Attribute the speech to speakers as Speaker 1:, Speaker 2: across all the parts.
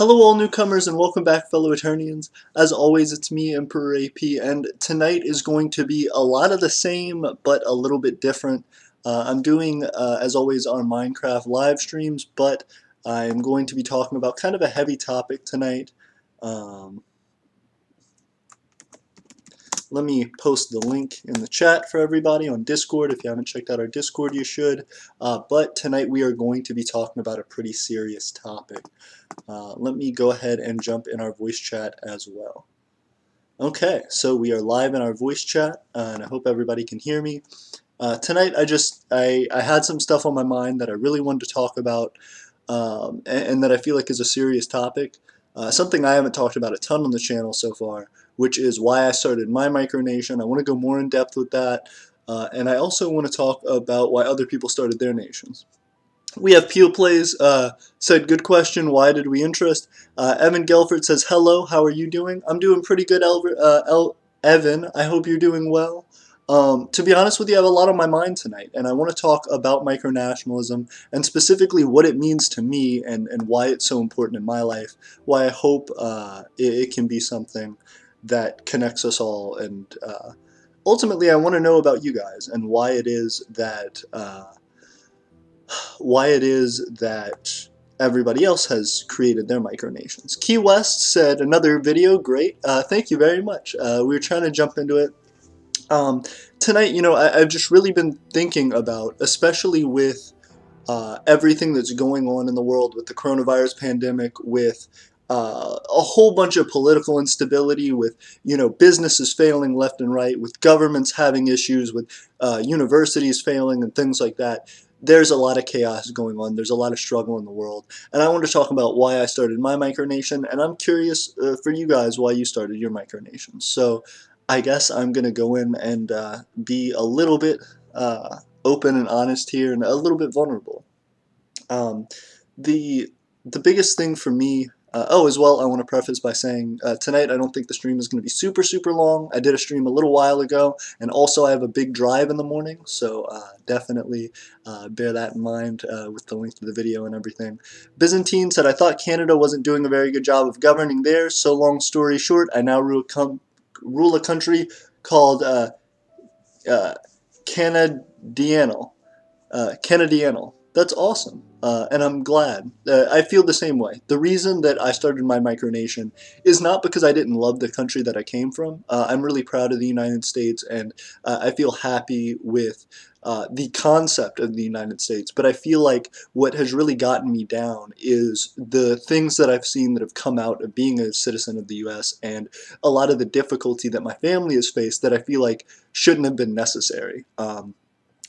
Speaker 1: Hello all newcomers and welcome back fellow Eternians. As always, it's me, Emperor AP, and tonight is going to be a lot of the same but a little bit different. I'm doing, as always, our Minecraft live streams, but I'm going to be talking about kind of a heavy topic tonight. Um, Let me post the link in the chat for everybody on Discord. If you haven't checked out our Discord, you should. But tonight we are going to be talking about a pretty serious topic. Let me go ahead and jump in our voice chat as well. Okay, so we are live in our voice chat, and I hope everybody can hear me. Tonight, I had some stuff on my mind that I really wanted to talk about, and that I feel like is a serious topic. Something I haven't talked about a ton on the channel so far, which is why I started my micronation. I want to go more in depth with that, and I also want to talk about why other people started their nations. We have Peel Plays said, good question, why did we interest? Evan Gelford says, hello, how are you doing? I'm doing pretty good, Evan. I hope you're doing well. To be honest with you, I have a lot on my mind tonight, and I want to talk about micronationalism and specifically what it means to me and why it's so important in my life, why I hope it can be something that connects us all, and ultimately I want to know about you guys and why it is that everybody else has created their micronations. Key West said, another video, great. Thank you very much. We were trying to jump into it. Tonight, I've just really been thinking about, especially with everything that's going on in the world with the coronavirus pandemic, with a whole bunch of political instability, with businesses failing left and right, with governments having issues, with universities failing and things like that. There's a lot of chaos going on. There's a lot of struggle in the world. And I want to talk about why I started my micronation, and I'm curious for you guys why you started your micronations. So I guess I'm going to go in and be a little bit open and honest here and a little bit vulnerable. Um, the biggest thing for me, as well, I want to preface by saying tonight I don't think the stream is going to be super long. I did a stream a little while ago, and also I have a big drive in the morning, so definitely bear that in mind with the link to the video and everything. Byzantine said, I thought Canada wasn't doing a very good job of governing theirs, so long story short, I now rule a country called Canadiano. Canadiano. That's awesome. And I'm glad. I feel the same way. The reason that I started my micronation is not because I didn't love the country that I came from. I'm really proud of the United States, and I feel happy with the concept of the United States. But I feel like what has really gotten me down is the things that I've seen that have come out of being a citizen of the U.S. and a lot of the difficulty that my family has faced that I feel like shouldn't have been necessary.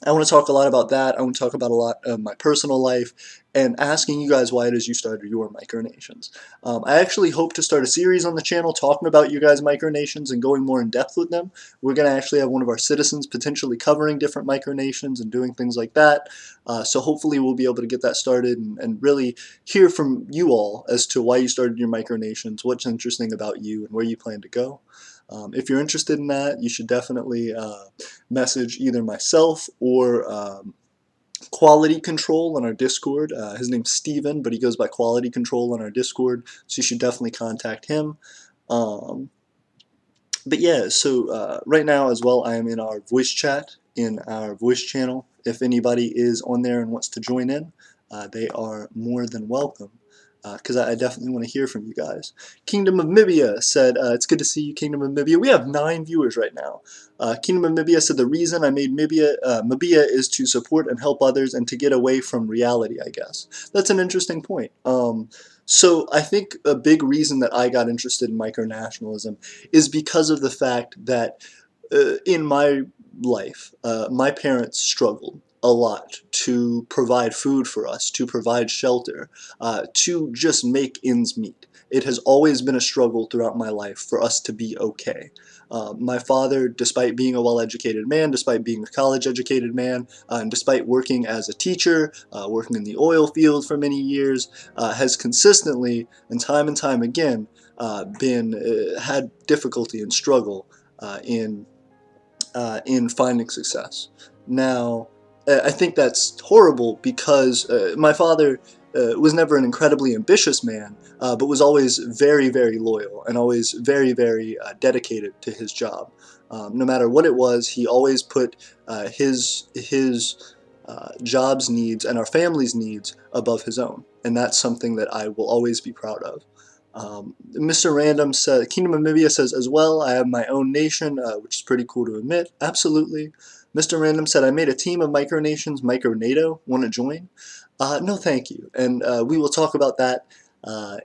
Speaker 1: I want to talk a lot about that. I want to talk about a lot of my personal life and asking you guys why it is you started your micronations. I actually hope to start a series on the channel talking about you guys' micronations and going more in depth with them. We're going to actually have one of our citizens potentially covering different micronations and doing things like that. So hopefully we'll be able to get that started and really hear from you all as to why you started your micronations, what's interesting about you, and where you plan to go. If you're interested in that, you should definitely message either myself or Quality Control on our Discord. His name's Steven, but he goes by Quality Control on our Discord, so you should definitely contact him. But yeah, so right now as well, I am in our voice chat in our voice channel. If anybody is on there and wants to join in, they are more than welcome. Because I definitely want to hear from you guys. Kingdom of Mibia said, it's good to see you, Kingdom of Mibia. We have 9 viewers right now. Kingdom of Mibia said, the reason I made Mibia is to support and help others and to get away from reality, I guess. That's an interesting point. So I think a big reason that I got interested in micronationalism is because of the fact that in my life, my parents struggled a lot to provide food for us, to provide shelter, to just make ends meet. It has always been a struggle throughout my life for us to be okay. My father, despite being a well-educated man, despite being a college-educated man, and despite working as a teacher, working in the oil field for many years, has consistently and time again had difficulty and struggle in finding success. Now, I think that's horrible because my father was never an incredibly ambitious man, but was always very, very loyal and always very, very dedicated to his job. No matter what it was, he always put his job's needs and our family's needs above his own, and that's something that I will always be proud of. Mr. Random said, Kingdom of Mibia says, as well, I have my own nation, which is pretty cool to admit. Absolutely. Mr. Random said, I made a team of Micronations, Micronato. Want to join? No, thank you. And we will talk about that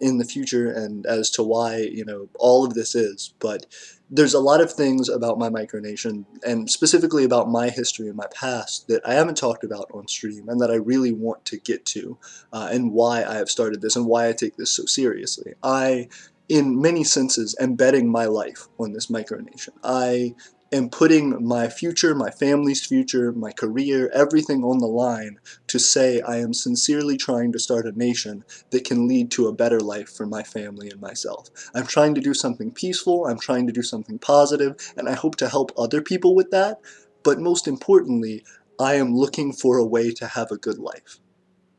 Speaker 1: in the future and as to why, all of this is. But there's a lot of things about my micronation and specifically about my history and my past that I haven't talked about on stream and that I really want to get to, and why I have started this and why I take this so seriously. I, in many senses, am betting my life on this micronation. I am putting my future, my family's future, my career, everything on the line to say I am sincerely trying to start a nation that can lead to a better life for my family and myself. I'm trying to do something peaceful, I'm trying to do something positive, and I hope to help other people with that, but most importantly, I am looking for a way to have a good life.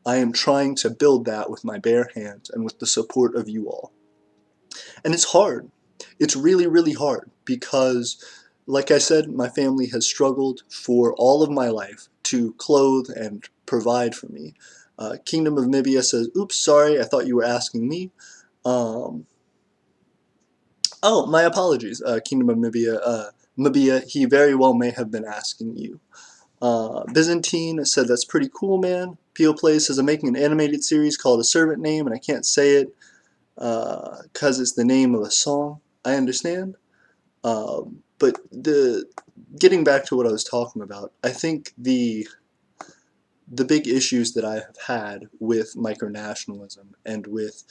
Speaker 1: I am trying to build that with my bare hands and with the support of you all. And it's hard. It's really, really hard because, like I said, my family has struggled for all of my life to clothe and provide for me. Kingdom of Mibia says, oops, sorry, I thought you were asking me. Um, oh, my apologies, Kingdom of Mibia. Mibia, he very well may have been asking you. Byzantine said, that's pretty cool, man. Pio Play says, I'm making an animated series called A Servant Name, and I can't say it because it's the name of a song. I understand. But getting back to what I was talking about, I think the big issues that I have had with micronationalism and with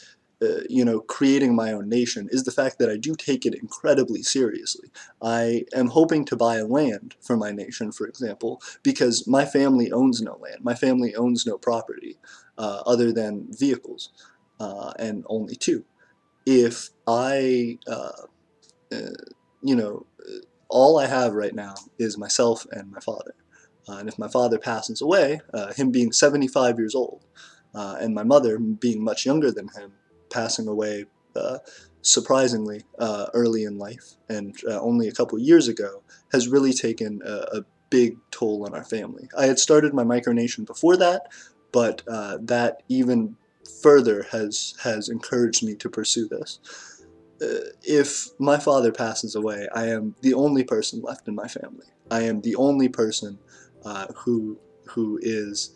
Speaker 1: creating my own nation is the fact that I do take it incredibly seriously. I am hoping to buy land for my nation, for example, because my family owns no land. My family owns no property other than vehicles, and only two. If I, you know, all I have right now is myself and my father. And if my father passes away, him being 75 years old, and my mother being much younger than him, passing away surprisingly early in life and only a couple years ago, has really taken a big toll on our family. I had started my micronation before that, but that even further has encouraged me to pursue this. If my father passes away, I am the only person left in my family. I am the only person who is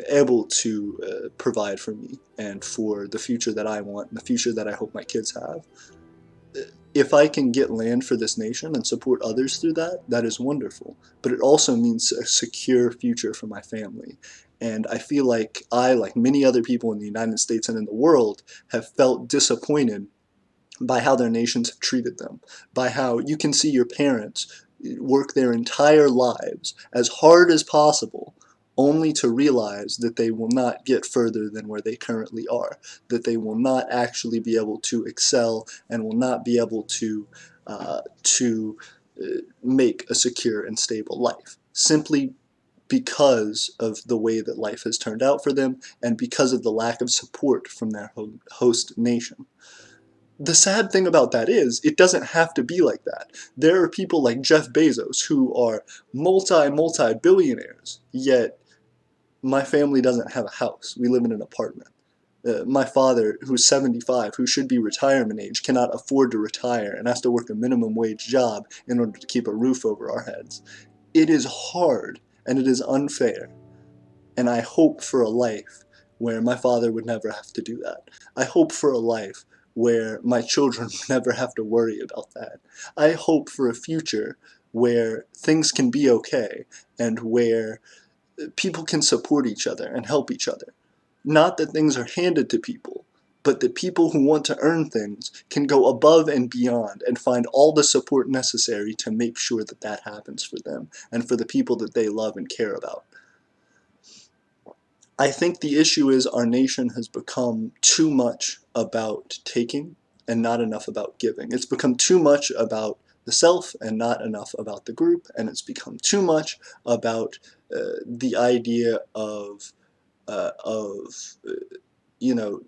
Speaker 1: able to provide for me and for the future that I want and the future that I hope my kids have. If I can get land for this nation and support others through that, that is wonderful. But it also means a secure future for my family. And I feel like I, like many other people in the United States and in the world, have felt disappointed by how their nations have treated them, by how you can see your parents work their entire lives as hard as possible only to realize that they will not get further than where they currently are, that they will not actually be able to excel and will not be able to make a secure and stable life, simply because of the way that life has turned out for them and because of the lack of support from their host nation. The sad thing about that is, it doesn't have to be like that. There are people like Jeff Bezos who are multi-billionaires, yet my family doesn't have a house. We live in an apartment. My father, who's 75, who should be retirement age, cannot afford to retire and has to work a minimum wage job in order to keep a roof over our heads. It is hard and it is unfair, and I hope for a life where my father would never have to do that. I hope for a life where my children never have to worry about that. I hope for a future where things can be okay and where people can support each other and help each other. Not that things are handed to people, but that people who want to earn things can go above and beyond and find all the support necessary to make sure that that happens for them and for the people that they love and care about. I think the issue is our nation has become too much about taking and not enough about giving. It's become too much about the self and not enough about the group, and it's become too much about the idea of you know,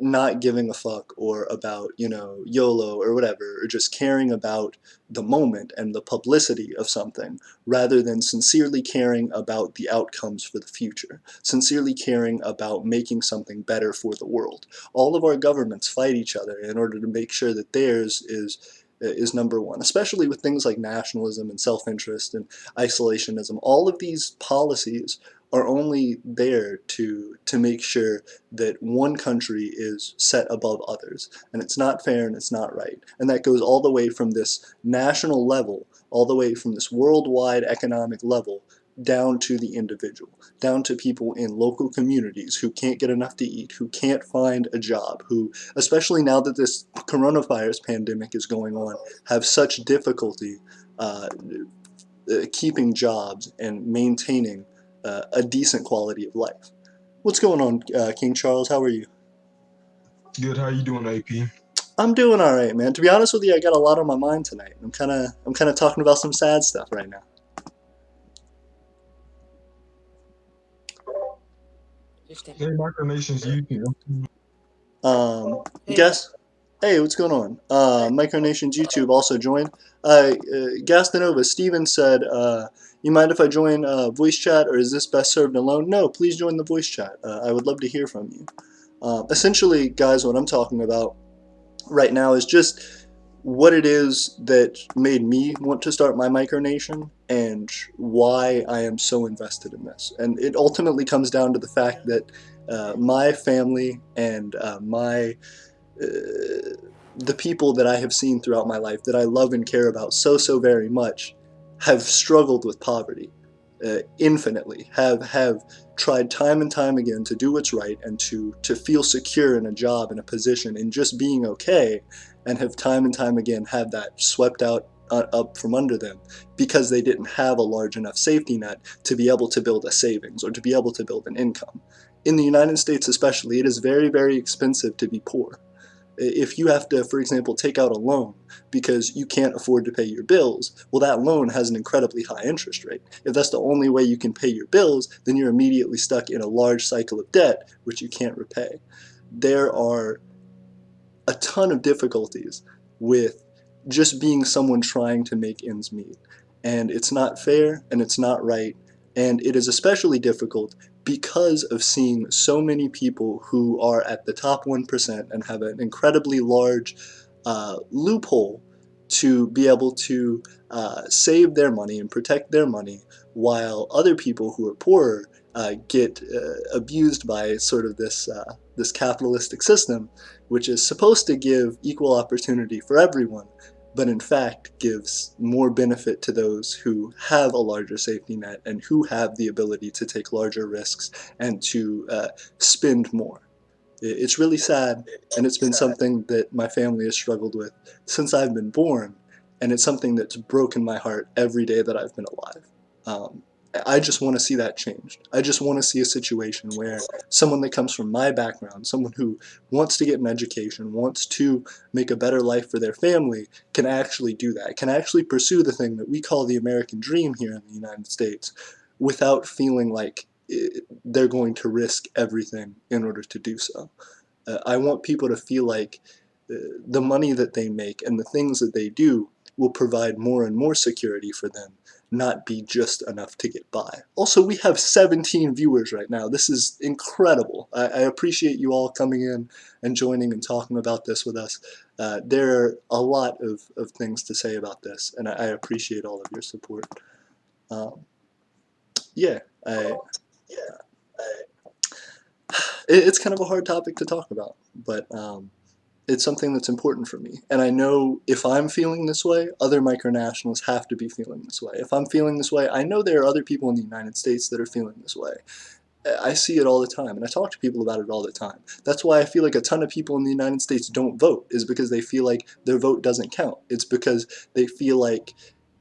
Speaker 1: not giving a fuck or about, YOLO or whatever, or just caring about the moment and the publicity of something rather than sincerely caring about the outcomes for the future, sincerely caring about making something better for the world. All of our governments fight each other in order to make sure that theirs is number one, especially with things like nationalism and self-interest and isolationism. All of these policies are only there to make sure that one country is set above others, and it's not fair and it's not right. And that goes all the way from this national level, all the way from this worldwide economic level, down to the individual, down to people in local communities who can't get enough to eat, who can't find a job, who, especially now that this coronavirus pandemic is going on, have such difficulty uh, keeping jobs and maintaining a decent quality of life. What's going on, King Charles? How are you?
Speaker 2: Good. How you doing, AP?
Speaker 1: I'm doing all right, man. To be honest with you, I got a lot on my mind tonight. I'm kind of talking about some sad stuff right now.
Speaker 2: Hey, Micronations, you can.
Speaker 1: Guess, hey, what's going on? Micronations YouTube also joined. Gastanova, Steven said, you mind if I join voice chat, or is this best served alone? No, please join the voice chat. I would love to hear from you. Essentially, guys, what I'm talking about right now is just what it is that made me want to start my micronation and why I am so invested in this. And it ultimately comes down to the fact that my family and the people that I have seen throughout my life that I love and care about so very much have struggled with poverty infinitely, have tried time and time again to do what's right and to feel secure in a job, in a position, in just being okay, and have time and time again had that swept out up from under them because they didn't have a large enough safety net to be able to build a savings or to be able to build an income. In the United States especially, it is very expensive to be poor. If you have to, for example, take out a loan because you can't afford to pay your bills, well, that loan has an incredibly high interest rate. If that's the only way you can pay your bills, then you're immediately stuck in a large cycle of debt, which you can't repay. There are a ton of difficulties with just being someone trying to make ends meet. And it's not fair and it's not right. And it is especially difficult because of seeing so many people who are at the top 1% and have an incredibly large loophole to be able to save their money and protect their money, while other people who are poorer get abused by sort of this capitalistic system, which is supposed to give equal opportunity for everyone, but in fact gives more benefit to those who have a larger safety net and who have the ability to take larger risks and to spend more. It's really sad, and it's been something that my family has struggled with since I've been born, and it's something that's broken my heart every day that I've been alive. Um, I just want to see that changed. I just want to see a situation where someone that comes from my background, someone who wants to get an education, wants to make a better life for their family, can actually do that, can actually pursue the thing that we call the American dream here in the United States without feeling like they're going to risk everything in order to do so. I want people to feel like the money that they make and the things that they do will provide more and more security for them, not be just enough to get by. Also, we have 17 viewers right now. This is incredible. I appreciate you all coming in and joining and talking about this with us. There are a lot of things to say about this, and I appreciate all of your support. Um, yeah, I, it's kind of a hard topic to talk about, but it's something that's important for me. And I know if I'm feeling this way, other micronationals have to be feeling this way. If I'm feeling this way, I know there are other people in the United States that are feeling this way. I see it all the time, and I talk to people about it all the time. That's why I feel like a ton of people in the United States don't vote, is because they feel like their vote doesn't count. It's because they feel like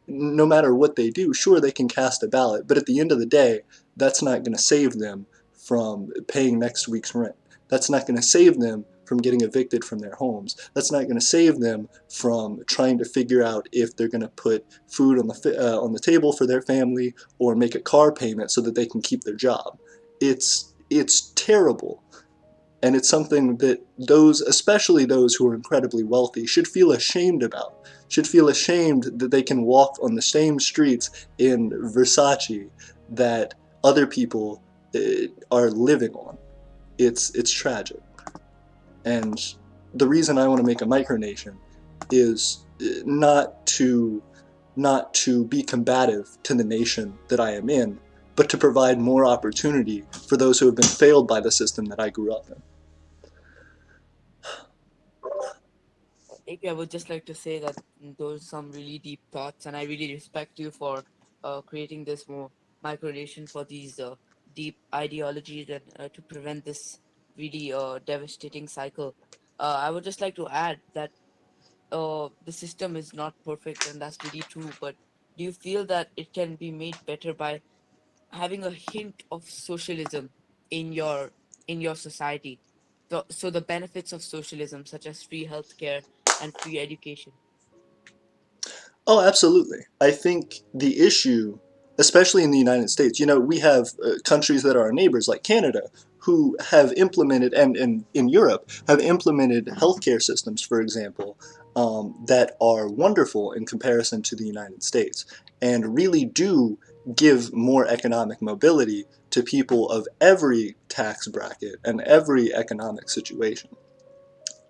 Speaker 1: no matter what they do, sure, they can cast a ballot, but at the end of the day, that's not going to save them from paying next week's rent. That's not going to save them from getting evicted from their homes. That's not going to save them from trying to figure out if they're going to put food on the table for their family or make a car payment so that they can keep their job. It's terrible And it's something that those, especially those who are incredibly wealthy, should feel ashamed about. Should feel ashamed that they can walk on the same streets in Versace that other people are living on. It's tragic. And the reason I want to make a micronation is not to be combative to the nation that I am in, but to provide more opportunity for those who have been failed by the system that I grew up in.
Speaker 3: Maybe I would just like to say that those are some really deep thoughts, and I really respect you for creating this more micronation for these deep ideologies and to prevent this really devastating cycle. I would just like to add that the system is not perfect, and that's really true. But do you feel that it can be made better by having a hint of socialism in your society? So the benefits of socialism, such as free healthcare and free education.
Speaker 1: Oh, absolutely. I think the issue, especially in the United States, we have countries that are our neighbors, like Canada, who have implemented, and in Europe, have implemented healthcare systems, for example, that are wonderful in comparison to the United States, and really do give more economic mobility to people of every tax bracket and every economic situation.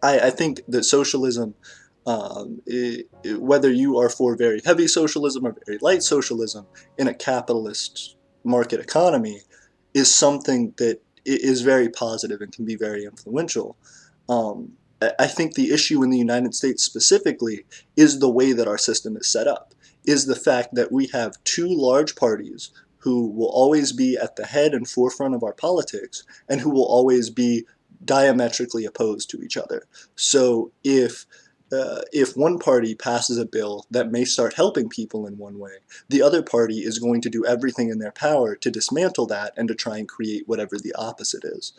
Speaker 1: I think that socialism, whether you are for very heavy socialism or very light socialism in a capitalist market economy, is something that is very positive and can be very influential. I think the issue in the United States specifically is the way that our system is set up, is the fact that we have two large parties who will always be at the head and forefront of our politics and who will always be diametrically opposed to each other. So if one party passes a bill that may start helping people in one way, the other party is going to do everything in their power to dismantle that and to try and create whatever the opposite is.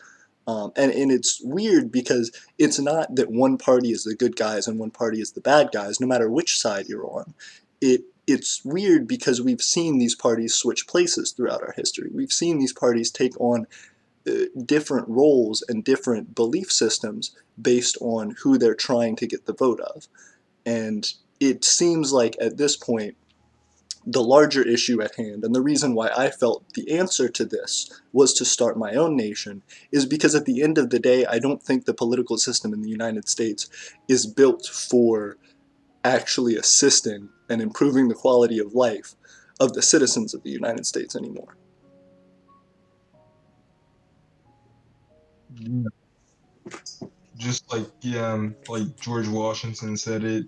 Speaker 1: And it's weird because it's not that one party is the good guys and one party is the bad guys, no matter which side you're on. It's weird because we've seen these parties switch places throughout our history. We've seen these parties take on different roles and different belief systems based on who they're trying to get the vote of. And it seems like at this point, the larger issue at hand, and the reason why I felt the answer to this was to start my own nation, is because at the end of the day, I don't think the political system in the United States is built for actually assisting and improving the quality of life of the citizens of the United States anymore.
Speaker 2: Yeah. Just like yeah, like George Washington said it,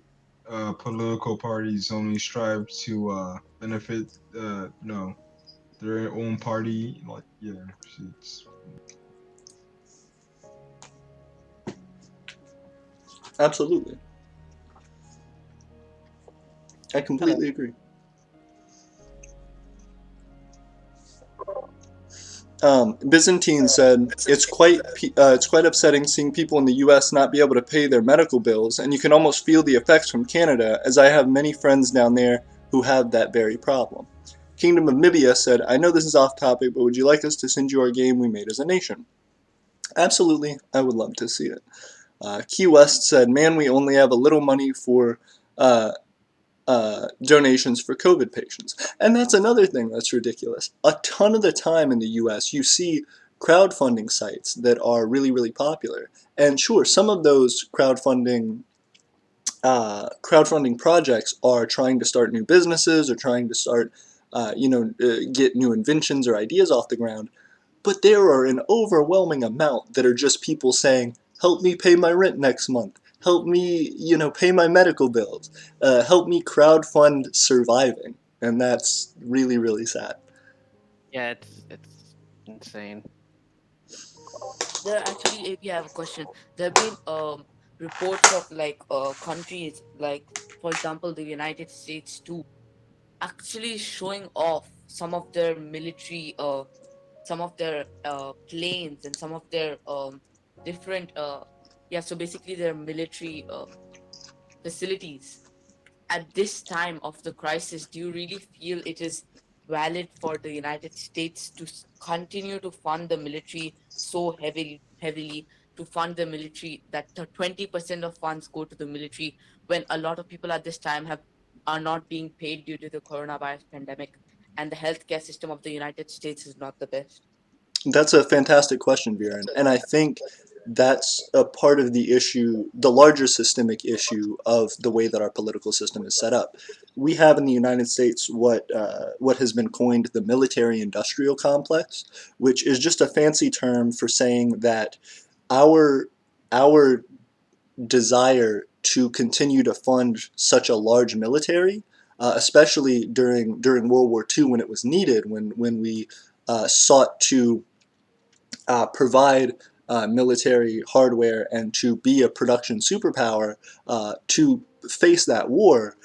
Speaker 2: political parties only strive to benefit no their own party. Like yeah, it's
Speaker 1: Absolutely. I
Speaker 3: Hello.
Speaker 1: completely agree. Byzantine said, it's quite upsetting seeing people in the U.S. not be able to pay their medical bills, and you can almost feel the effects from Canada, as I have many friends down there who have that very problem. Kingdom of Nibia said, I know this is off topic, but would you like us to send you our game we made as a nation? Absolutely, I would love to see it. Key West said, man, we only have a little money for uh, donations for COVID patients. And that's another thing that's ridiculous. A ton of the time in the US, you see crowdfunding sites that are really, really popular. And sure, some of those crowdfunding projects are trying to start new businesses or trying to start, get new inventions or ideas off the ground. But there are an overwhelming amount that are just people saying, help me pay my rent next month. Help me, pay my medical bills. Help me crowdfund surviving. And that's really, really sad.
Speaker 4: Yeah, it's insane.
Speaker 3: There actually, if you have a question, there have been reports of like countries like, for example, the United States too, actually showing off some of their planes and some of their different yeah. So basically, their military facilities at this time of the crisis. Do you really feel it is valid for the United States to continue to fund the military so heavily? to fund the military, that 20% of funds go to the military, when a lot of people at this time have are not being paid due to the coronavirus pandemic, and the healthcare system of the United States is not the best?
Speaker 1: That's a fantastic question, Viren. And I think that's a part of the issue, the larger systemic issue of the way that our political system is set up. We have in the United States what has been coined the military-industrial complex, which is just a fancy term for saying that our our desire to continue to fund such a large military, especially during World War II when it was needed, when we sought to provide military hardware and to be a production superpower to face that war,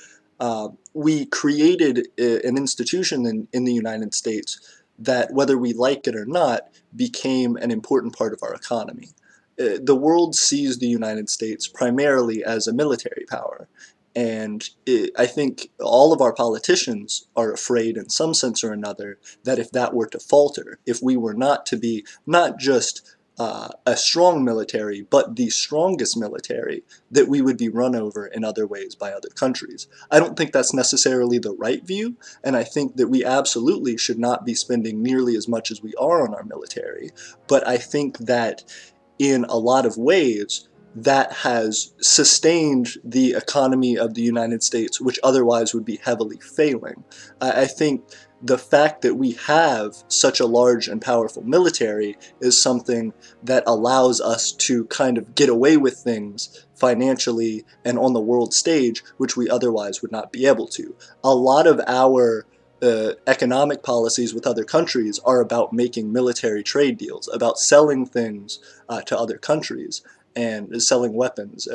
Speaker 1: we created an institution in the United States that, whether we like it or not, became an important part of our economy. The world sees the United States primarily as a military power. And I think all of our politicians are afraid, in some sense or another, that if that were to falter, if we were not to be not just a strong military, but the strongest military, that we would be run over in other ways by other countries. I don't think that's necessarily the right view, and I think that we absolutely should not be spending nearly as much as we are on our military. But I think that in a lot of ways, that has sustained the economy of the United States, which otherwise would be heavily failing. I think the fact that we have such a large and powerful military is something that allows us to kind of get away with things financially and on the world stage, which we otherwise would not be able to. A lot of our economic policies with other countries are about making military trade deals, about selling things to other countries and selling weapons,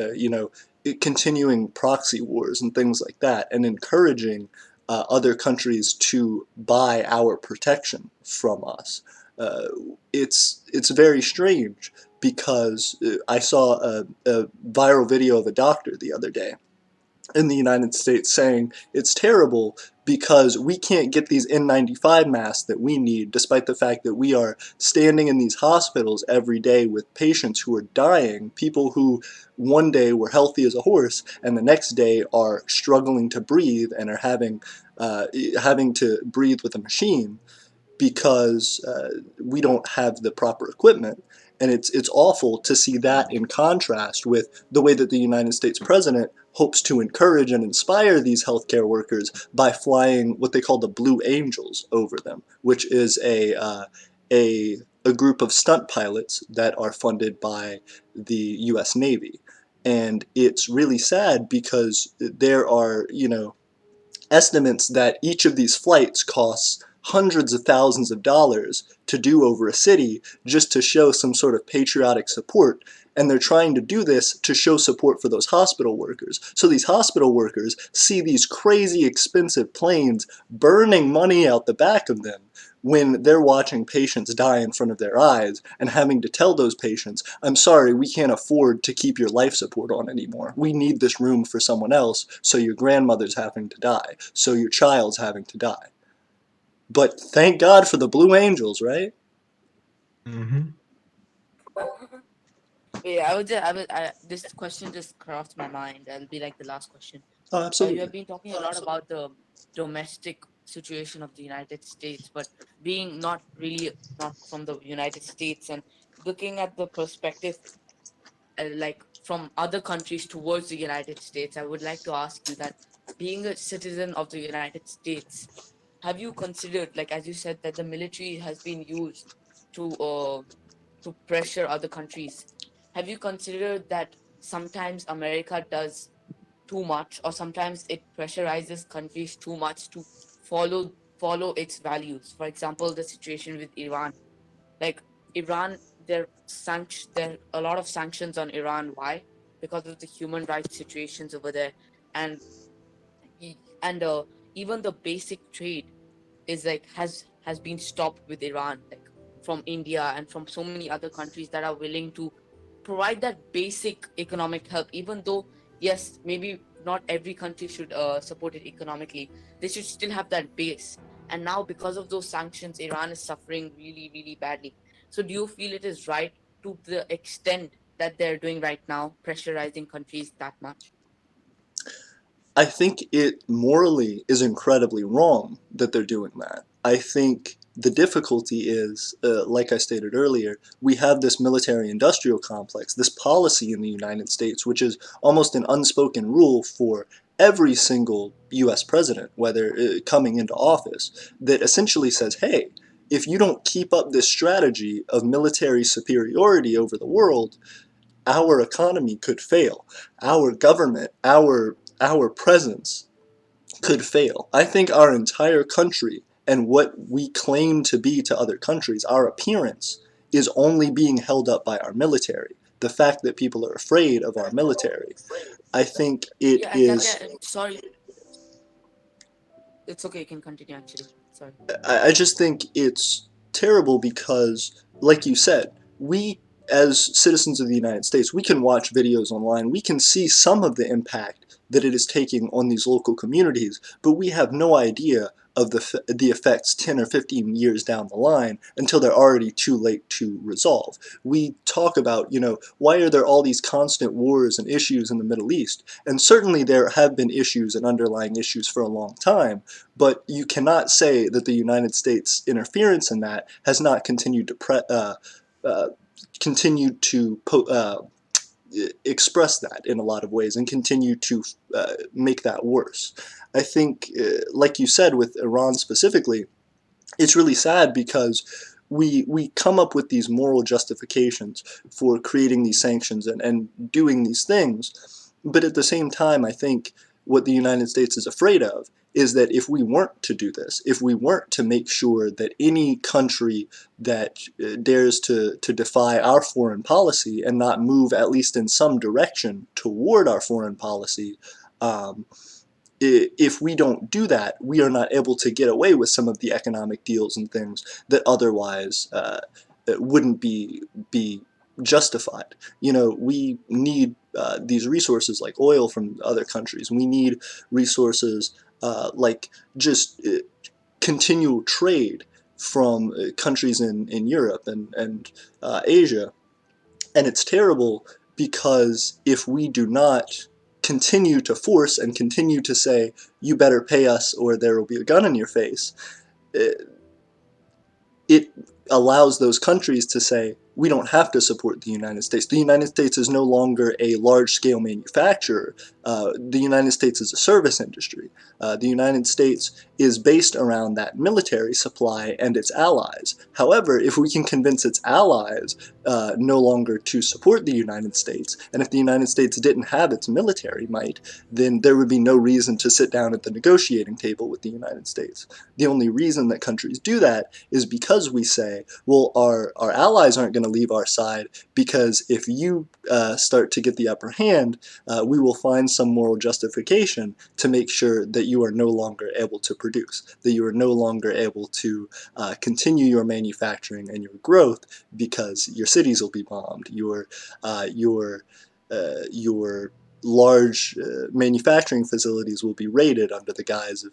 Speaker 1: continuing proxy wars and things like that, and encouraging other countries to buy our protection from us. Uh, it's very strange because I saw a viral video of a doctor the other day in the United States saying it's terrible because we can't get these N95 masks that we need, despite the fact that we are standing in these hospitals every day with patients who are dying, people who one day were healthy as a horse and the next day are struggling to breathe and are having to breathe with a machine because we don't have the proper equipment. And it's awful to see that in contrast with the way that the United States president hopes to encourage and inspire these healthcare workers by flying what they call the Blue Angels over them, which is a group of stunt pilots that are funded by the U.S. Navy. And it's really sad because there are, estimates that each of these flights costs hundreds of thousands of dollars to do over a city just to show some sort of patriotic support. And they're trying to do this to show support for those hospital workers. So these hospital workers see these crazy expensive planes burning money out the back of them when they're watching patients die in front of their eyes and having to tell those patients, I'm sorry, we can't afford to keep your life support on anymore. We need this room for someone else, so your grandmother's having to die, so your child's having to die. But thank God for the Blue Angels, right?
Speaker 2: Mm-hmm.
Speaker 3: Yeah, this question just crossed my mind. That'll be like the last question.
Speaker 1: Oh,
Speaker 3: You have
Speaker 1: absolutely.
Speaker 3: been talking a lot about the domestic situation of the United States, but being not really not from the United States and looking at the perspective like from other countries towards the United States, I would like to ask you that, being a citizen of the United States, have you considered, like as you said, that the military has been used to pressure other countries? Have you considered that sometimes America does too much, or sometimes it pressurizes countries too much to follow its values? For example, the situation with Iran. Like Iran, there are a lot of sanctions on Iran. Why? Because of the human rights situations over there, and and even the basic trade is like has been stopped with Iran, like from India and from so many other countries that are willing to provide that basic economic help. Even though, yes, maybe not every country should support it economically, they should still have that base. And now, because of those sanctions, Iran is suffering really, really badly. So, do you feel it is right to the extent that they're doing right now, pressurizing countries that much?
Speaker 1: I think it morally is incredibly wrong that they're doing that. I think the difficulty is, like I stated earlier, we have this military industrial complex, this policy in the United States, which is almost an unspoken rule for every single US president, whether coming into office, that essentially says, hey, if you don't keep up this strategy of military superiority over the world, our economy could fail. Our government, our presence could fail. I think our entire country and what we claim to be to other countries, our appearance, is only being held up by our military. The fact that people are afraid of our military. I think it
Speaker 3: Yeah, exactly.
Speaker 1: is
Speaker 3: Sorry, it's okay. You can continue. Actually, sorry.
Speaker 1: I just think it's terrible because, like you said, we as citizens of the United States, we can watch videos online. We can see some of the impact that it is taking on these local communities, but we have no idea of the effects 10 or 15 years down the line until they're already too late to resolve. We talk about, why are there all these constant wars and issues in the Middle East? And certainly there have been issues and underlying issues for a long time, but you cannot say that the United States interference in that has not continued to uh, continued to express that in a lot of ways and continue to make that worse. I think, like you said, with Iran specifically, it's really sad because we come up with these moral justifications for creating these sanctions and doing these things, but at the same time, I think what the United States is afraid of is that if we weren't to do this, if we weren't to make sure that any country that dares to defy our foreign policy and not move at least in some direction toward our foreign policy, um, if we don't do that, we are not able to get away with some of the economic deals and things that otherwise wouldn't be justified. We need these resources like oil from other countries. We need resources like just continual trade from countries in Europe and Asia, and it's terrible because if we do not continue to force and continue to say, you better pay us or there will be a gun in your face, it allows those countries to say, we don't have to support the United States. The United States is no longer a large-scale manufacturer. The United States is a service industry. The United States is based around that military supply and its allies. However, if we can convince its allies no longer to support the United States, and if the United States didn't have its military might, then there would be no reason to sit down at the negotiating table with the United States. The only reason that countries do that is because we say, well, our allies aren't going to leave our side because if you start to get the upper hand, we will find some moral justification to make sure that you are no longer able to produce, that you are no longer able to continue your manufacturing and your growth because your cities will be bombed, your large manufacturing facilities will be raided under the guise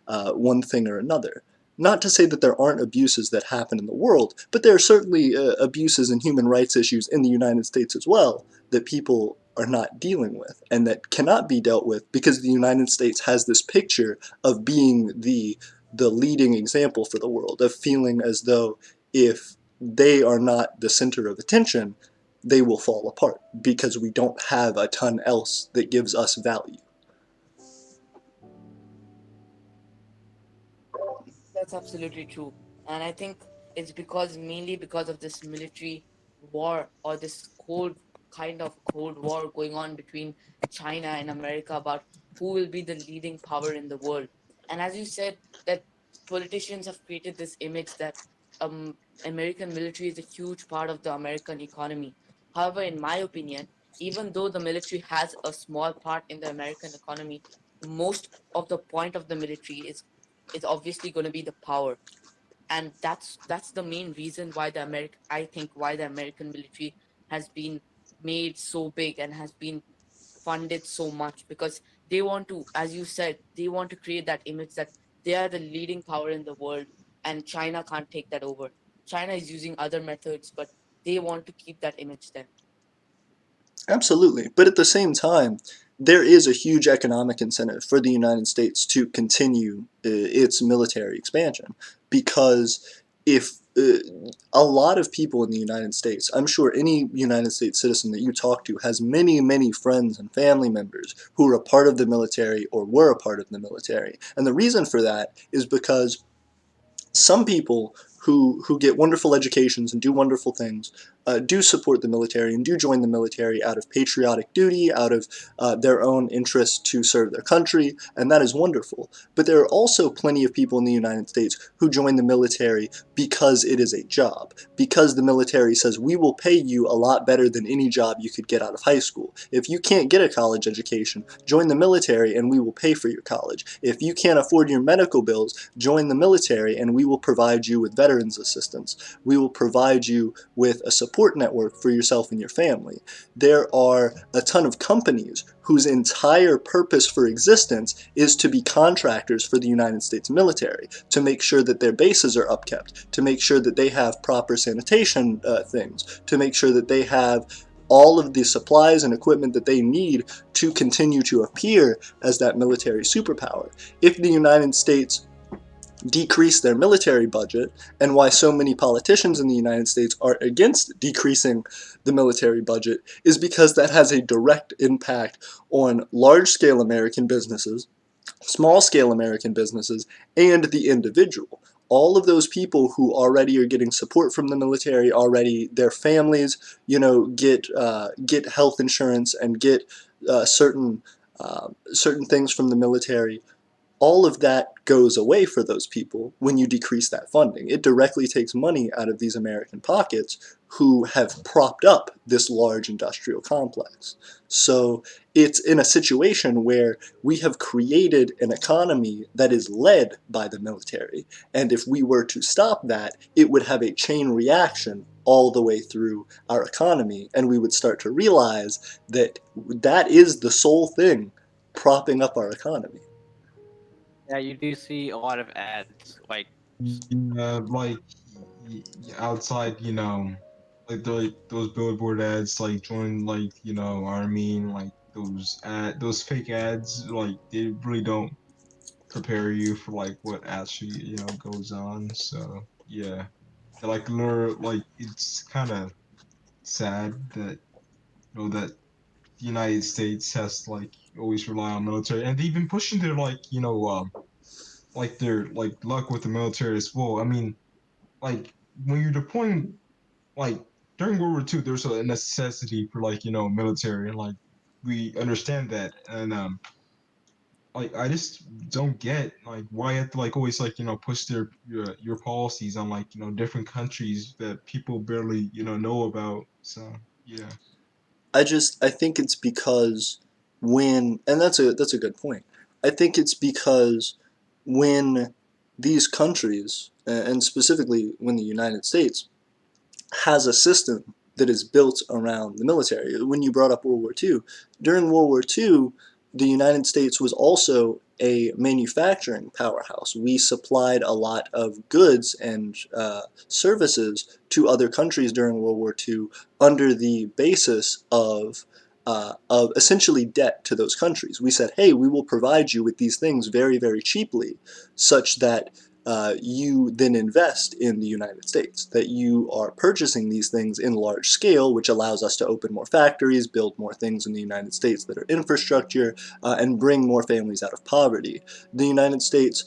Speaker 1: of one thing or another. Not to say that there aren't abuses that happen in the world, but there are certainly abuses and human rights issues in the United States as well that people are not dealing with and that cannot be dealt with because the United States has this picture of being the leading example for the world, of feeling as though if they are not the center of attention, they will fall apart because we don't have a ton else that gives us value.
Speaker 3: That's absolutely true. And I think it's because mainly because of this military war or this cold war going on between China and America about who will be the leading power in the world. And as you said, that politicians have created this image that American military is a huge part of the American economy. However, in my opinion, even though the military has a small part in the American economy, most of the point of the military is obviously going to be the power, and that's the main reason why the American military has been made so big and has been funded so much, because they want to, as you said, they want to create that image that they are the leading power in the world and China can't take that over. China is using other methods, but they want to keep that image there.
Speaker 1: Absolutely. But at the same time, there is a huge economic incentive for the United States to continue its military expansion because if a lot of people in the United States, I'm sure any United States citizen that you talk to has many, many friends and family members who are a part of the military or were a part of the military. And the reason for that is because some people who get wonderful educations and do wonderful things do support the military and do join the military out of patriotic duty, out of their own interest to serve their country, and that is wonderful. But there are also plenty of people in the United States who join the military because it is a job, because the military says we will pay you a lot better than any job you could get out of high school. If you can't get a college education, join the military and we will pay for your college. If you can't afford your medical bills, join the military and we will provide you with veterans assistance. We will provide you with a support network for yourself and your family. There are a ton of companies whose entire purpose for existence is to be contractors for the United States military, to make sure that their bases are upkept, to make sure that they have proper sanitation things, to make sure that they have all of the supplies and equipment that they need to continue to appear as that military superpower. If the United States decrease their military budget, and why so many politicians in the United States are against decreasing the military budget, is because that has a direct impact on large-scale American businesses, small-scale American businesses, and the individual. All of those people who already are getting support from the military, already their families, get health insurance and get certain things from the military, all of that goes away for those people when you decrease that funding. It directly takes money out of these American pockets who have propped up this large industrial complex. So it's in a situation where we have created an economy that is led by the military. And if we were to stop that, it would have a chain reaction all the way through our economy. And we would start to realize that that is the sole thing propping up our economy.
Speaker 4: Yeah, you do see a lot of ads like
Speaker 2: Like outside, like those billboard ads, like join, like army, and like those fake ads, like they really don't prepare you for like what actually goes on. So yeah, they're like lure, like it's kind of sad that that the United States has to like always rely on military, and they've been pushing their like their like luck with the military as well. I mean, like when you're deploying, like during World War II, there's a necessity for like military, and like we understand that, and like I just don't get like why you have to like always like push your policies on like different countries that people barely know about. So yeah.
Speaker 1: I think it's because when, and that's a good point. I think it's because when these countries, and specifically when the United States, has a system that is built around the military. When you brought up World War II, during World War II, the United States was also a manufacturing powerhouse. We supplied a lot of goods and services to other countries during World War II under the basis of essentially debt to those countries. We said, hey, we will provide you with these things very, very cheaply, such that you then invest in the United States, that you are purchasing these things in large scale, which allows us to open more factories, build more things in the United States that are infrastructure, and bring more families out of poverty. The United States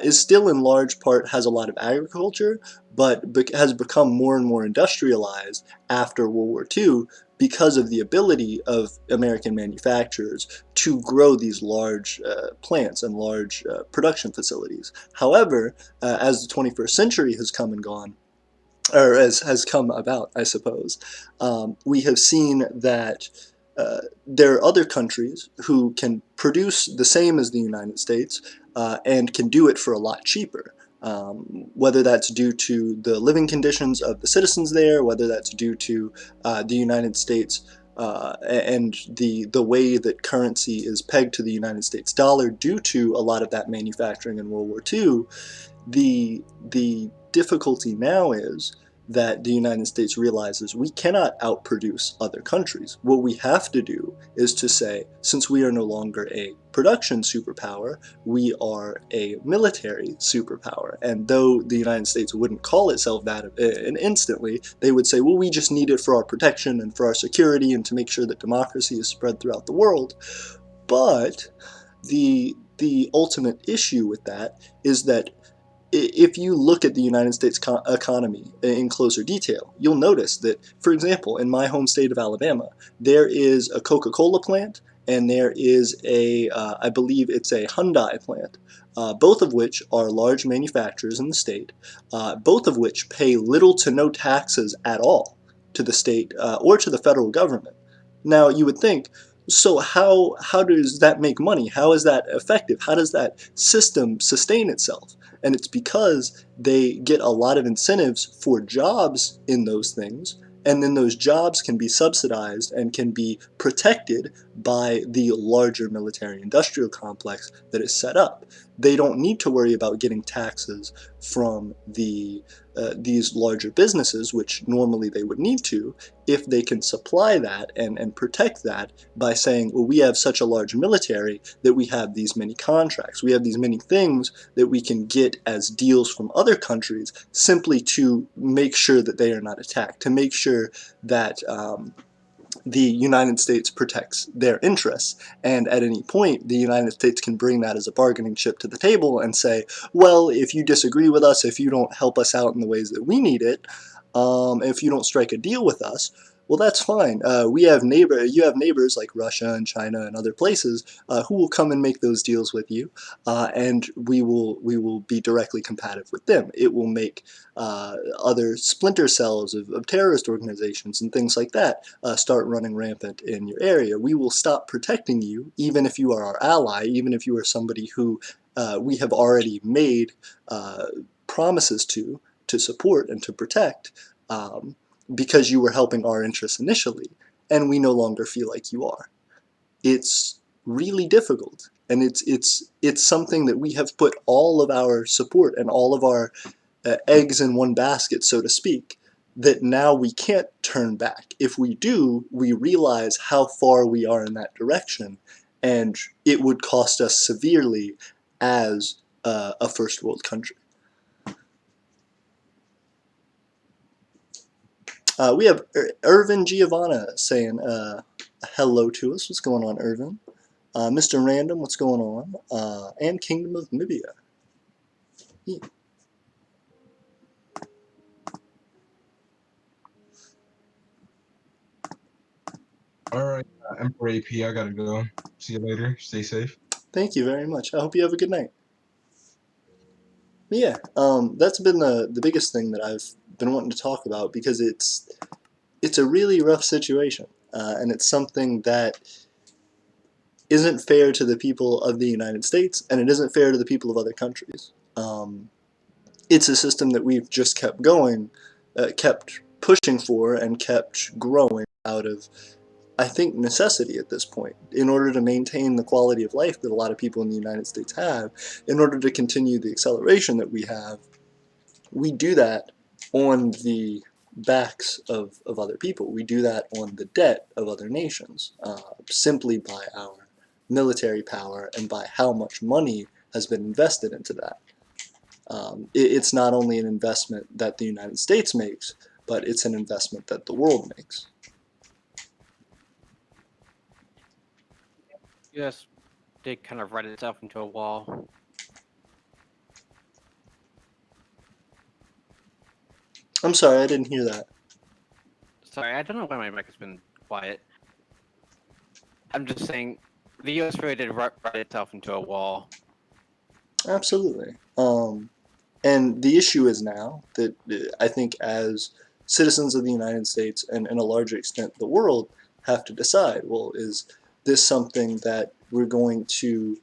Speaker 1: is still in large part has a lot of agriculture, but has become more and more industrialized after World War II because of the ability of American manufacturers to grow these large plants and large production facilities. However, as the 21st century has come and gone, or as has come about, I suppose, we have seen that there are other countries who can produce the same as the United States and can do it for a lot cheaper. Whether that's due to the living conditions of the citizens there, whether that's due to the United States and the way that currency is pegged to the United States dollar due to a lot of that manufacturing in World War II, the difficulty now is that the United States realizes we cannot outproduce other countries. What we have to do is to say, since we are no longer a production superpower, we are a military superpower. And though the United States wouldn't call itself that instantly, they would say, well, we just need it for our protection and for our security and to make sure that democracy is spread throughout the world. But the ultimate issue with that is that if you look at the United States economy in closer detail, you'll notice that, for example, in my home state of Alabama, there is a Coca-Cola plant and there is I believe it's a Hyundai plant, both of which are large manufacturers in the state, both of which pay little to no taxes at all to the state or to the federal government. Now, you would think, so how does that make money? How is that effective? How does that system sustain itself? And it's because they get a lot of incentives for jobs in those things, and then those jobs can be subsidized and can be protected by the larger military industrial complex that is set up. They don't need to worry about getting taxes from these larger businesses, which normally they would need to, if they can supply that and protect that by saying, well, we have such a large military that we have these many contracts, we have these many things that we can get as deals from other countries simply to make sure that they are not attacked, to make sure that the United States protects their interests. And at any point, the United States can bring that as a bargaining chip to the table and say, well, if you disagree with us, if you don't help us out in the ways that we need it, if you don't strike a deal with us, well, that's fine. You have neighbors like Russia and China and other places who will come and make those deals with you, and we will be directly competitive with them. It will make other splinter cells of terrorist organizations and things like that start running rampant in your area. We will stop protecting you, even if you are our ally, even if you are somebody who we have already made promises to support and to protect, because you were helping our interests initially, and we no longer feel like you are. It's really difficult, and it's something that we have put all of our support and all of our eggs in one basket, so to speak, that now we can't turn back. If we do, we realize how far we are in that direction, and it would cost us severely as a first world country. We have Irvin Giovanna saying hello to us. What's going on, Irvin? Mr. Random, what's going on? And Kingdom of Mibia. Yeah.
Speaker 2: All right, Emperor AP, I gotta go. See you later. Stay safe.
Speaker 1: Thank you very much. I hope you have a good night. But yeah, that's been the biggest thing that I've been wanting to talk about, because it's a really rough situation, and it's something that isn't fair to the people of the United States, and it isn't fair to the people of other countries. It's a system that we've just kept going, kept pushing for, and kept growing out of, I think, necessity at this point, in order to maintain the quality of life that a lot of people in the United States have, in order to continue the acceleration that we have. We do that on the backs of other people. We do that on the debt of other nations, simply by our military power and by how much money has been invested into that. It's not only an investment that the United States makes, but it's an investment that the world makes.
Speaker 4: US did kind of run itself into a wall.
Speaker 1: I'm sorry, I didn't hear that.
Speaker 4: Sorry, I don't know why my mic has been quiet. I'm just saying, the US really did run itself into a wall.
Speaker 1: Absolutely. And the issue is now that I think as citizens of the United States and in a larger extent the world have to decide, well, is this something that we're going to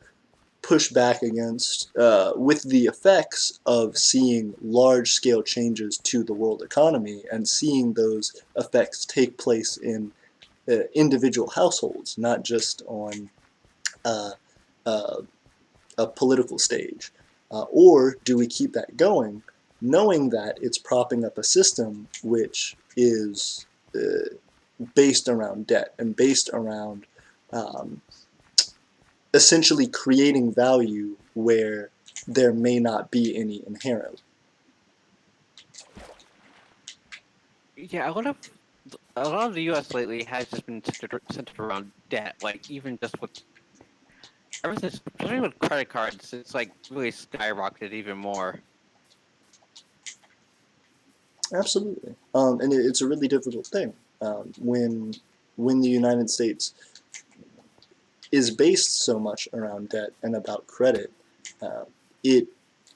Speaker 1: push back against with the effects of seeing large-scale changes to the world economy and seeing those effects take place in individual households, not just on uh, uh, a political stage? Or do we keep that going knowing that it's propping up a system which is based around debt and based around um, essentially creating value where there may not be any inherent.
Speaker 4: Yeah, a lot of the U.S. lately has just been centered around debt. Like even just with everything, especially with credit cards, it's like really skyrocketed even more.
Speaker 1: Absolutely, and it's a really difficult thing when the United States is based so much around debt and about credit. Uh, it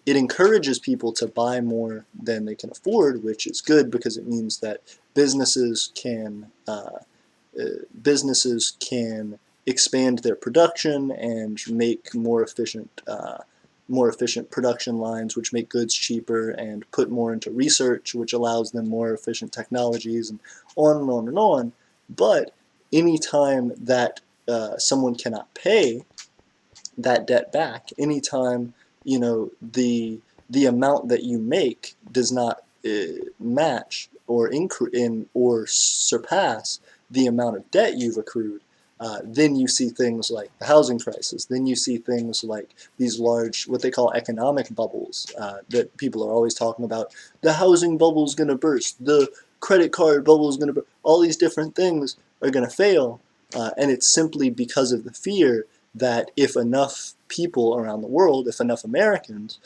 Speaker 1: it encourages people to buy more than they can afford, which is good because it means that businesses can businesses can expand their production and make more efficient production lines, which make goods cheaper, and put more into research, which allows them more efficient technologies, and on and on and on. But anytime that someone cannot pay that debt back, anytime the amount that you make does not match or or surpass the amount of debt you've accrued, then you see things like the housing crisis. Then you see things like these large, what they call economic bubbles, that people are always talking about. The housing bubble is going to burst. The credit card bubble is going to burst. All these different things are going to fail, and it's simply because of the fear that if enough people around the world, if enough Americans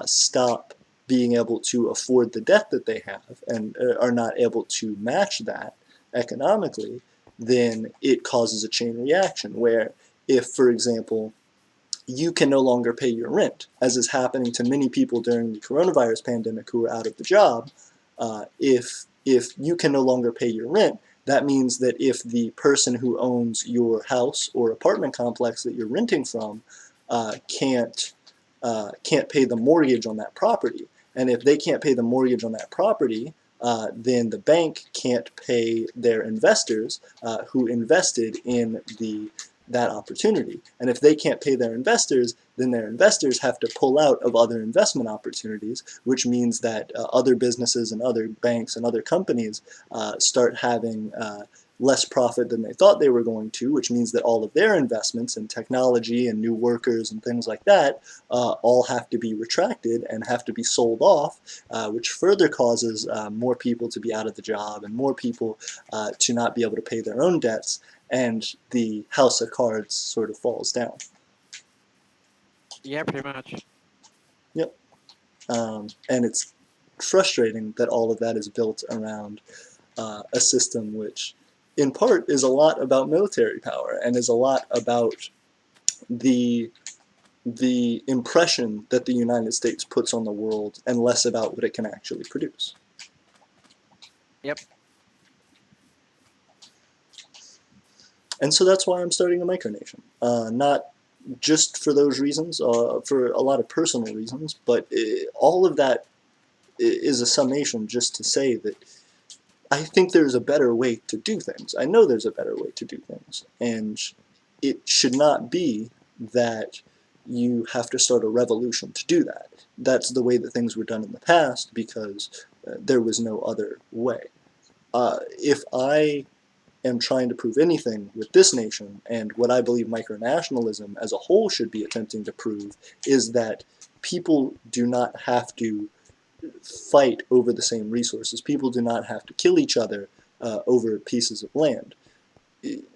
Speaker 1: stop being able to afford the debt that they have and are not able to match that economically, then it causes a chain reaction where if, for example, you can no longer pay your rent, as is happening to many people during the coronavirus pandemic who are out of the job. If you can no longer pay your rent, that means that if the person who owns your house or apartment complex that you're renting from can't pay the mortgage on that property, and if they can't pay the mortgage on that property, then the bank can't pay their investors who invested in that opportunity. And if they can't pay their investors, then their investors have to pull out of other investment opportunities, which means that other businesses and other banks and other companies start having less profit than they thought they were going to, which means that all of their investments in technology and new workers and things like that all have to be retracted and have to be sold off, which further causes more people to be out of the job and more people to not be able to pay their own debts, and the house of cards sort of falls down.
Speaker 4: Yeah, pretty much.
Speaker 1: Yep. And it's frustrating that all of that is built around a system which, in part, is a lot about military power and is a lot about the impression that the United States puts on the world and less about what it can actually produce.
Speaker 4: Yep.
Speaker 1: And so that's why I'm starting a micronation. Not just for those reasons, for a lot of personal reasons, but all of that is a summation just to say that I think there's a better way to do things. I know there's a better way to do things. And it should not be that you have to start a revolution to do that. That's the way that things were done in the past because there was no other way. If I am trying to prove anything with this nation, and what I believe micronationalism as a whole should be attempting to prove, is that people do not have to fight over the same resources. People do not have to kill each other over pieces of land.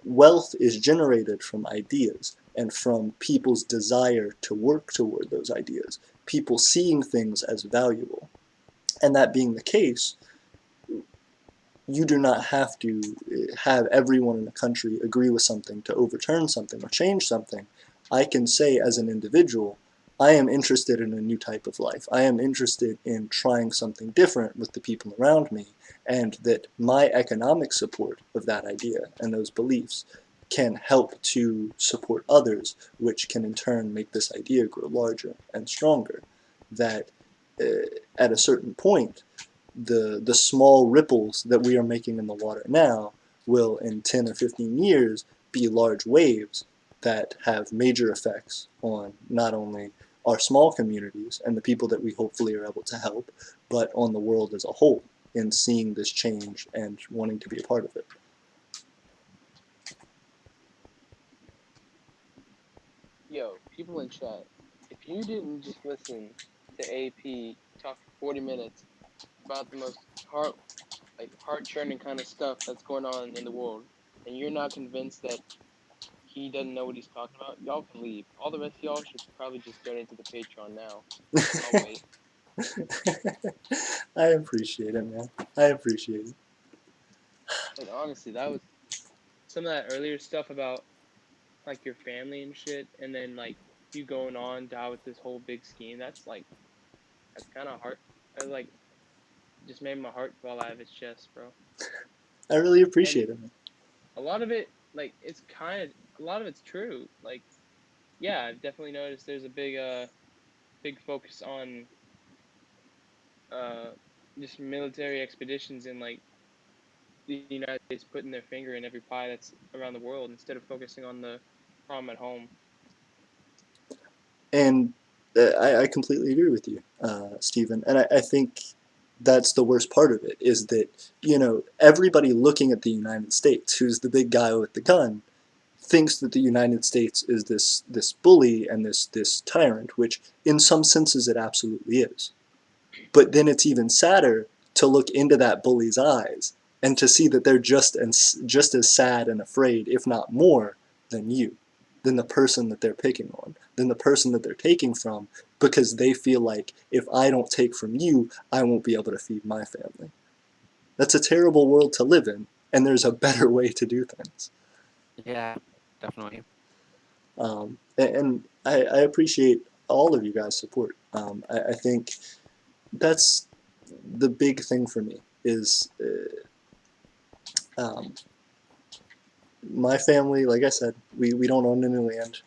Speaker 1: Wealth is generated from ideas and from people's desire to work toward those ideas, people seeing things as valuable. And that being the case, you do not have to have everyone in the country agree with something to overturn something or change something. I can say as an individual, I am interested in a new type of life. I am interested in trying something different with the people around me, and that my economic support of that idea and those beliefs can help to support others, which can in turn make this idea grow larger and stronger. That at a certain point, the small ripples that we are making in the water now will in 10 or 15 years be large waves that have major effects on not only our small communities and the people that we hopefully are able to help, but on the world as a whole in seeing this change and wanting to be a part of it.
Speaker 5: Yo, people in chat, if you didn't just listen to AP talk for 40 minutes about the most heart churning kind of stuff that's going on in the world, and you're not convinced that he doesn't know what he's talking about, y'all can leave. All the rest of y'all should probably just donate to the Patreon now. I'll wait.
Speaker 1: I appreciate it, man. I appreciate it.
Speaker 5: Like honestly, that was some of that earlier stuff about like your family and shit, and then like you going on to how it's this whole big scheme. That's kind of heart. I like just made my heart fall out of its chest, bro.
Speaker 1: I really
Speaker 5: And
Speaker 1: appreciate it, man.
Speaker 5: a lot of it, like it's kind of a lot of it's true. Like yeah, I've definitely noticed there's a big focus on uh just military expeditions in like the United States putting their finger in every pie that's around the world instead of focusing on the problem at home.
Speaker 1: And I completely agree with you, Stephen. And I think that's the worst part of it is that, everybody looking at the United States, who's the big guy with the gun, thinks that the United States is this bully and this tyrant, which in some senses it absolutely is. But then it's even sadder to look into that bully's eyes and to see that they're just as sad and afraid, if not more, than you, than the person that they're picking on, than the person that they're taking from, because they feel like if I don't take from you, I won't be able to feed my family. That's a terrible world to live in, and there's a better way to do things.
Speaker 4: Yeah, definitely.
Speaker 1: And I appreciate all of you guys' support. I think that's the big thing for me is um, my family. Like I said, we don't own any land.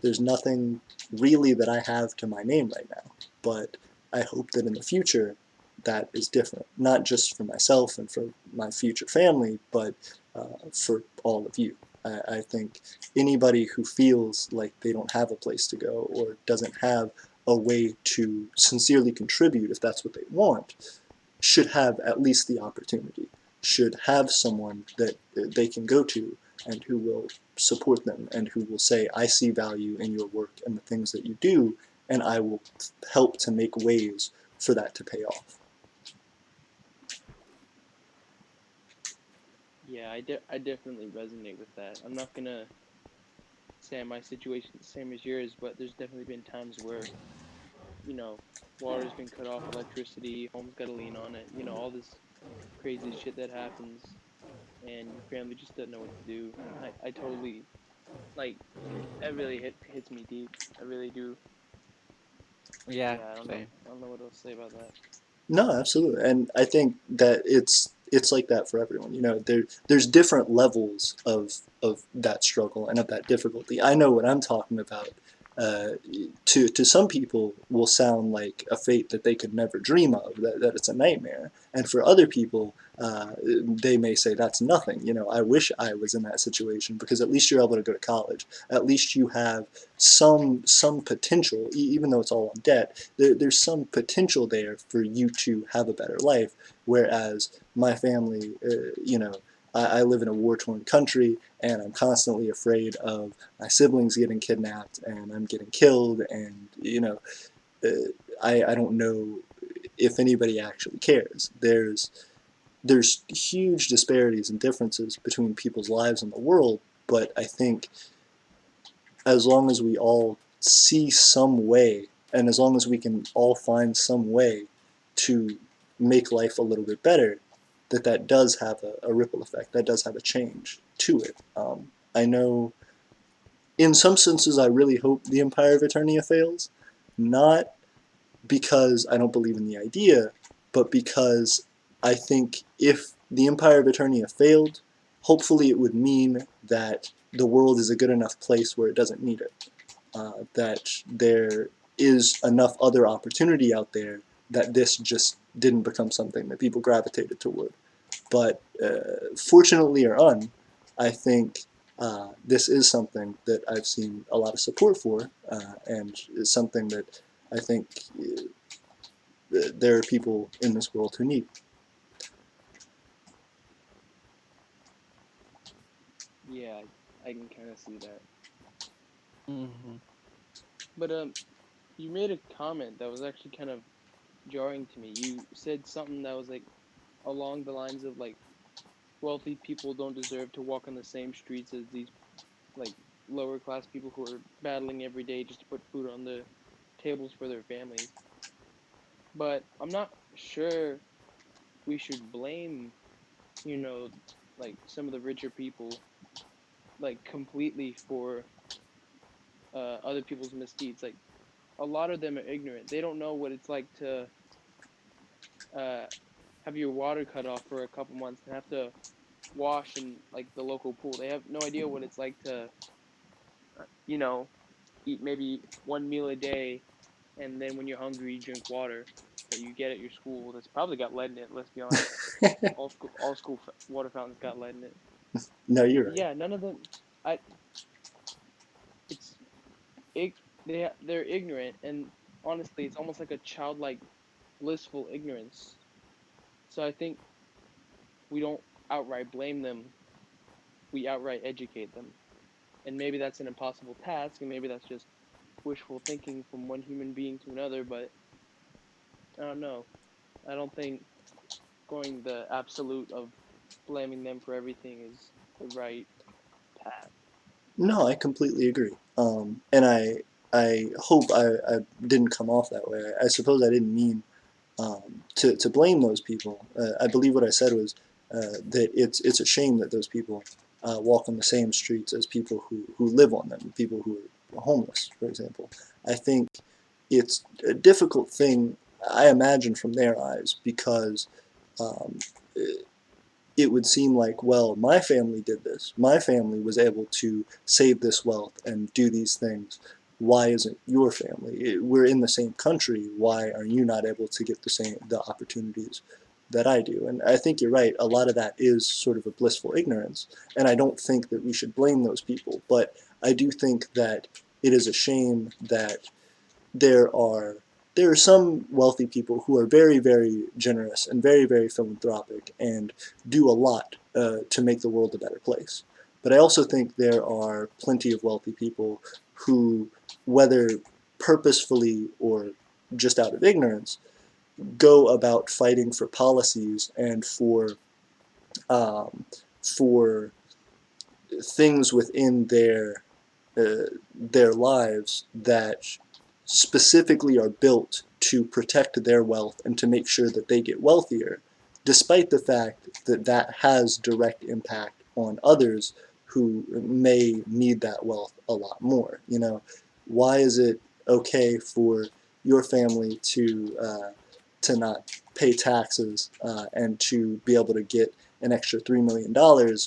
Speaker 1: There's nothing really that I have to my name right now. But I hope that in the future that is different, not just for myself and for my future family, but for all of you. I think anybody who feels like they don't have a place to go or doesn't have a way to sincerely contribute, if that's what they want, should have at least the opportunity, should have someone that they can go to and who will support them and who will say, I see value in your work and the things that you do, and I will help to make ways for that to pay off.
Speaker 5: Yeah, I definitely resonate with that. I'm not gonna say my situation's the same as yours, but there's definitely been times where, water's been cut off, electricity, home's got to lean on it, all this crazy shit that happens, and your family just doesn't know what to do. And I totally, like, that really hits me deep. I really do.
Speaker 4: Yeah,
Speaker 5: Yeah,
Speaker 4: same.
Speaker 5: I don't know what else to say about that.
Speaker 1: No, absolutely, and I think that it's like that for everyone. There's different levels of that struggle and of that difficulty. I know what I'm talking about. To some people, will sound like a fate that they could never dream of. That it's a nightmare, and for other people, they may say that's nothing. I wish I was in that situation because at least you're able to go to college. At least you have some potential, even though it's all on debt. There's some potential there for you to have a better life. Whereas my family, I live in a war-torn country, and I'm constantly afraid of my siblings getting kidnapped, and I'm getting killed, and uh, I don't know if anybody actually cares. There's huge disparities and differences between people's lives in the world, but I think as long as we all see some way, and as long as we can all find some way to make life a little bit better, that does have a ripple effect. That does have a change to it. I know, in some senses, I really hope the Empire of Eternia fails, not because I don't believe in the idea, but because I think if the Empire of Eternia failed, hopefully it would mean that the world is a good enough place where it doesn't need it. That there is enough other opportunity out there that this just didn't become something that people gravitated toward. But fortunately or I think this is something that I've seen a lot of support for, and is something that I think there are people in this world who need.
Speaker 5: Yeah, I can kind of see that.
Speaker 4: Hmm.
Speaker 5: But you made a comment that was actually kind of jarring to me. You said something that was like along the lines of like wealthy people don't deserve to walk on the same streets as these like lower class people who are battling every day just to put food on the tables for their families. But I'm not sure we should blame, you know, like some of the richer people like completely for other people's misdeeds. Like a lot of them are ignorant. They don't know what it's like to uh, have your water cut off for a couple months and have to wash in like the local pool. They have no idea what it's like to, you know, eat maybe one meal a day, and then when you're hungry, you drink water that you get at your school. That's probably got lead in it. Let's be honest. All school water fountains got lead in it.
Speaker 1: No, you're right.
Speaker 5: Yeah, none of them. I. It's they're ignorant, and honestly, it's almost like a childlike, blissful ignorance. So I think we don't outright blame them. We outright educate them, and maybe that's an impossible task, and maybe that's just wishful thinking from one human being to another. But I don't know. I don't think going the absolute of blaming them for everything is the right path.
Speaker 1: No, I completely agree. And I hope I didn't come off that way. I suppose I didn't mean to blame those people. I believe what I said was that it's a shame that those people walk on the same streets as people who live on them, people who are homeless, for example. I think it's a difficult thing, I imagine, from their eyes because um, it would seem like, well, my family did this. My family was able to save this wealth and do these things. Why isn't your family? We're in the same country. Why are you not able to get the opportunities that I do? And I think you're right. A lot of that is sort of a blissful ignorance, and I don't think that we should blame those people. But I do think that it is a shame that there are there are some wealthy people who are very, very generous and very, very philanthropic and do a lot to make the world a better place. But I also think there are plenty of wealthy people who, whether purposefully or just out of ignorance, go about fighting for policies and for things within their lives that specifically are built to protect their wealth and to make sure that they get wealthier, despite the fact that that has direct impact on others who may need that wealth a lot more. You know, why is it okay for your family to not pay taxes and to be able to get an extra $3 million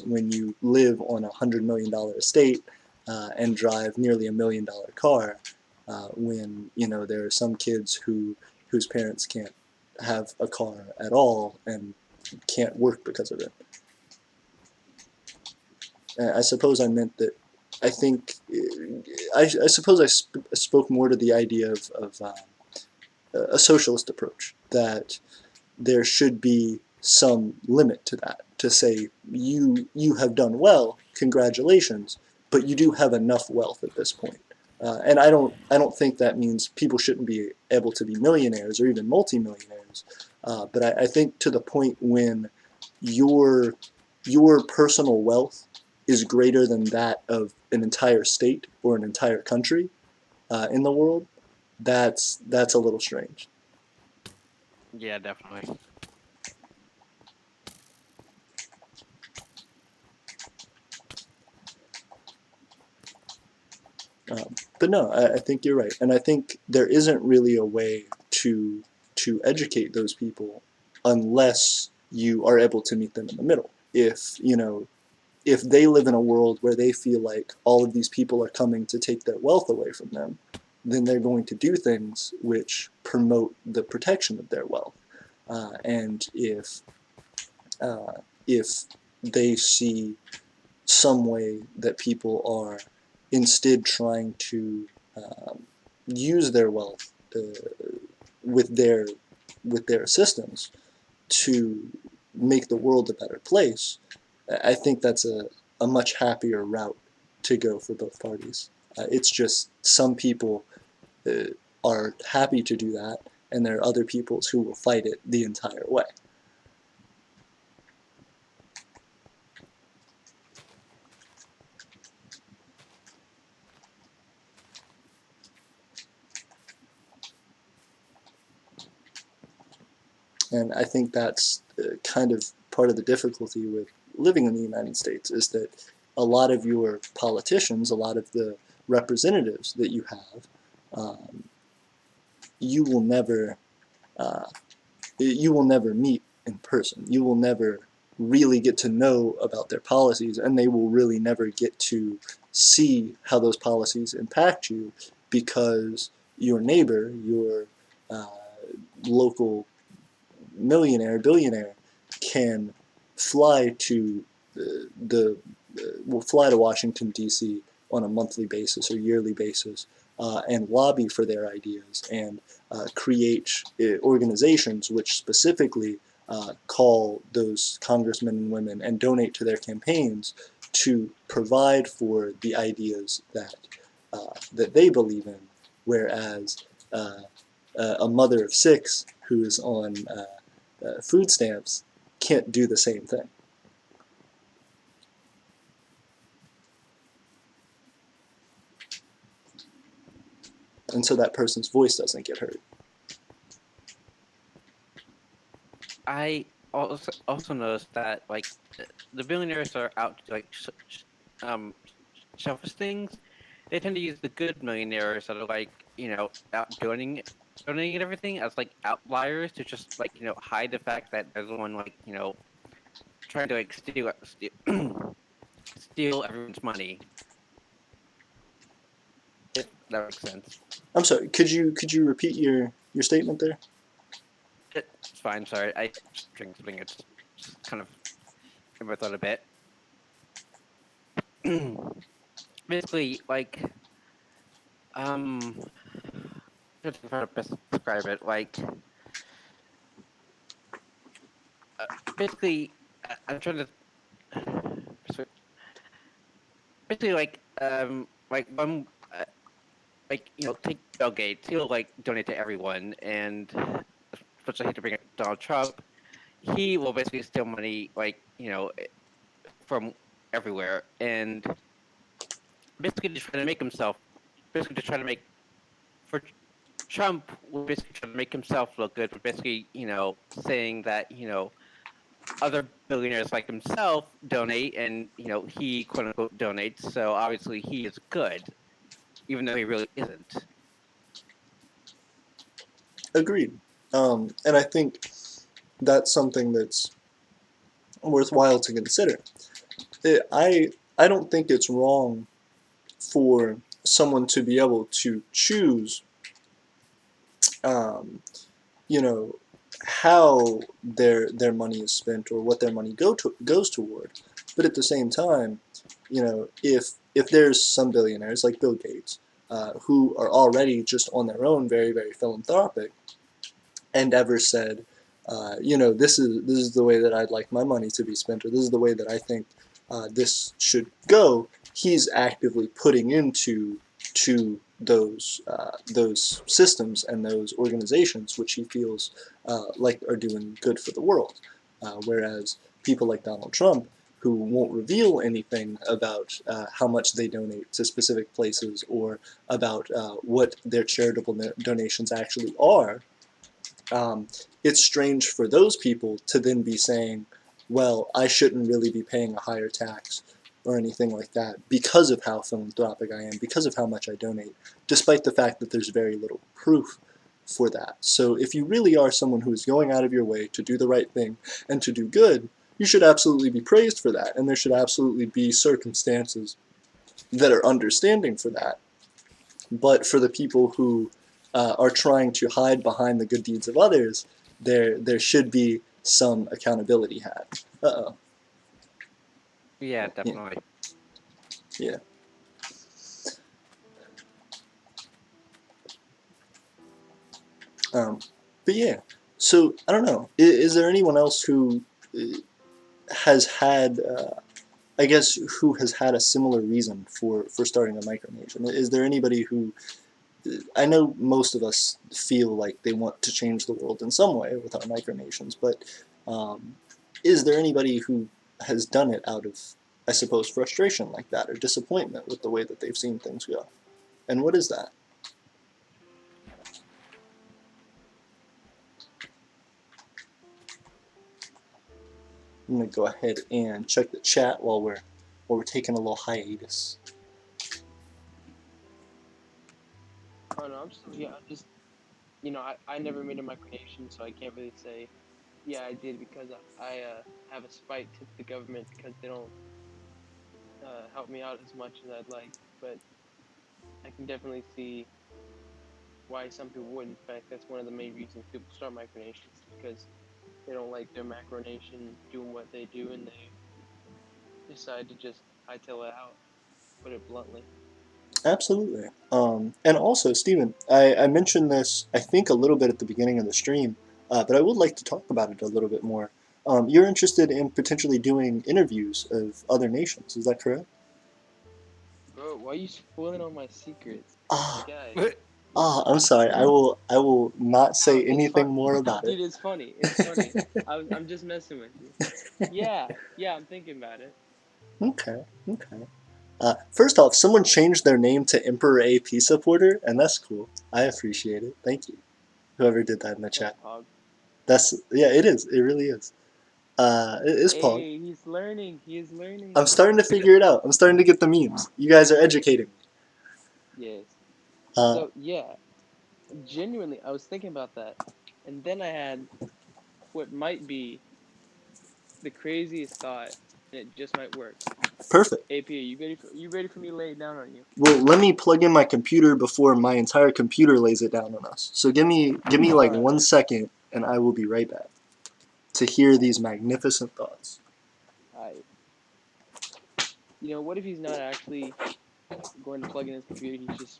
Speaker 1: when you live on a $100 million estate and drive nearly $1 million car? When there are some kids whose parents can't have a car at all and can't work because of it. I suppose I meant that. I think I suppose spoke more to the idea of a socialist approach, that there should be some limit to that, to say you have done well, congratulations, but you do have enough wealth at this point. And I don't think that means people shouldn't be able to be millionaires or even multimillionaires. But I think to the point when your your personal wealth is greater than that of an entire state or an entire country in the world, that's a little strange.
Speaker 4: Yeah, definitely.
Speaker 1: But no, I think you're right, and I think there isn't really a way to educate those people unless you are able to meet them in the middle. If they live in a world where they feel like all of these people are coming to take their wealth away from them, then they're going to do things which promote the protection of their wealth. And if they see some way that people are instead trying to use their wealth with their assistance to make the world a better place, I think that's a much happier route to go for both parties. It's just some people uh, are happy to do that, and there are other peoples who will fight it the entire way. And I think that's kind of part of the difficulty with living in the United States, is that a lot of your politicians, a lot of the representatives that you have, um, you will never uh, you will never meet in person. You will never really get to know about their policies, and they will really never get to see how those policies impact you, because your neighbor, your uh, local millionaire, billionaire, can fly to will fly to Washington D.C. on a monthly basis or yearly basis and lobby for their ideas and create organizations which specifically call those congressmen and women and donate to their campaigns to provide for the ideas that they believe in, whereas a mother of six who is on food stamps can't do the same thing. And so that person's voice doesn't get heard.
Speaker 4: I also noticed that like the billionaires are out to like selfish things. They tend to use the good millionaires that are like out donating and everything as like outliers to just like hide the fact that there's one like trying to like steal everyone's money. If that makes sense.
Speaker 1: I'm sorry. Could you repeat your statement there?
Speaker 4: It's fine. Sorry, I just drink something. It's just kind of in my thought a bit. Basically, like trying to think of how to best describe it. Like basically, I'm trying to basically like one like take Bill Gates. He'll like donate to everyone, and especially I hate to bring up Donald Trump. He will basically steal money like from everywhere, and basically to try to make himself, basically to try to make for Trump will basically try to make himself look good, but basically saying that other billionaires like himself donate, and he quote unquote donates, so obviously he is good, even though he really isn't.
Speaker 1: Agreed. And I think that's something that's worthwhile to consider. I don't think it's wrong for someone to be able to choose, um, you know, how their money is spent or what their money goes toward. But at the same time, if there's some billionaires like Bill Gates who are already just on their own very, very philanthropic, and ever said, this is the way that I'd like my money to be spent, or this is the way that I think this should go, he's actively putting into those systems and those organizations which he feels like are doing good for the world. Whereas people like Donald Trump, who won't reveal anything about how much they donate to specific places or about what their charitable donations actually are, it's strange for those people to then be saying, well, I shouldn't really be paying a higher tax or anything like that because of how philanthropic I am, because of how much I donate, despite the fact that there's very little proof for that. So if you really are someone who is going out of your way to do the right thing and to do good, you should absolutely be praised for that, and there should absolutely be circumstances that are understanding for that. But for the people who are trying to hide behind the good deeds of others, there should be some accountability had. Uh-oh.
Speaker 4: Yeah, definitely.
Speaker 1: Yeah. But yeah, so I don't know. Is there anyone else who has had, I guess, who has had a similar reason for starting a micronation? Is there anybody who, I know most of us feel like they want to change the world in some way with our micronations, but um, is there anybody who has done it out of, I suppose, frustration like that or disappointment with the way that they've seen things go? And what is that? I'm gonna go ahead and check the chat while we're taking a little hiatus.
Speaker 5: Oh no, I'm still here. I'm just, I never made a micronation, so I can't really say, yeah, I did because I have a spite to the government because they don't help me out as much as I'd like. But I can definitely see why some people would. In fact, that's one of the main reasons people start micronations because they don't like their macronation doing what they do, and they decide to just hightail it out. Put it bluntly.
Speaker 1: Absolutely. And also, Stephen, I mentioned this, I think, a little bit at the beginning of the stream, but I would like to talk about it a little bit more. You're interested in potentially doing interviews of other nations, is that correct?
Speaker 5: Bro, why are you spoiling all my secrets? My
Speaker 1: Ah,
Speaker 5: guy.
Speaker 1: I'm sorry. I will not
Speaker 5: No,
Speaker 1: say
Speaker 5: it's fun.
Speaker 1: anything more about it.
Speaker 5: Dude, it's funny. It's funny. I'm just messing with you. Yeah, yeah, I'm thinking about it.
Speaker 1: Okay, okay. First off, someone changed their name to Emperor AP supporter, and that's cool. I appreciate it. Thank you, whoever did that in the
Speaker 5: That's
Speaker 1: chat.
Speaker 5: Pog.
Speaker 1: That's yeah, it is. It really is. It's Pog.
Speaker 5: Hey, he's learning. He is learning.
Speaker 1: I'm starting to figure it out. I'm starting to get the memes. You guys are educating me.
Speaker 5: Yes.
Speaker 1: Uh,
Speaker 5: So yeah, genuinely, I was thinking about that, and then I had what might be the craziest thought, and it just might work.
Speaker 1: Perfect.
Speaker 5: AP, you ready for me to lay it down on you?
Speaker 1: Well, let me plug in my computer before my entire computer lays it down on us. So give me
Speaker 5: All
Speaker 1: like
Speaker 5: right.
Speaker 1: 1 second, and I will be right back to hear these magnificent thoughts.
Speaker 5: All right. What if he's not actually going to plug in his computer? He's just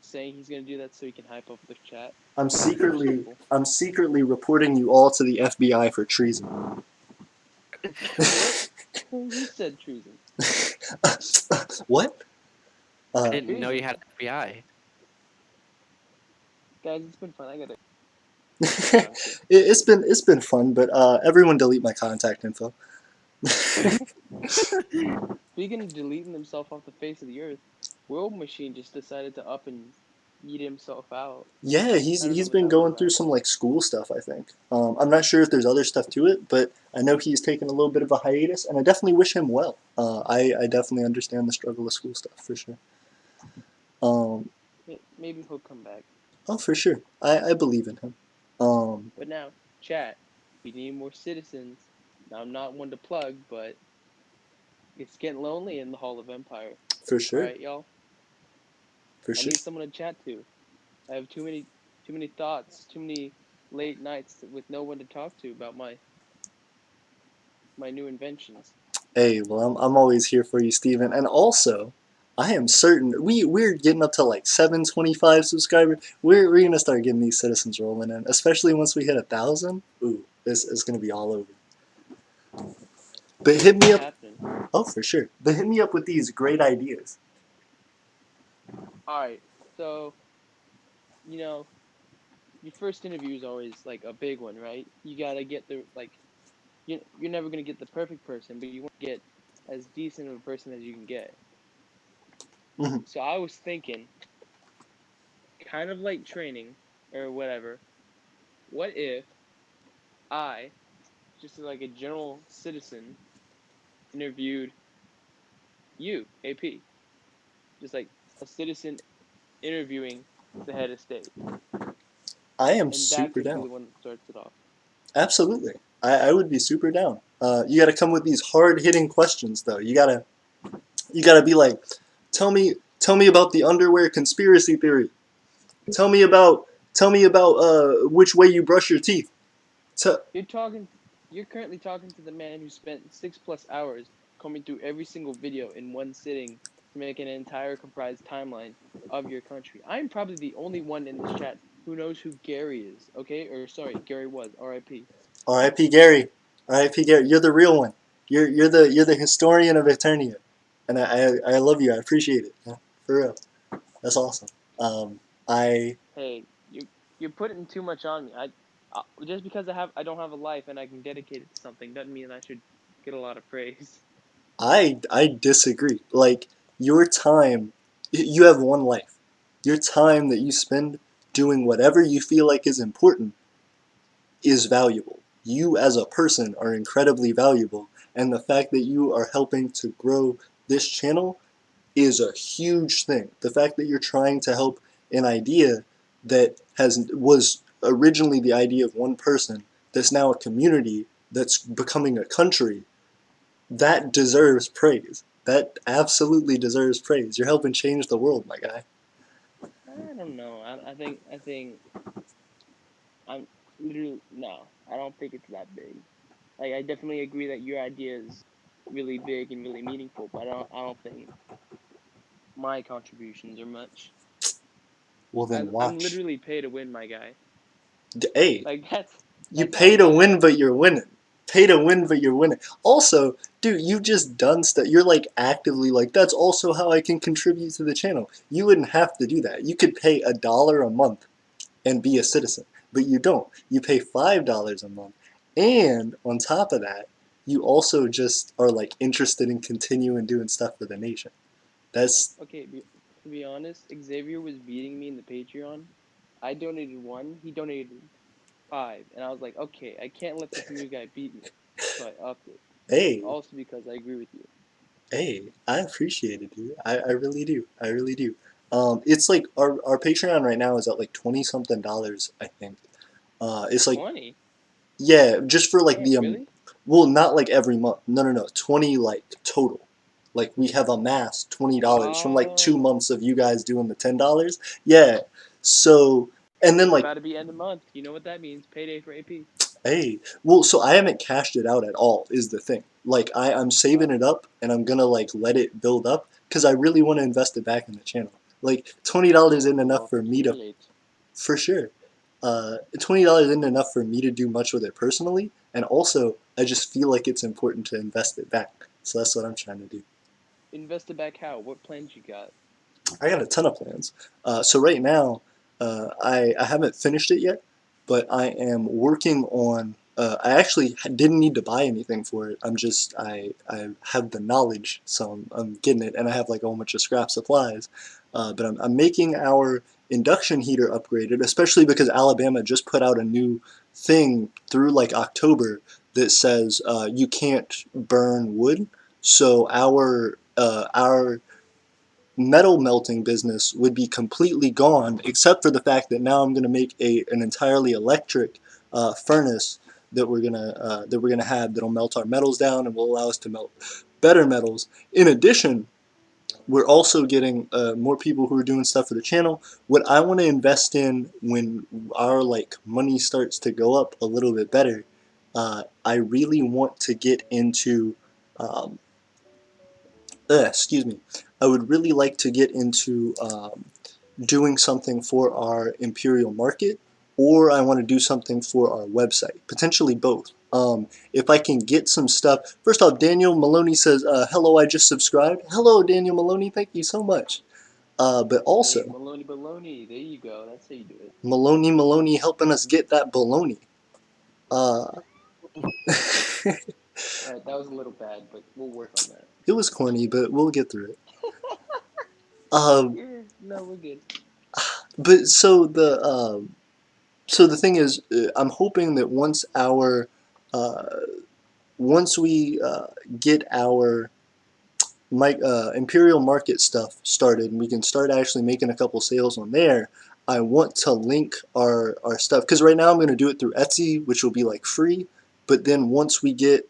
Speaker 5: saying he's going to do that so he can hype up the chat.
Speaker 1: I'm
Speaker 5: That'd be super
Speaker 1: secretly
Speaker 5: simple.
Speaker 1: I'm secretly reporting you all to the FBI for treason.
Speaker 5: What? Who said treason?
Speaker 1: What?
Speaker 4: I
Speaker 1: Uh,
Speaker 4: didn't know you
Speaker 5: Treason.
Speaker 4: had FBI.
Speaker 5: Guys, it's been fun. I gotta. No,
Speaker 1: it,
Speaker 5: I'm kidding.
Speaker 1: it's been fun, but everyone delete my contact info.
Speaker 5: Speaking of deleting himself off the face of the earth, World Machine just decided to up and yeet himself out.
Speaker 1: Yeah, he's
Speaker 5: I don't know
Speaker 1: he's
Speaker 5: what
Speaker 1: been
Speaker 5: that was
Speaker 1: going through
Speaker 5: about.
Speaker 1: some like school stuff, I think. I'm not sure if there's other stuff to it, but I know he's taken a little bit of a hiatus, and I definitely wish him well. I definitely understand the struggle of school stuff for sure. Um,
Speaker 5: Maybe he'll come back.
Speaker 1: oh, for sure. I believe in him. Um,
Speaker 5: But now, chat, we need more citizens. Now, I'm not one to plug, but it's getting lonely in the Hall of Empire.
Speaker 1: for
Speaker 5: All
Speaker 1: sure,
Speaker 5: right, y'all.
Speaker 1: for
Speaker 5: I
Speaker 1: sure.
Speaker 5: need someone to chat to. I have too many thoughts, too many late nights with no one to talk to about my new inventions.
Speaker 1: Hey, well, I'm always here for you, Steven. And also, I am certain we're getting up to like 725 subscribers. We're gonna start getting these citizens rolling in, especially once we hit 1,000. Ooh, this is gonna be all over. But hit me
Speaker 5: It's
Speaker 1: up.
Speaker 5: happening.
Speaker 1: Oh, for sure. But hit me up with these great ideas.
Speaker 5: All right, so you know your first interview is always like a big one, right? You gotta get the like you're never gonna get the perfect person, but you want to get as decent of a person as you can get.
Speaker 1: Mhm.
Speaker 5: So I was thinking, kind of like training or whatever. What if I, just as like a general citizen, interviewed you, AP, just like a citizen interviewing the head of state,
Speaker 1: I am
Speaker 5: and that
Speaker 1: super
Speaker 5: could be
Speaker 1: down.
Speaker 5: the one that starts it off.
Speaker 1: Absolutely. I would be super down. You got to come with these hard hitting questions though. You gotta be like, tell me about the underwear conspiracy theory. Tell me about which way you brush your teeth. Tell,
Speaker 5: You're talking. You're currently talking to the man who spent 6+ hours combing through every single video in one sitting to make an entire comprised timeline of your country. I'm probably the only one in this chat who knows who Gary is. Okay, or sorry, Gary was R.I.P.
Speaker 1: R.I.P. Gary. R.I.P. Gary. You're the real one. You're the historian of Eternia, and I love you. I appreciate it. Yeah, for real. That's awesome. I
Speaker 5: Hey, you're putting too much on me. Just because I don't have a life and I can dedicate it to something doesn't mean I should get a lot of praise.
Speaker 1: I disagree. Like your time, you have one life. Your time that you spend doing whatever you feel like is important is valuable. You as a person are incredibly valuable, and the fact that you are helping to grow this channel is a huge thing. The fact that you're trying to help an idea that was originally the idea of one person that's now a community that's becoming a country, that deserves praise. That absolutely deserves praise. You're helping change the world, my guy.
Speaker 5: I don't know. I think I'm literally no. I don't think it's that big. Like I definitely agree that your idea is really big and really meaningful, but I don't think my contributions are much.
Speaker 1: Well, then
Speaker 5: I'm
Speaker 1: watch.
Speaker 5: literally pay to win, my guy.
Speaker 1: Hey,
Speaker 5: Like that's
Speaker 1: you
Speaker 5: that's how
Speaker 1: pay to
Speaker 5: bad I
Speaker 1: win,
Speaker 5: am.
Speaker 1: but you're winning. Pay to win, but you're winning. Also, dude, you've just done stuff. You're like actively like, that's also how I can contribute to the channel. You wouldn't have to do that. You could pay $1 a month and be a citizen, but you don't. You pay $5 a month, and on top of that, you also just are like interested in continuing doing stuff for the nation. That's
Speaker 5: Okay, to be honest, Xavier was beating me in the Patreon. I donated one, he donated five, and I was like, okay, I can't let this new guy beat me, so I upped it.
Speaker 1: hey,
Speaker 5: Also because I agree with you.
Speaker 1: hey, I appreciate it, dude. I really do. I really do. It's like our Patreon right now is at like 20 something dollars, I think. It's like
Speaker 5: 20?
Speaker 1: yeah, just for like
Speaker 5: Damn,
Speaker 1: the
Speaker 5: really?
Speaker 1: well, not like every month. No, no, no. 20 like total. Like we have amassed $20 from like 2 months
Speaker 5: Oh,
Speaker 1: of you guys doing the $10. Yeah. So and then
Speaker 5: it's
Speaker 1: like
Speaker 5: about to be end of month. You know what that means? Payday for AP.
Speaker 1: hey, well, so I haven't cashed it out at all, is the thing. Like, I'm saving it up and I'm gonna, like, let it build up because I really want to invest it back in the channel. Like, $20 isn't enough
Speaker 5: Well,
Speaker 1: for me
Speaker 5: too
Speaker 1: to,
Speaker 5: late.
Speaker 1: for sure. $20 isn't enough for me to do much with it personally, and also, I just feel like it's important to invest it back. So that's what I'm trying to do.
Speaker 5: Invest it back how? What plans you got?
Speaker 1: I got a ton of plans. So right now, I haven't finished it yet, but I am working on. I actually didn't need to buy anything for it. I have the knowledge, so I'm getting it, and I have like a whole bunch of scrap supplies. But I'm making our induction heater upgraded, especially because Alabama just put out a new thing through like October that says you can't burn wood. So our metal melting business would be completely gone, except for the fact that now I'm going to make an entirely electric furnace that we're gonna have that'll melt our metals down and will allow us to melt better metals. In addition, we're also getting more people who are doing stuff for the channel. What I want to invest in when our like money starts to go up a little bit better, I really want to get into um, excuse me, I would really like to get into doing something for our Imperial market, or I want to do something for our website, potentially both. If I can get some stuff, first off, Daniel Maloney says, hello, I just subscribed. Hello, Daniel Maloney, thank you so much. But
Speaker 5: Hey,
Speaker 1: also,
Speaker 5: Maloney Baloney. There you go. That's how you do it.
Speaker 1: Maloney helping us get that baloney. Uh,
Speaker 5: All right, that was a little bad, but we'll work on that.
Speaker 1: it was corny, but we'll get through it. Um,
Speaker 5: Yeah, no, we're good.
Speaker 1: but so the thing is, I'm hoping that uh, once we get our Imperial Market stuff started and we can start actually making a couple sales on there, I want to link our stuff because right now I'm going to do it through Etsy, which will be like free. But then once we get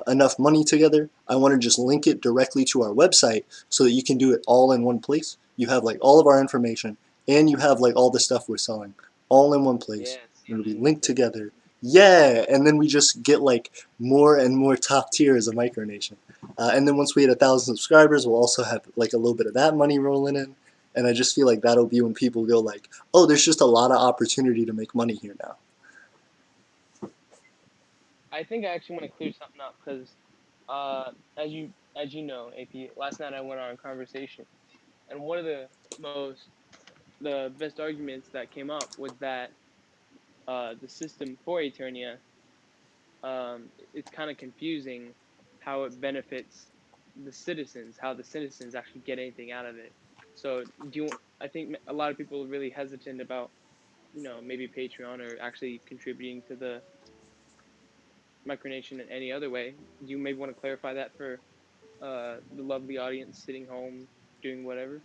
Speaker 1: enough money together, I want to just link it directly to our website so that you can do it all in one place. You have like all of our information and you have like all the stuff we're selling all in one place.
Speaker 5: Yeah,
Speaker 1: It'll be
Speaker 5: CNN
Speaker 1: linked
Speaker 5: listed.
Speaker 1: together. Yeah, and then we just get like more and more top tier as a micronation. And then once we hit 1,000 subscribers, we'll also have like a little bit of that money rolling in. And I just feel like that'll be when people go like, oh, there's just a lot of opportunity to make money here now.
Speaker 5: I think I actually want to clear something up because, as you know, AP, last night I went on a conversation, and one of the best arguments that came up was that the system for Eternia, it's kind of confusing how it benefits the citizens, how the citizens actually get anything out of it. So I think a lot of people are really hesitant about, maybe Patreon or actually contributing to the Micronation in any other way. Do you maybe want to clarify that for the lovely audience sitting home doing whatever,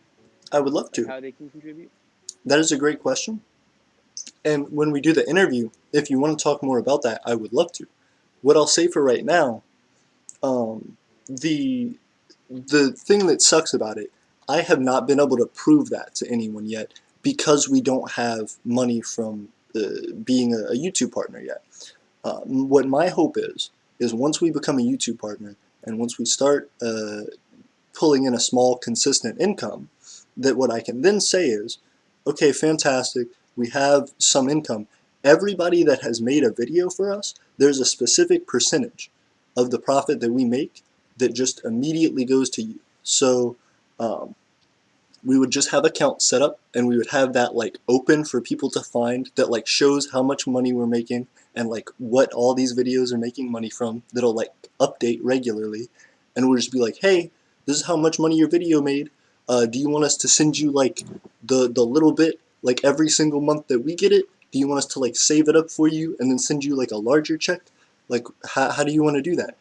Speaker 1: I would love
Speaker 5: like
Speaker 1: to.
Speaker 5: how they can contribute?
Speaker 1: That is a great question. And when we do the interview, if you want to talk more about that, I would love to. What I'll say for right now, um, the the thing that sucks about it, I have not been able to prove that to anyone yet because we don't have money from being a YouTube partner yet. What my hope is once we become a YouTube partner and once we start pulling in a small consistent income, that what I can then say is, okay, fantastic, we have some income. Everybody that has made a video for us, there's a specific percentage of the profit that we make that just immediately goes to you. So um, we would just have account set up and we would have that like open for people to find that like shows how much money we're making and like what all these videos are making money from that'll like update regularly, and we'll just be like, hey, this is how much money your video made. Do you want us to send you like the little bit like every single month that we get it? Do you want us to like save it up for you and then send you like a larger check? Like how do you want to do that?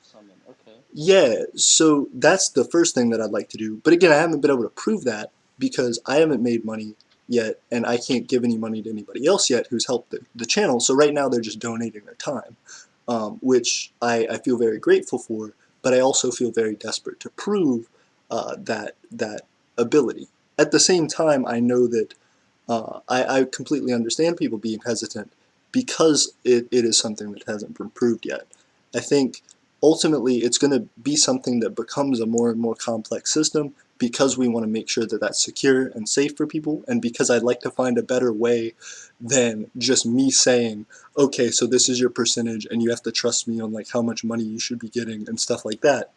Speaker 5: Okay.
Speaker 1: Yeah, so that's the first thing that I'd like to do. But again, I haven't been able to prove that because I haven't made money yet and I can't give any money to anybody else yet who's helped the channel. So right now they're just donating their time, which I feel very grateful for, but I also feel very desperate to prove that ability. At the same time, I know that I completely understand people being hesitant because it is something that hasn't been proved yet. I think ultimately it's going to be something that becomes a more and more complex system because we want to make sure that that's secure and safe for people, and because I'd like to find a better way than just me saying, okay, so this is your percentage and you have to trust me on like how much money you should be getting and stuff like that.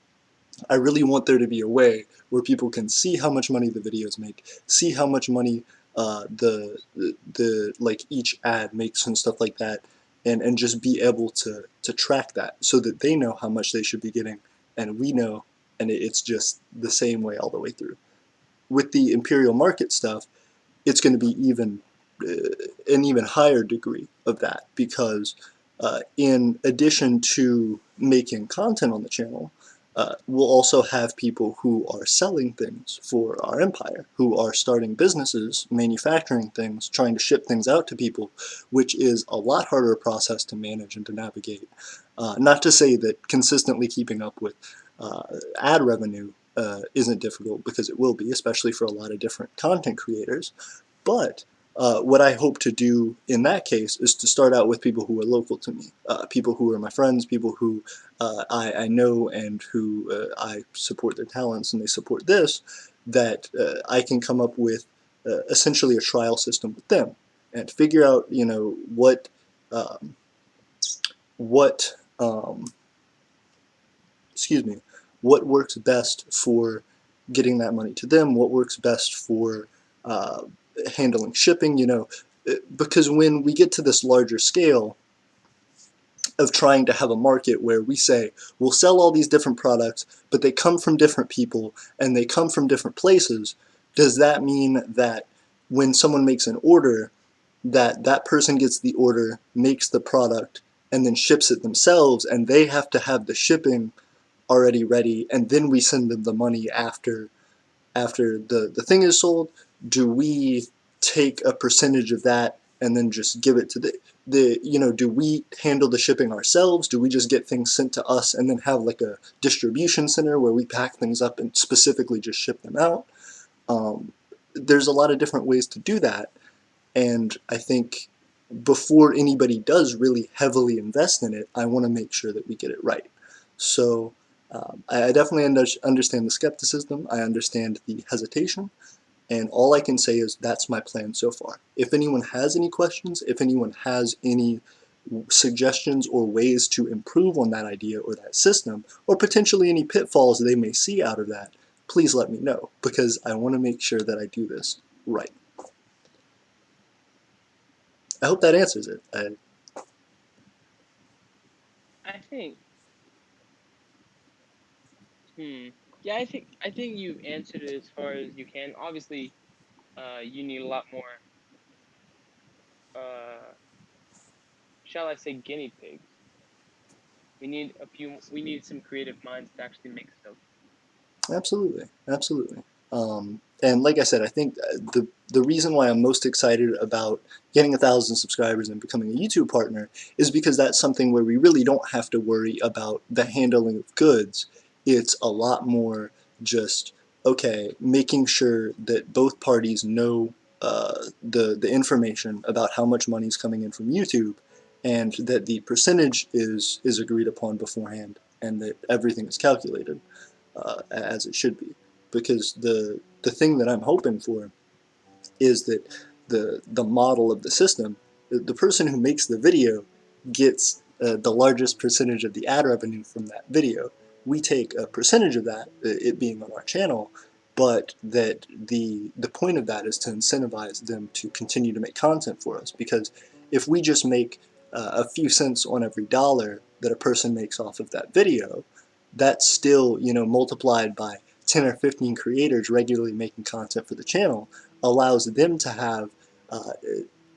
Speaker 1: I really want there to be a way where people can see how much money the videos make, see how much money the like each ad makes and stuff like that, and just be able to track that so that they know how much they should be getting and we know, and it's just the same way all the way through. With the Imperial Market stuff, it's going to be even an even higher degree of that because in addition to making content on the channel, we'll also have people who are selling things for our empire, who are starting businesses, manufacturing things, trying to ship things out to people, which is a lot harder process to manage and to navigate. Not to say that consistently keeping up with ad revenue isn't difficult, because it will be, especially for a lot of different content creators. But what I hope to do in that case is to start out with people who are local to me, people who are my friends, people who I know and who I support their talents and they support this, that I can come up with essentially a trial system with them and figure out, um, what excuse me, what works best for getting that money to them, what works best for uh, handling shipping, because when we get to this larger scale of trying to have a market where we say we'll sell all these different products, but they come from different people and they come from different places, does that mean that when someone makes an order, that that person gets the order, makes the product, and then ships it themselves, and they have to have the shipping already ready, and then we send them the money after the thing is sold? Do we take a percentage of that and then just give it to do we handle the shipping ourselves? Do we just get things sent to us and then have like a distribution center where we pack things up and specifically just ship them out? There's a lot of different ways to do that, and I think before anybody does really heavily invest in it, I want to make sure that we get it right. So I definitely understand the skepticism. I understand the hesitation. And all I can say is that's my plan so far. If anyone has any questions, if anyone has any suggestions or ways to improve on that idea or that system, or potentially any pitfalls they may see out of that, please let me know, because I want to make sure that I do this right. I hope that answers it.
Speaker 5: I think. Yeah, I think you answered it as far as you can. Obviously, you need a lot more. Uh, shall I say guinea pigs? We need a few. We need some creative minds to actually make stuff.
Speaker 1: Absolutely, absolutely. And like I said, I think the reason why I'm most excited about getting 1,000 subscribers and becoming a YouTube partner is because that's something where we really don't have to worry about the handling of goods. It's a lot more just, okay, making sure that both parties know the information about how much money is coming in from YouTube, and that the percentage is agreed upon beforehand, and that everything is calculated as it should be. Because the thing that I'm hoping for is that the model of the system, the person who makes the video gets the largest percentage of the ad revenue from that video. We take a percentage of that, it being on our channel, but that the point of that is to incentivize them to continue to make content for us. Because if we just make a few cents on every dollar that a person makes off of that video, that's still, multiplied by 10 or 15 creators regularly making content for the channel, allows them to have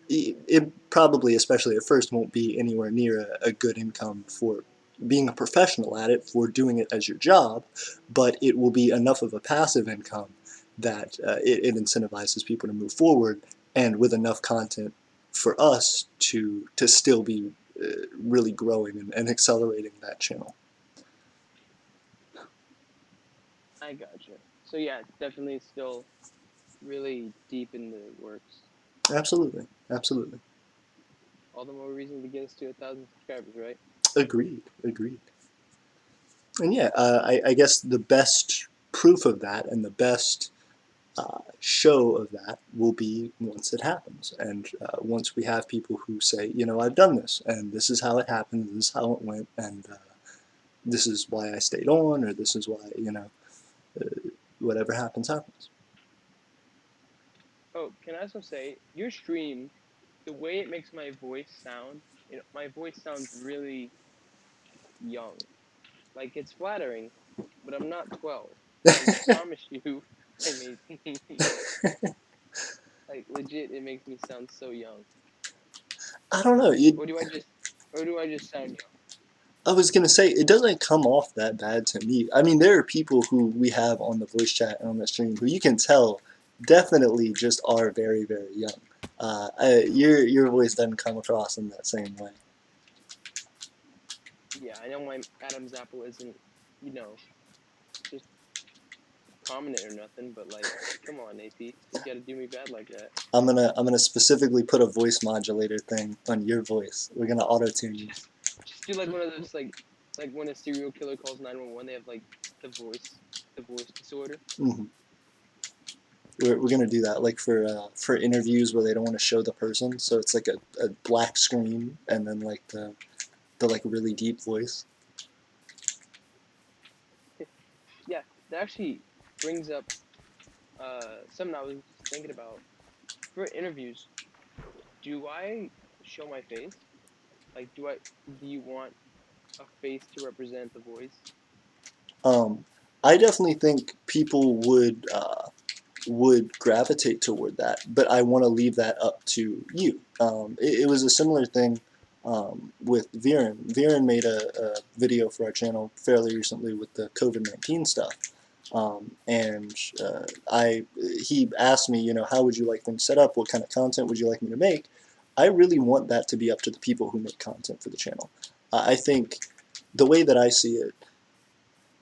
Speaker 1: it probably, especially at first, won't be anywhere near a good income for being a professional at it, for doing it as your job, but it will be enough of a passive income that it incentivizes people to move forward, and with enough content for us to still be really growing and accelerating that channel.
Speaker 5: I gotcha. So yeah, it's definitely still really deep in the works.
Speaker 1: Absolutely, absolutely.
Speaker 5: All the more reason to get us to 1,000 subscribers, right?
Speaker 1: Agreed, agreed. And yeah, I guess the best proof of that and the best show of that will be once it happens. And once we have people who say, I've done this, and this is how it happened, this is how it went, and this is why I stayed on, or this is why, whatever happens, happens.
Speaker 5: Oh, can I also say your stream, the way it makes my voice sound, my voice sounds really young. Like it's flattering, but I'm not 12. I promise you. I mean, like legit, it makes me sound so young.
Speaker 1: I don't know.
Speaker 5: Or do I just sound young?
Speaker 1: I was gonna say, it doesn't come off that bad to me. I mean, there are people who we have on the voice chat and on the stream who you can tell definitely just are very, very young. Your voice doesn't come across in that same way.
Speaker 5: Yeah, I know my Adam's apple isn't, you know, just prominent or nothing, but like, come on, AP, you gotta do me bad like that.
Speaker 1: I'm gonna specifically put a voice modulator thing on your voice. We're gonna auto tune you.
Speaker 5: Just do like one of those like when a serial killer calls 911, they have like the voice disorder.
Speaker 1: Mm-hmm. We're gonna do that, like for interviews where they don't want to show the person, so it's like a black screen and then like the like really deep voice.
Speaker 5: Yeah, that actually brings up something I was thinking about. For interviews, do I show my face? Like, do you want a face to represent the voice?
Speaker 1: I definitely think people would gravitate toward that, but I want to leave that up to you. It was a similar thing with Viren. Viren made a video for our channel fairly recently with the COVID-19 stuff, and he asked me, how would you like things set up? What kind of content would you like me to make? I really want that to be up to the people who make content for the channel. I think the way that I see it,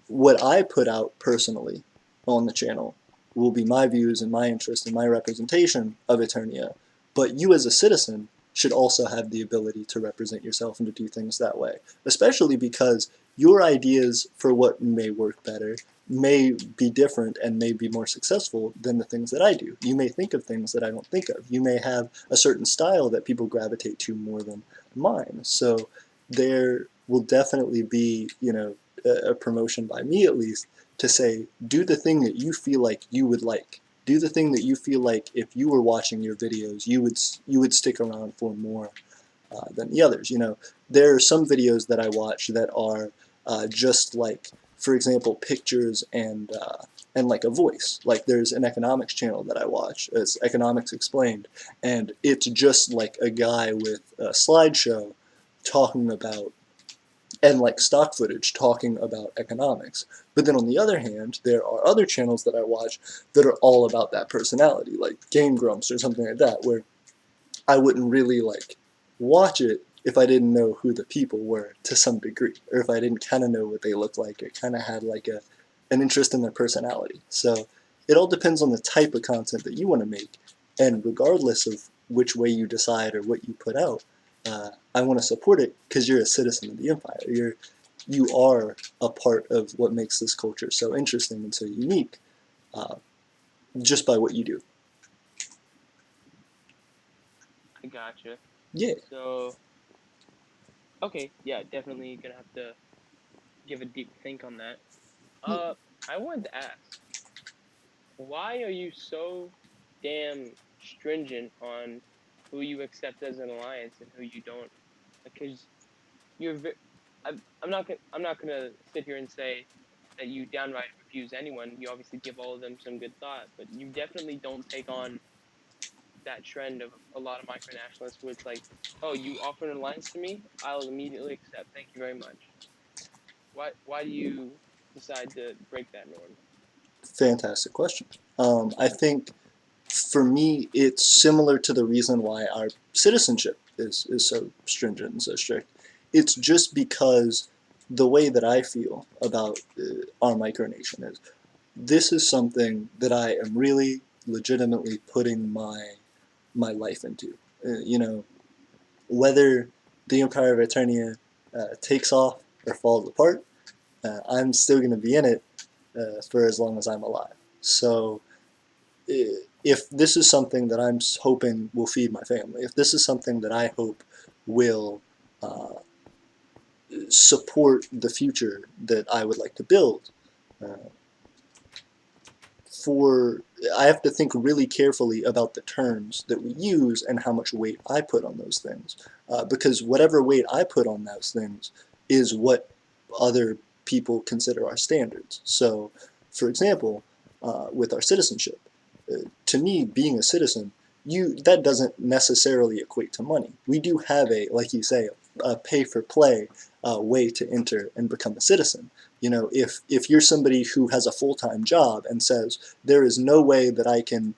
Speaker 1: what I put out personally on the channel will be my views and my interest and my representation of Eternia. But you as a citizen should also have the ability to represent yourself and to do things that way, especially because your ideas for what may work better may be different and may be more successful than the things that I do. You may think of things that I don't think of. You may have a certain style that people gravitate to more than mine. So there will definitely be, a promotion by me at least to say, do the thing that you feel like you would like. Do the thing that you feel like if you were watching your videos, you would stick around for more than the others. There are some videos that I watch that are just like, for example, pictures and like a voice. Like there's an economics channel that I watch. It's Economics Explained, and it's just like a guy with a slideshow talking about and like stock footage talking about economics. But then on the other hand, there are other channels that I watch that are all about that personality, like Game Grumps or something like that, where I wouldn't really like watch it if I didn't know who the people were to some degree, or if I didn't kind of know what they looked like, or kind of had like an interest in their personality. So it all depends on the type of content that you want to make, and regardless of which way you decide or what you put out, I want to support it because you're a citizen of the empire. You are a part of what makes this culture so interesting and so unique, uh, just by what you do.
Speaker 5: I gotcha.
Speaker 1: Yeah.
Speaker 5: So, okay, yeah, definitely gonna have to give a deep think on that. I wanted to ask, why are you so damn stringent on who you accept as an alliance and who you don't? Because you're, I'm not gonna sit here and say that you downright refuse anyone. You obviously give all of them some good thought, but you definitely don't take on that trend of a lot of micronationalists where it's like, oh, you offer an alliance to me, I'll immediately accept. Thank you very much. Why do you decide to break that norm?
Speaker 1: Fantastic question. I think for me, it's similar to the reason why our citizenship is so stringent and so strict. It's just because the way that I feel about our micronation is this is something that I am really legitimately putting my life into. Whether the Empire of Eternia takes off or falls apart, I'm still going to be in it for as long as I'm alive. So if this is something that I'm hoping will feed my family, if this is something that I hope will uh, support the future that I would like to build, uh, for I have to think really carefully about the terms that we use and how much weight I put on those things, because whatever weight I put on those things is what other people consider our standards. So, for example, with our citizenship, to me, being a citizen, that doesn't necessarily equate to money. We do have like you say, a pay for play way to enter and become a citizen. If you're somebody who has a full-time job and says there is no way that I can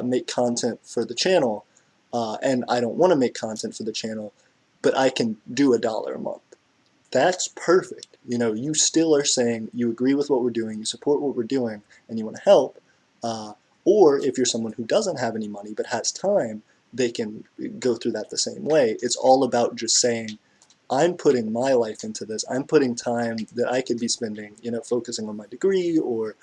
Speaker 1: make content for the channel, and I don't want to make content for the channel, but I can do $1 a month. That's perfect. You still are saying you agree with what we're doing, you support what we're doing, and you want to help. Or if you're someone who doesn't have any money but has time, they can go through that the same way. It's all about just saying, I'm putting my life into this. I'm putting time that I could be spending, focusing on my degree or,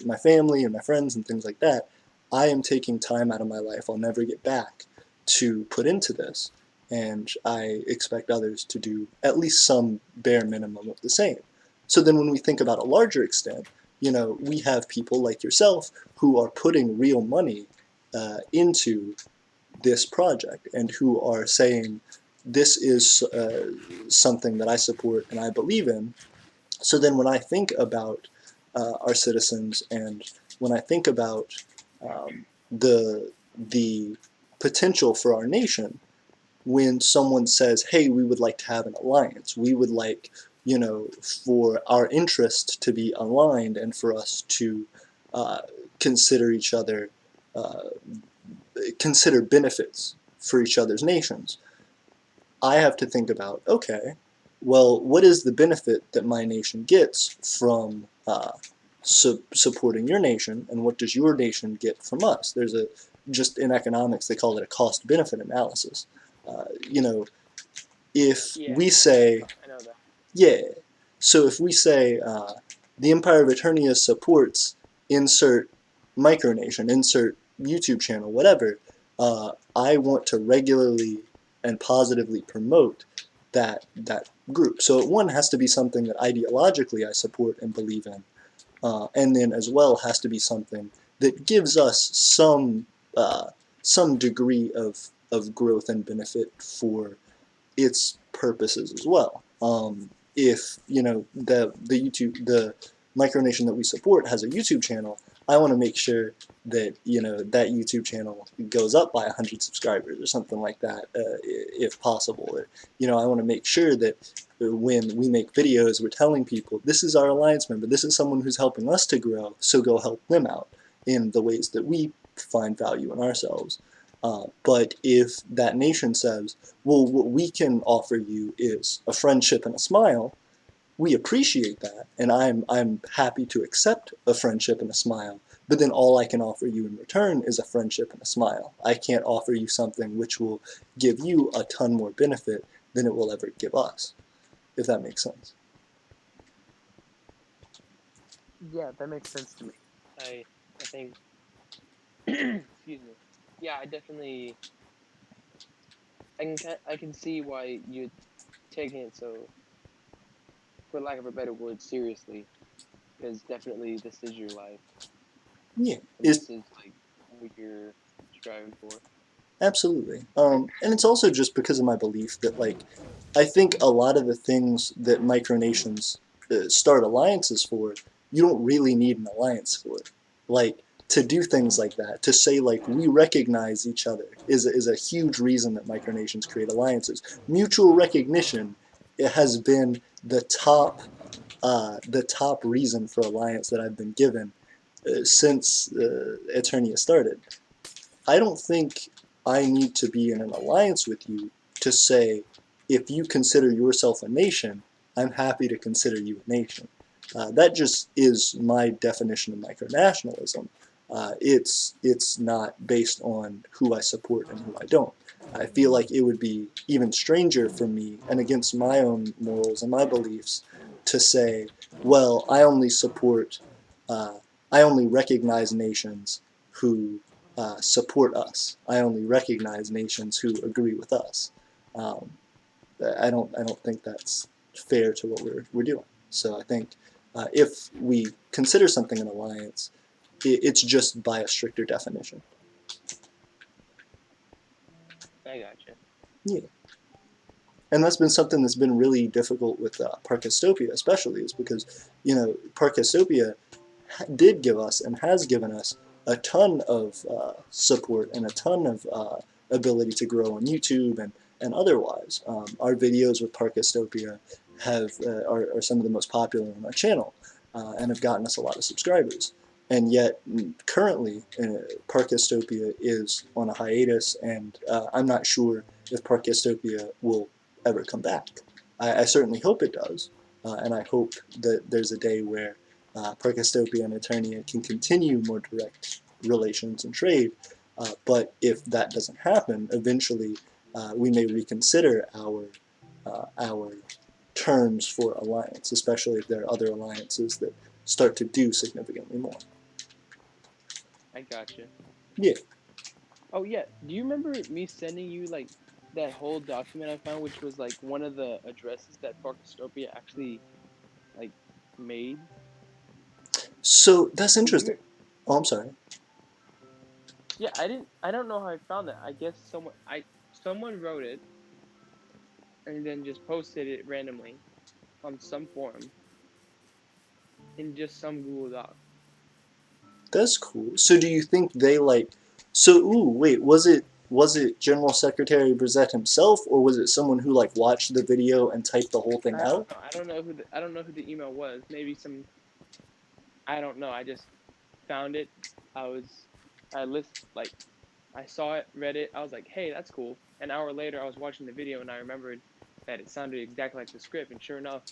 Speaker 1: my family and my friends and things like that. I am taking time out of my life I'll never get back to put into this. And I expect others to do at least some bare minimum of the same. So then when we think about a larger extent, we have people like yourself who are putting real money into this project and who are saying, this is something that I support and I believe in. So then when I think about our citizens and when I think about the potential for our nation, when someone says, hey, we would like to have an alliance, we would like, for our interest to be aligned and for us to consider each other, consider benefits for each other's nations, I have to think about, okay, well, what is the benefit that my nation gets from supporting your nation, and what does your nation get from us? just in economics they call it a cost-benefit analysis. You know, if
Speaker 5: Yeah,
Speaker 1: we say,
Speaker 5: I know that.
Speaker 1: yeah, so if we say the Empire of Eternia supports insert micronation, insert YouTube channel, whatever, I want to regularly and positively promote that group. So one has to be something that ideologically I support and believe in, and then as well has to be something that gives us some degree of growth and benefit for its purposes as well. If the micronation that we support has a YouTube channel, I want to make sure that that YouTube channel goes up by 100 subscribers or something like that, if possible. Or, I want to make sure that when we make videos, we're telling people this is our alliance member, this is someone who's helping us to grow, so go help them out in the ways that we find value in ourselves. But if that nation says, well, what we can offer you is a friendship and a smile, we appreciate that, and I'm happy to accept a friendship and a smile, but then all I can offer you in return is a friendship and a smile. I can't offer you something which will give you a ton more benefit than it will ever give us, if that makes sense.
Speaker 5: Yeah, that makes sense to me. I think excuse me. Yeah, I definitely I can see why you're taking it so, for lack of a better word, seriously, because definitely this is your life,
Speaker 1: Yeah,
Speaker 5: and
Speaker 1: is
Speaker 5: this is like what you're striving for.
Speaker 1: absolutely. And it's also just because of my belief that, like, I think a lot of the things that micronations start alliances for, you don't really need an alliance for. Like, to do things like that, to say, like, we recognize each other, is a huge reason that micronations create alliances. Mutual recognition, it has been the top reason for alliance that I've been given since Eternia started. I don't think I need to be in an alliance with you to say, if you consider yourself a nation, I'm happy to consider you a nation. That just is my definition of micronationalism. It's not based on who I support and who I don't. I feel like it would be even stranger for me and against my own morals and my beliefs to say, well, uh, I only recognize nations who support us. I only recognize nations who agree with us. Um, I don't think that's fair to what we're doing. So I think if we consider something an alliance, it's just by a stricter definition.
Speaker 5: I gotcha.
Speaker 1: Yeah. And that's been something that's been really difficult with Parkistopia, especially, is because Parkistopia did give us and has given us a ton of support and a ton of ability to grow on YouTube and otherwise. Our videos with Parkistopia are some of the most popular on our channel and have gotten us a lot of subscribers. And yet, currently, Parkistopia is on a hiatus, and I'm not sure if Parkistopia will ever come back. I certainly hope it does, and I hope that there's a day where Parkistopia and Eternia can continue more direct relations and trade. But if that doesn't happen, eventually we may reconsider our terms for alliance, especially if there are other alliances that start to do significantly more.
Speaker 5: I gotcha.
Speaker 1: Yeah.
Speaker 5: Oh yeah, do you remember me sending you like that whole document I found, which was like one of the addresses that Parkistopia actually like made?
Speaker 1: So that's
Speaker 5: Did you?
Speaker 1: interesting. Oh, I'm sorry.
Speaker 5: Yeah, I didn't. I don't know how I found that. I guess someone wrote it and then just posted it randomly on some forum in just some Google Doc.
Speaker 1: That's cool. So do you think they like? So wait, was it General Secretary Brizette himself, or was it someone who like watched the video and typed the whole thing
Speaker 5: I don't
Speaker 1: out?
Speaker 5: know. I don't know who the email was. Maybe some. I don't know. I just found it. I was. I list like. I saw it, read it. I was like, hey, that's cool. An hour later, I was watching the video and I remembered that it sounded exactly like the script. And sure enough,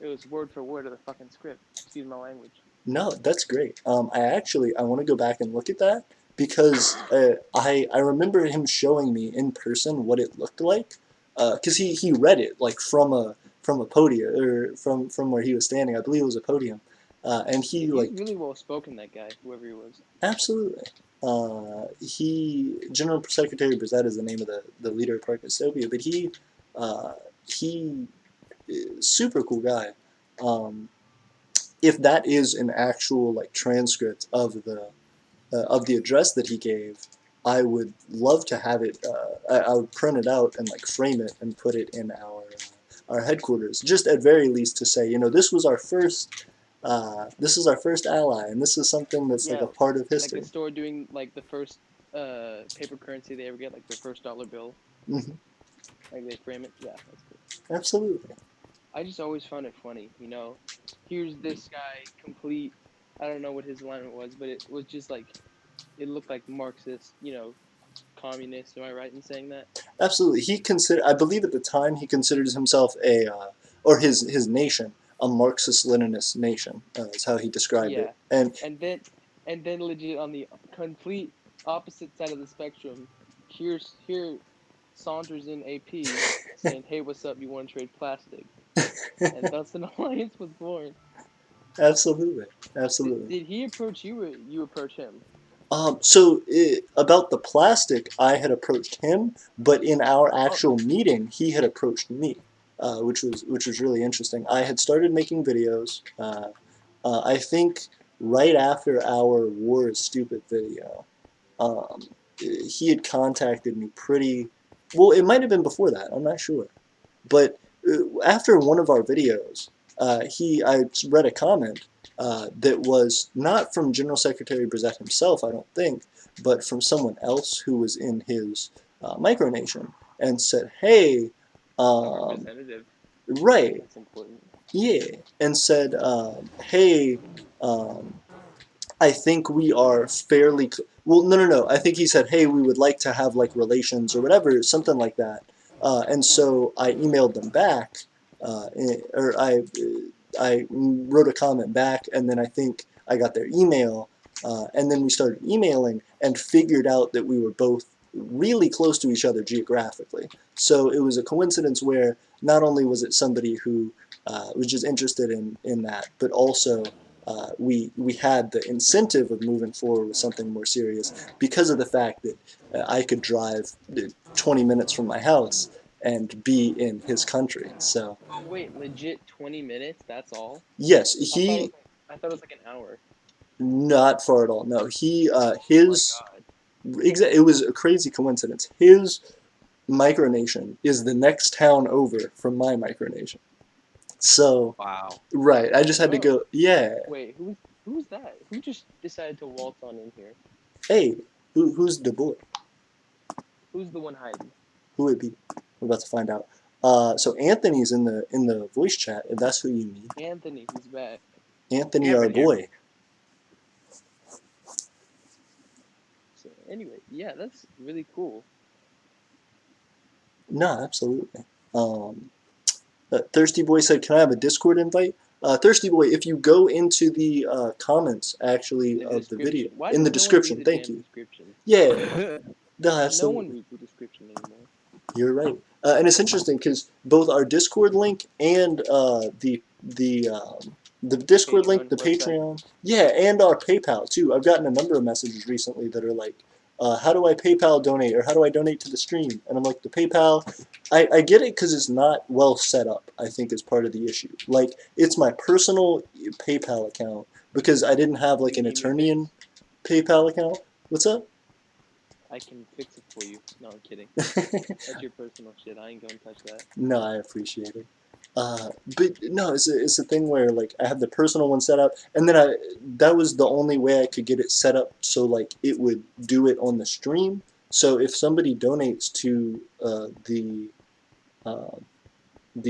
Speaker 5: it was word for word of the fucking script. Excuse my language.
Speaker 1: No, that's great. I want to go back and look at that because I remember him showing me in person what it looked like, because he read it like from a podium or from where he was standing. I believe it was a podium, and he
Speaker 5: He's
Speaker 1: like
Speaker 5: really well spoken, that guy, whoever he was.
Speaker 1: absolutely. General Secretary Brissett is the name of the leader of Park Dystopia, but he super cool guy. If that is an actual like transcript of the address that he gave, I would love to have it. I would print it out and like frame it and put it in our headquarters, just at very least to say, this was our first. This is our first ally, and this is something that's like
Speaker 5: Yeah,
Speaker 1: a part of
Speaker 5: like
Speaker 1: history.
Speaker 5: the store doing like the first paper currency they ever get, like their first dollar bill.
Speaker 1: Hmm.
Speaker 5: Like they frame it. Yeah, that's cool.
Speaker 1: Absolutely.
Speaker 5: I just always found it funny, Here's this guy complete. I don't know what his alignment was, but it was just like it looked like Marxist, communist. Am I right in saying that?
Speaker 1: Absolutely. I believe at the time he considers himself or his nation, a Marxist-Leninist nation. Is how he described it.
Speaker 5: Yeah,
Speaker 1: And
Speaker 5: and then legit on the complete opposite side of the spectrum, here Saunders in AP saying, "Hey, what's up? You want to trade plastic?" And thus an alliance was born.
Speaker 1: absolutely,
Speaker 5: Did,
Speaker 1: absolutely.
Speaker 5: did he approach you or you approach him?
Speaker 1: About the plastic, I had approached him, but in our
Speaker 5: Oh,
Speaker 1: actual meeting, he had approached me, which was really interesting. I had started making videos. I think right after our War is Stupid video, um, he had contacted me pretty. Well, it might have been before that. I'm not sure. But after one of our videos, I read a comment that was not from General Secretary Brissett himself, I don't think, but from someone else who was in his micronation, and said, "Hey,
Speaker 5: a
Speaker 1: um,
Speaker 5: representative.
Speaker 1: right,
Speaker 5: That's important.
Speaker 1: yeah," and said, "Hey." Um, I think we are fairly well. No, no, no. I think he said, "Hey, we would like to have like relations or whatever, something like that." And so I emailed them back, or I wrote a comment back, and then I think I got their email, and then we started emailing and figured out that we were both really close to each other geographically. So it was a coincidence where not only was it somebody who was just interested in that, but also we had the incentive of moving forward with something more serious because of the fact that I could drive 20 minutes from my house and be in his country. So
Speaker 5: Oh wait, legit 20 minutes? That's all?
Speaker 1: yes,
Speaker 5: I thought it was like an hour.
Speaker 1: not far at all. No,
Speaker 5: Oh my
Speaker 1: his
Speaker 5: god.
Speaker 1: it was a crazy coincidence. His micronation is the next town over from my micronation. So
Speaker 4: Wow.
Speaker 1: right, I just had to
Speaker 5: Bro,
Speaker 1: go. Yeah,
Speaker 5: wait, who's that? Who just decided to waltz on in here?
Speaker 1: hey, who's the boy?
Speaker 5: Who's the one hiding?
Speaker 1: Who would it be? We're about to find out. So Anthony's in the voice chat, if that's who you need.
Speaker 5: Anthony, he's back.
Speaker 1: Anthony,
Speaker 4: Yeah, I've
Speaker 1: our
Speaker 4: been here.
Speaker 1: boy.
Speaker 5: So anyway, yeah, that's really cool.
Speaker 1: No, absolutely. Thirsty Boy said, "Can I have a Discord invite?" Thirsty Boy, if you go into the comments actually
Speaker 5: The
Speaker 1: of the video
Speaker 5: description. Why
Speaker 1: in the
Speaker 5: does no one
Speaker 1: description,
Speaker 5: read the
Speaker 1: thank
Speaker 5: damn
Speaker 1: you.
Speaker 5: description?
Speaker 1: Yeah, no,
Speaker 5: No one
Speaker 1: absolutely.
Speaker 5: reads the description anymore.
Speaker 1: You're right, and it's interesting because both our Discord link and the Discord link,
Speaker 5: Patreon
Speaker 1: the
Speaker 5: website.
Speaker 1: Patreon, yeah, and our PayPal too. I've gotten a number of messages recently that are like, "How do I PayPal donate?" or "How do I donate to the stream?" And I'm like, the PayPal, I get it because it's not well set up. I think is part of the issue. Like, it's my personal PayPal account because I didn't have like
Speaker 5: You
Speaker 1: an
Speaker 5: need me fixed?
Speaker 1: Eternian PayPal account. What's up?
Speaker 5: I can fix it for you. No, I'm kidding. That's your personal shit. I ain't gonna touch that.
Speaker 1: No, I appreciate it. But no, it's a thing where like I have the personal one set up, and then that was the only way I could get it set up so like it would do it on the stream. So if somebody donates to uh, the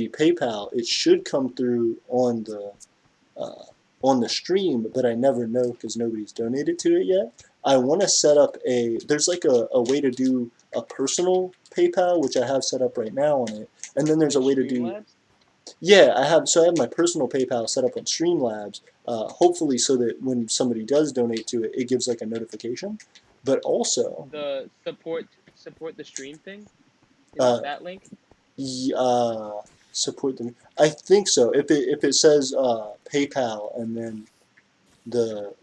Speaker 1: PayPal, it should come through uh, on the stream, but I never know because nobody's donated to it yet. I want to set up there's like a way to do a personal PayPal, which I have set up right now on it, and then there's
Speaker 5: Like
Speaker 1: a way to do
Speaker 5: Streamlabs?
Speaker 1: yeah, I have my personal PayPal set up on Streamlabs, hopefully so that when somebody does donate to it, it gives like a notification. But also,
Speaker 5: The support the stream thing. Is
Speaker 1: uh,
Speaker 5: it that link?
Speaker 1: support them. I think so. If it says PayPal and then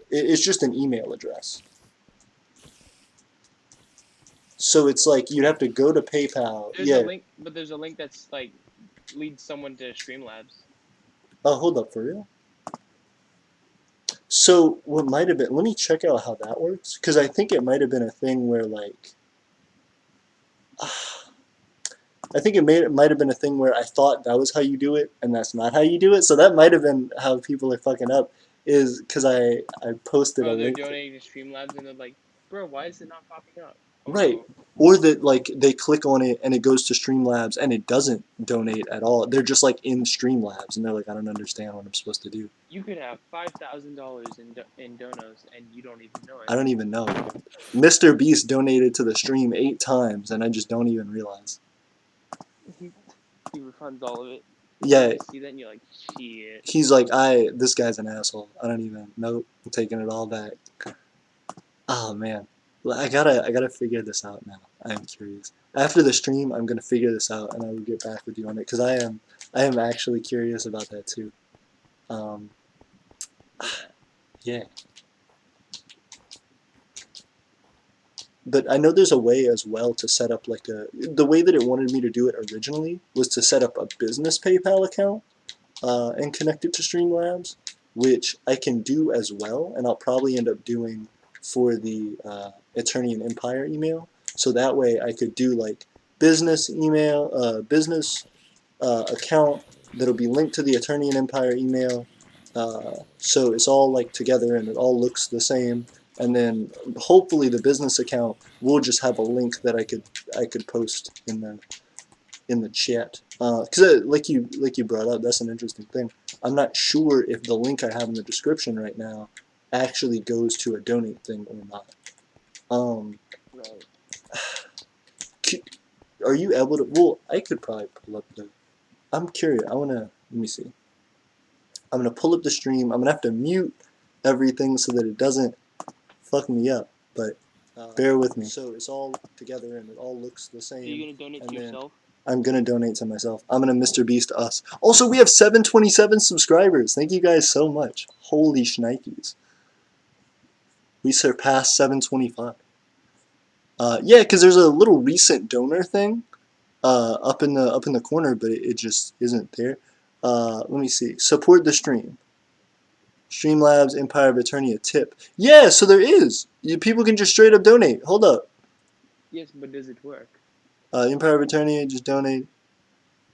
Speaker 1: it's just an email address. So it's like you'd have to go to PayPal.
Speaker 5: There's a
Speaker 1: Yeah.
Speaker 5: link, but there's a link that's like leads someone to Streamlabs.
Speaker 1: Oh, hold up, for real? So what might have been? Let me check out how that works, because I think it might have been a thing where like, I think it might have been a thing where I thought that was how you do it, and that's not how you do it. So that might have been how people are fucking up, is because I posted a
Speaker 5: Oh, they're
Speaker 1: link.
Speaker 5: donating to Streamlabs, and they're like, "Bro, why is it not popping up?" Oh
Speaker 1: Right.
Speaker 5: no.
Speaker 1: Or that like they click on it and it goes to Streamlabs and it doesn't donate at all. They're just like in Streamlabs and they're like, I don't understand what I'm supposed to do.
Speaker 5: You could have $5,000 in donos, and you don't even know it.
Speaker 1: I don't even know. Mr. Beast donated to the stream 8 times and I just don't even realize.
Speaker 5: He refunds all of it.
Speaker 1: Yeah,
Speaker 5: You see that, and you're like, "Shit."
Speaker 1: he's like, this guy's an asshole. I don't even know. I'm taking it all back. Oh man. I gotta figure this out now. I am curious. After the stream, I'm gonna figure this out and I will get back with you on it because I am actually curious about that too. Um,
Speaker 5: Yeah.
Speaker 1: yeah. But I know there's a way as well to set up like the way that it wanted me to do it originally was to set up a business PayPal account and connect it to Streamlabs, which I can do as well, and I'll probably end up doing for the Attorney and Empire email. So that way I could do like business email, business account that'll be linked to the Attorney and Empire email. So it's all like together and it all looks the same. And then hopefully the business account will just have a link that I could post in the chat. Because like you brought up, that's an interesting thing. I'm not sure if the link I have in the description right now actually goes to a donate thing or not.
Speaker 5: Right.
Speaker 1: Are you able to? Well, I could probably pull up the. I'm curious. I wanna. Let me see. I'm gonna pull up the stream. I'm gonna have to mute everything so that it doesn't fuck me up. But bear with me. So it's all together and it all looks the
Speaker 5: Are you
Speaker 1: same.
Speaker 5: gonna donate
Speaker 1: And
Speaker 5: to
Speaker 1: then
Speaker 5: yourself?
Speaker 1: I'm gonna donate to myself. I'm gonna Mr. Beast us. Also, we have 727 subscribers. Thank you guys so much. Holy shnikes. We surpassed 725. Yeah, because there's a little recent donor thing up in the corner, but it just isn't there. Let me see. Support the stream. Streamlabs, Empire of Attorney, a tip. Yeah, so there is. People can just straight up donate. Hold up.
Speaker 5: Yes, but does it work?
Speaker 1: Empire of Attorney, just donate.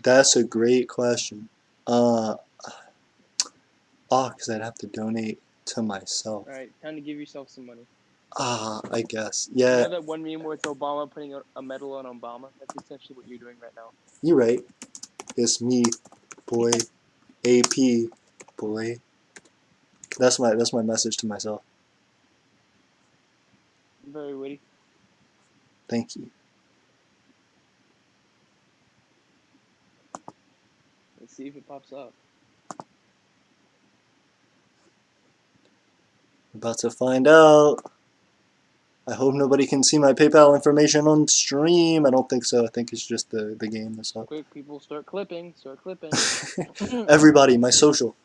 Speaker 1: That's a great question. Because I'd have to donate to myself.
Speaker 5: All right, time to give yourself some money.
Speaker 1: I guess.
Speaker 5: You
Speaker 1: Yeah,
Speaker 5: know that one meme where it's Obama putting a medal on Obama? That's essentially what you're doing right now.
Speaker 1: you're right. It's me, boy. AP, boy. That's my message to myself.
Speaker 5: Very witty.
Speaker 1: Thank you.
Speaker 5: Let's see if it pops up.
Speaker 1: About to find out. I hope nobody can see my PayPal information on stream. I don't think so. I think it's just the game that's up.
Speaker 5: Quick, people, start clipping. Start clipping.
Speaker 1: Everybody, my social.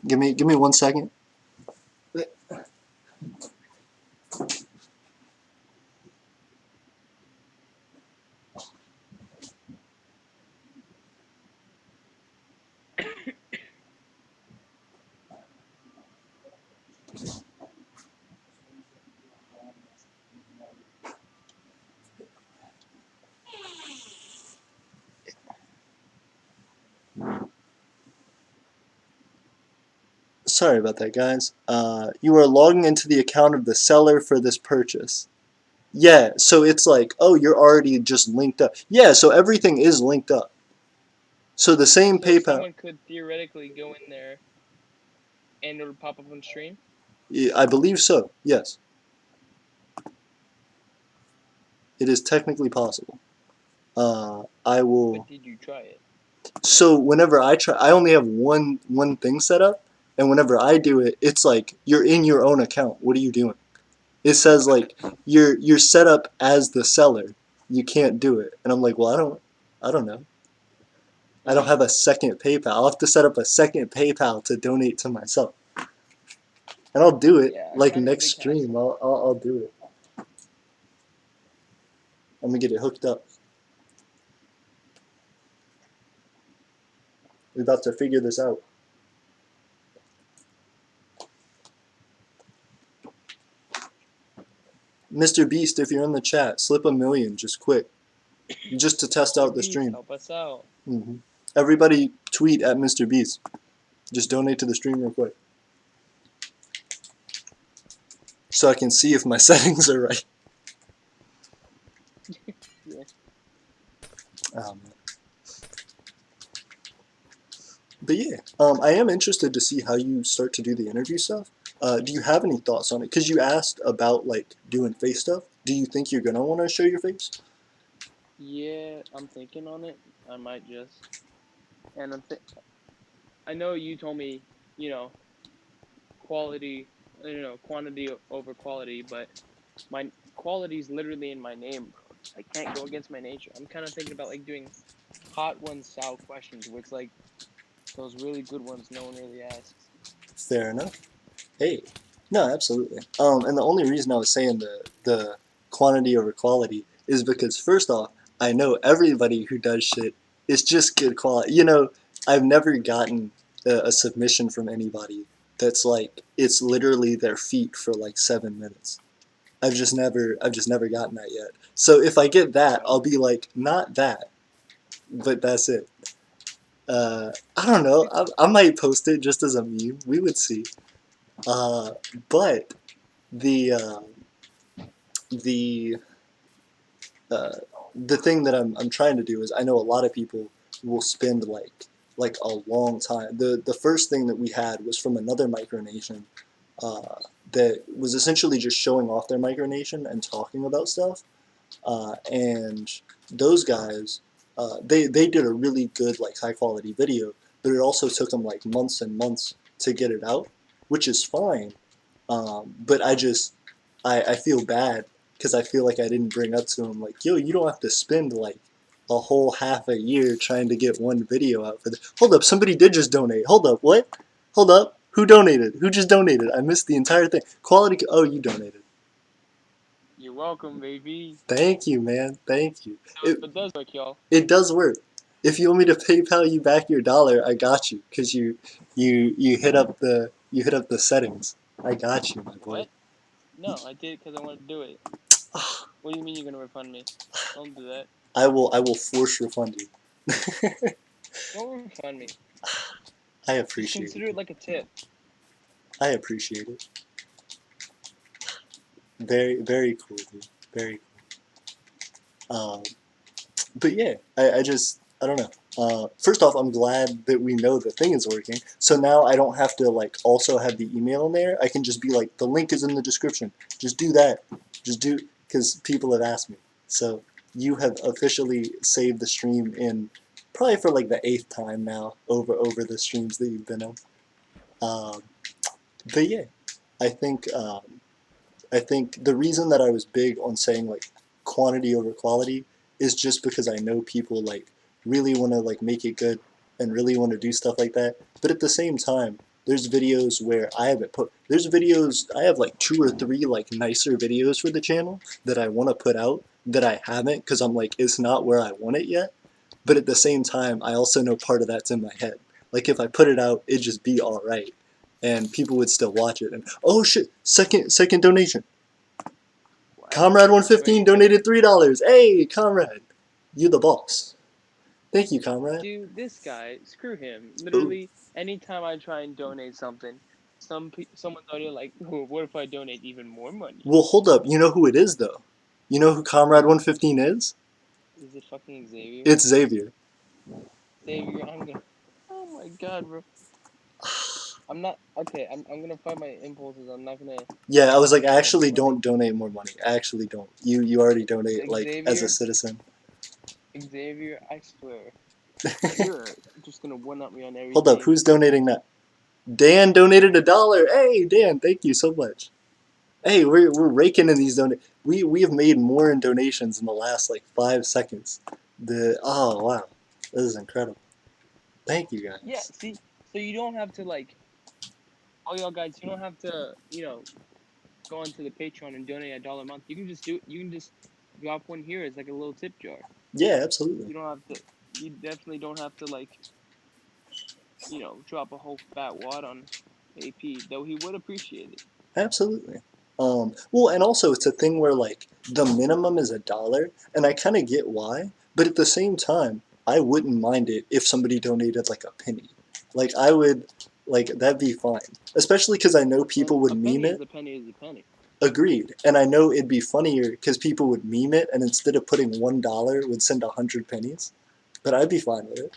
Speaker 1: Give me 1 second. Sorry about that, guys. You are logging into the account of the seller for this purchase. Yeah, so it's like, oh, you're already just linked up. Yeah, so everything is linked up. So the same
Speaker 5: So
Speaker 1: PayPal.
Speaker 5: someone could theoretically go in there and it'll pop up on stream?
Speaker 1: I believe so, yes. It is technically possible. I will.
Speaker 5: But did you try it?
Speaker 1: So whenever I try, I only have one thing set up, and whenever I do it, it's like you're in your own account. What are you doing? It says like you're set up as the seller. You can't do it. And I'm like, well, I don't know. I don't have a second PayPal. I'll have to set up a second PayPal to donate to myself. And I'll do it
Speaker 5: Yeah,
Speaker 1: like
Speaker 5: kind of a
Speaker 1: next
Speaker 5: big
Speaker 1: stream.
Speaker 5: hassle.
Speaker 1: I'll do it. I'm gonna get it hooked up. We're about to figure this out. Mr. Beast, if you're in the chat, slip $1 million just quick, just to test
Speaker 5: Mr.
Speaker 1: out the
Speaker 5: Beast,
Speaker 1: stream.
Speaker 5: help us out.
Speaker 1: Everybody tweet at Mr. Beast. Just donate to the stream real quick, so I can see if my settings are right.
Speaker 5: Yeah.
Speaker 1: Um, but yeah, I am interested to see how you start to do the interview stuff. Do you have any thoughts on it? Because you asked about like doing face stuff. Do you think you're gonna want to show your face?
Speaker 5: Yeah, I'm thinking on it. I might just. And I know you told me, you know, quality, quantity over quality, but my quality is literally in my name, bro. I can't go against my nature. I'm kind of thinking about like doing hot ones style questions, where it's like those really good ones no one really asks.
Speaker 1: Fair enough. Hey, no, absolutely. And the only reason I was saying the quantity over quality is because first off, I know everybody who does shit is just good quality. You know, I've never gotten a submission from anybody that's like it's literally their feet for like 7 minutes. I've just never gotten that yet. So if I get that, I'll be like, not that, but that's it. I don't know. I might post it just as a meme. We would see. Uh, but the the uh, the thing that I'm trying to do is I know a lot of people will spend like a long time. The first thing that we had was from another micronation uh, that was essentially just showing off their micronation and talking about stuff. And those guys, they did a really good like high quality video, but it also took them like months and months to get it out, which is fine. But I feel bad because I feel like I didn't bring up to him like, yo, you don't have to spend like a whole half a year trying to get one video out for the. Hold up, somebody did just donate. Hold up, what? Hold up, who donated? Who just donated? I missed the entire thing. Quality. Oh, you donated.
Speaker 5: You're welcome, baby.
Speaker 1: Thank you, man. Thank you.
Speaker 5: So if it does work, y'all.
Speaker 1: It does work. If you want me to PayPal you back your dollar, I got you. Cause you hit up the settings. I got you, my boy.
Speaker 5: What? No, I did it because I wanted to do it. What do you mean you're gonna refund me? Don't do that.
Speaker 1: I will force refund you.
Speaker 5: Don't refund me.
Speaker 1: I
Speaker 5: Just
Speaker 1: appreciate
Speaker 5: consider
Speaker 1: it.
Speaker 5: it like a tip.
Speaker 1: I appreciate it. Very very cool, dude. Very cool. But yeah, I don't know. First off, I'm glad that we know the thing is working. So now I don't have to like also have the email in there. I can just be like, the link is in the description. Just do that. Just do, because people have asked me. So you have officially saved the stream in probably for like the 8th time now over the streams that you've been on. Um, but yeah, I think I think the reason that I was big on saying like quantity over quality is just because I know people like really want to like make it good and really want to do stuff like that. But at the same time, there's videos where I haven't put. There's videos I have like 2 or 3 like nicer videos for the channel that I want to put out that I haven't because I'm like it's not where I want it yet. But at the same time, I also know part of that's in my head. Like if I put it out, it'd just be all right, and people would still watch it. And oh shit, second donation.
Speaker 5: What?
Speaker 1: Comrade 115
Speaker 5: Wait,
Speaker 1: donated $3. Hey, Comrade, you the boss. Thank you, Comrade.
Speaker 5: dude, this guy, screw him.
Speaker 1: Ooh.
Speaker 5: Literally, anytime I try and donate something, someone's already like, oh, what if I donate even more money?
Speaker 1: Well, hold up. You know who it is though. You know who Comrade 115 is?
Speaker 5: Is it fucking Xavier?
Speaker 1: It's Xavier.
Speaker 5: Xavier, I'm gonna. Oh my god, bro. I'm not okay. I'm gonna fight my impulses. I'm not gonna.
Speaker 1: Yeah, I was like,
Speaker 5: donate
Speaker 1: actually,
Speaker 5: more money.
Speaker 1: don't donate more money. Actually, don't. You already donate like as a
Speaker 5: Xavier,
Speaker 1: citizen.
Speaker 5: Xavier, I swear, you're just gonna one up me on everything.
Speaker 1: Hold up. Who's donating that? Dan donated $1. Hey, Dan, thank you so much. Hey, we're raking in these We have made more in donations in the last like 5 seconds. Wow, this is incredible. Thank you
Speaker 5: Yeah,
Speaker 1: guys.
Speaker 5: see, so you don't have to like all y'all guys. You don't have to go onto the Patreon and donate $1 a month. You can just do. You can just drop one here as like a little tip jar.
Speaker 1: Yeah, absolutely.
Speaker 5: You don't have to. You definitely don't have to like drop a whole fat wad on AP. Though he would appreciate it.
Speaker 1: Absolutely. Well, and also it's a thing where like the minimum is $1, and I kind of get why, but at the same time, I wouldn't mind it if somebody donated like a penny. Like I would, like that'd be fine. Especially because I know people
Speaker 5: Man,
Speaker 1: would
Speaker 5: a
Speaker 1: meme
Speaker 5: penny is
Speaker 1: it.
Speaker 5: a penny is a penny.
Speaker 1: Agreed. And I know it'd be funnier because people would meme it, and instead of putting $1, would send 100 pennies. But I'd be fine with it.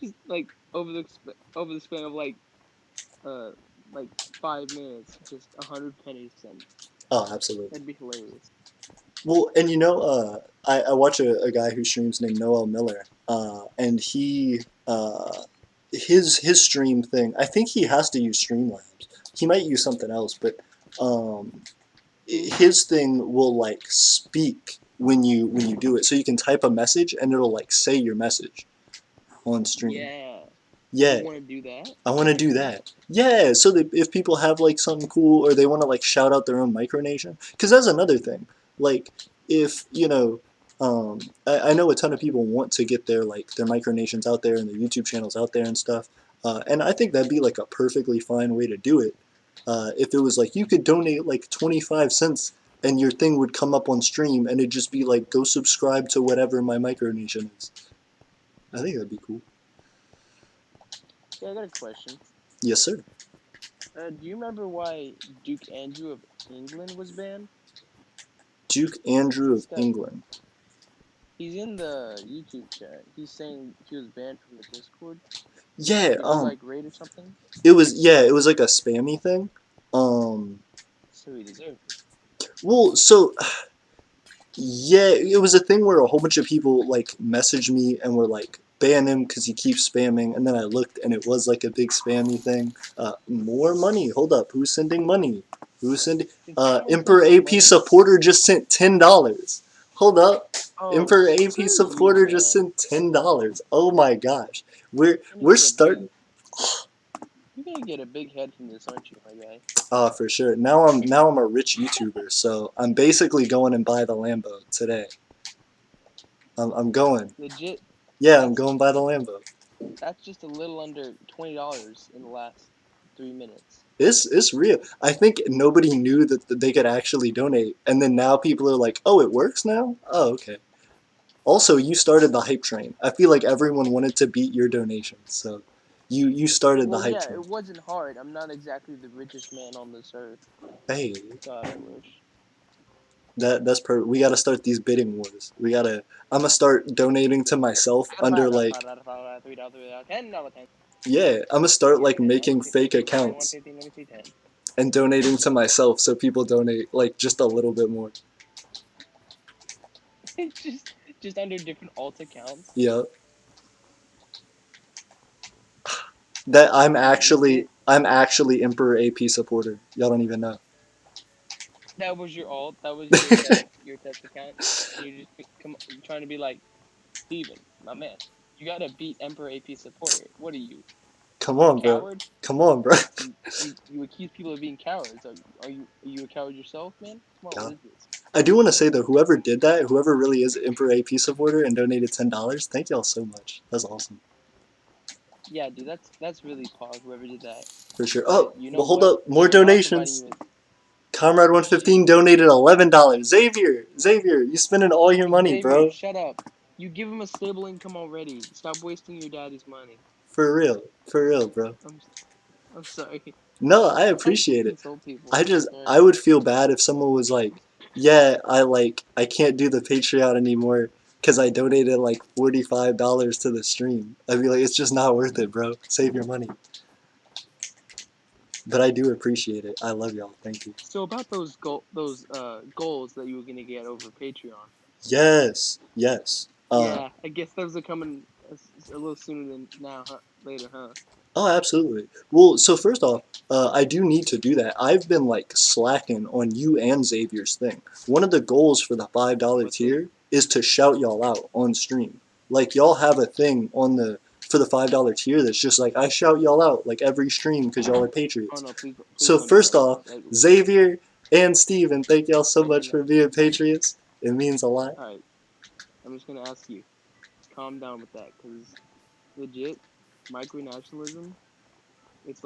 Speaker 5: Just like over the span of uh like 5 minutes, just 100 pennies sent.
Speaker 1: Oh, absolutely.
Speaker 5: That'd be hilarious.
Speaker 1: Well, and I watch a guy who streams named Noel Miller, and his stream thing. I think he has to use Streamlabs. He might use something else, but um, his thing will like speak when you do it. So you can type a message and it'll like say your message on stream.
Speaker 5: Yeah. You
Speaker 1: Yeah,
Speaker 5: want to do that?
Speaker 1: I want to do that. Yeah, so that if people have like something cool or they want to like shout out their own micronation, because that's another thing. Like if I know a ton of people want to get their micronations out there and their YouTube channels out there and stuff, and I think that'd be like a perfectly fine way to do it. If it was like you could donate like 25 cents and your thing would come up on stream and it'd just be like go subscribe to whatever my micronation is. I think that'd be cool.
Speaker 5: Yeah, I got a question.
Speaker 1: Yes, sir.
Speaker 5: Do you remember why Duke Andrew of England was banned?
Speaker 1: Duke Andrew
Speaker 5: This
Speaker 1: of
Speaker 5: guy,
Speaker 1: England.
Speaker 5: he's in the YouTube chat. He's saying he was banned from the Discord.
Speaker 1: Yeah,
Speaker 5: Did he like raid or something?
Speaker 1: it was like a spammy thing. Um,
Speaker 5: So he deserved it.
Speaker 1: well, so yeah, it was a thing where a whole bunch of people like messaged me and were like, ban him because he keeps spamming. And then I looked and it was like a big spammy thing. More money. Hold up. Who's sending money? Who's sending?
Speaker 5: Did someone send
Speaker 1: Emperor
Speaker 5: some
Speaker 1: AP
Speaker 5: money?
Speaker 1: supporter just sent $10. Hold up.
Speaker 5: Oh,
Speaker 1: Emperor AP
Speaker 5: screw you,
Speaker 1: supporter just
Speaker 5: man.
Speaker 1: sent $10. Oh my gosh. We're
Speaker 5: You're
Speaker 1: we're
Speaker 5: gonna get a
Speaker 1: starting.
Speaker 5: big. You're gonna get a big head from this, aren't you, my guy?
Speaker 1: For sure. Now I'm a rich YouTuber, so I'm basically going and buy the Lambo today. I'm going.
Speaker 5: Legit.
Speaker 1: Yeah, I'm
Speaker 5: That's
Speaker 1: going by the Lambo.
Speaker 5: that's just a little under $20 in the last 3 minutes.
Speaker 1: It's real. I think nobody knew that they could actually donate, and then now people are like, "Oh, it works now." Oh, okay. Also, you started the hype train. I feel like everyone wanted to beat your donations, so you started the
Speaker 5: Well,
Speaker 1: hype
Speaker 5: yeah,
Speaker 1: train.
Speaker 5: it wasn't hard. I'm not exactly the richest man on this earth.
Speaker 1: Hey,
Speaker 5: God, I wish.
Speaker 1: that's perfect. We gotta start these bidding wars. We gotta. I'm gonna start donating to myself under like
Speaker 5: $3, $10.
Speaker 1: yeah. I'm gonna start
Speaker 5: Let me
Speaker 1: like
Speaker 5: see 10. Let me
Speaker 1: making
Speaker 5: see 10.
Speaker 1: fake
Speaker 5: 10, 21,
Speaker 1: accounts
Speaker 5: 15. Let me see 10.
Speaker 1: and donating to myself so people donate like just a little bit more.
Speaker 5: just under different alt accounts.
Speaker 1: Yeah. That
Speaker 5: Legit.
Speaker 1: I'm actually Emperor AP supporter. Y'all don't even know.
Speaker 5: That was your alt. That was your test account. And you're just trying to be like Steven, my man. You gotta beat Emperor AP supporter. What are you,
Speaker 1: Come on, bro.
Speaker 5: coward?
Speaker 1: Come on, bro.
Speaker 5: You accuse people of being cowards. Are you a coward yourself, man? Come on, what
Speaker 1: God.
Speaker 5: is this?
Speaker 1: I do want to say though, whoever did that, whoever really is Emperor AP supporter and donated $10, thank y'all so much. That's awesome.
Speaker 5: Yeah, dude, that's really pog. Whoever did that.
Speaker 1: For sure.
Speaker 5: But
Speaker 1: Oh,
Speaker 5: you know
Speaker 1: well, hold
Speaker 5: what?
Speaker 1: up. More
Speaker 5: We're not providing
Speaker 1: donations.
Speaker 5: you with.
Speaker 1: Comrade
Speaker 5: Oh
Speaker 1: 115
Speaker 5: Jesus.
Speaker 1: donated $11. Xavier, you spending all your money,
Speaker 5: Xavier,
Speaker 1: bro.
Speaker 5: shut up. You give him a stable income already. Stop wasting your daddy's money.
Speaker 1: For real, bro.
Speaker 5: I'm I'm sorry.
Speaker 1: No, I
Speaker 5: I just
Speaker 1: appreciate it.
Speaker 5: insult people. I'm
Speaker 1: I
Speaker 5: sorry.
Speaker 1: would feel bad if someone was like, "Yeah, I can't do the Patreon anymore because I donated like $45 to the stream." I'd be like, "It's just not worth it, bro. Save your money." But I do appreciate it. I love y'all. Thank you.
Speaker 5: So about those goals that you were gonna get over Patreon.
Speaker 1: Yes, yes.
Speaker 5: Yeah, I guess those are coming a little sooner than now, huh? Later, huh?
Speaker 1: Oh, absolutely. Well, so first off, I do need to do that. I've been like slacking on you and Xavier's thing. One of the goals for the $5
Speaker 5: What's it?
Speaker 1: tier is to shout y'all out on stream. Like y'all have a thing on the for the $5 tier that's just like I shout y'all out like every stream because y'all are
Speaker 5: Oh
Speaker 1: patriots.
Speaker 5: no, please
Speaker 1: So
Speaker 5: don't do
Speaker 1: first
Speaker 5: that.
Speaker 1: off, Xavier and Steven, thank y'all so much
Speaker 5: And
Speaker 1: for being patriots. It means a lot.
Speaker 5: all right, I'm just gonna ask you, calm down with that, cause legit, micronationalism, it's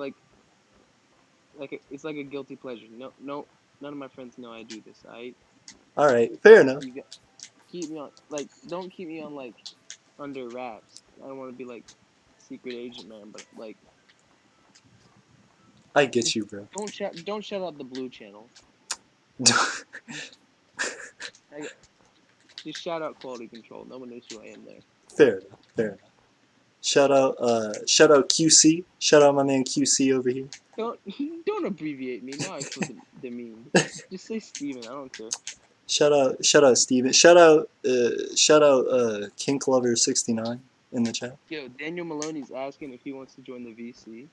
Speaker 5: it's like a guilty pleasure. No, no, none of my friends know I do this.
Speaker 1: All right, fair enough.
Speaker 5: You got keep me on don't keep me on under wraps. I don't want to be like secret agent man, but like
Speaker 1: I get
Speaker 5: just
Speaker 1: you, bro.
Speaker 5: don't shut out the blue channel. I, just shout out quality control. No one knows who I am there.
Speaker 1: Fair enough. Fair enough. Shout out QC. Shout out my man QC over here.
Speaker 5: Don't don't abbreviate me. Now I feel demeaned. Just say Steven. I don't care.
Speaker 1: Shout out Steven. Shout out Kink Lover 69 in the chat.
Speaker 5: Yo, Daniel Maloney's asking if he wants to join the VC.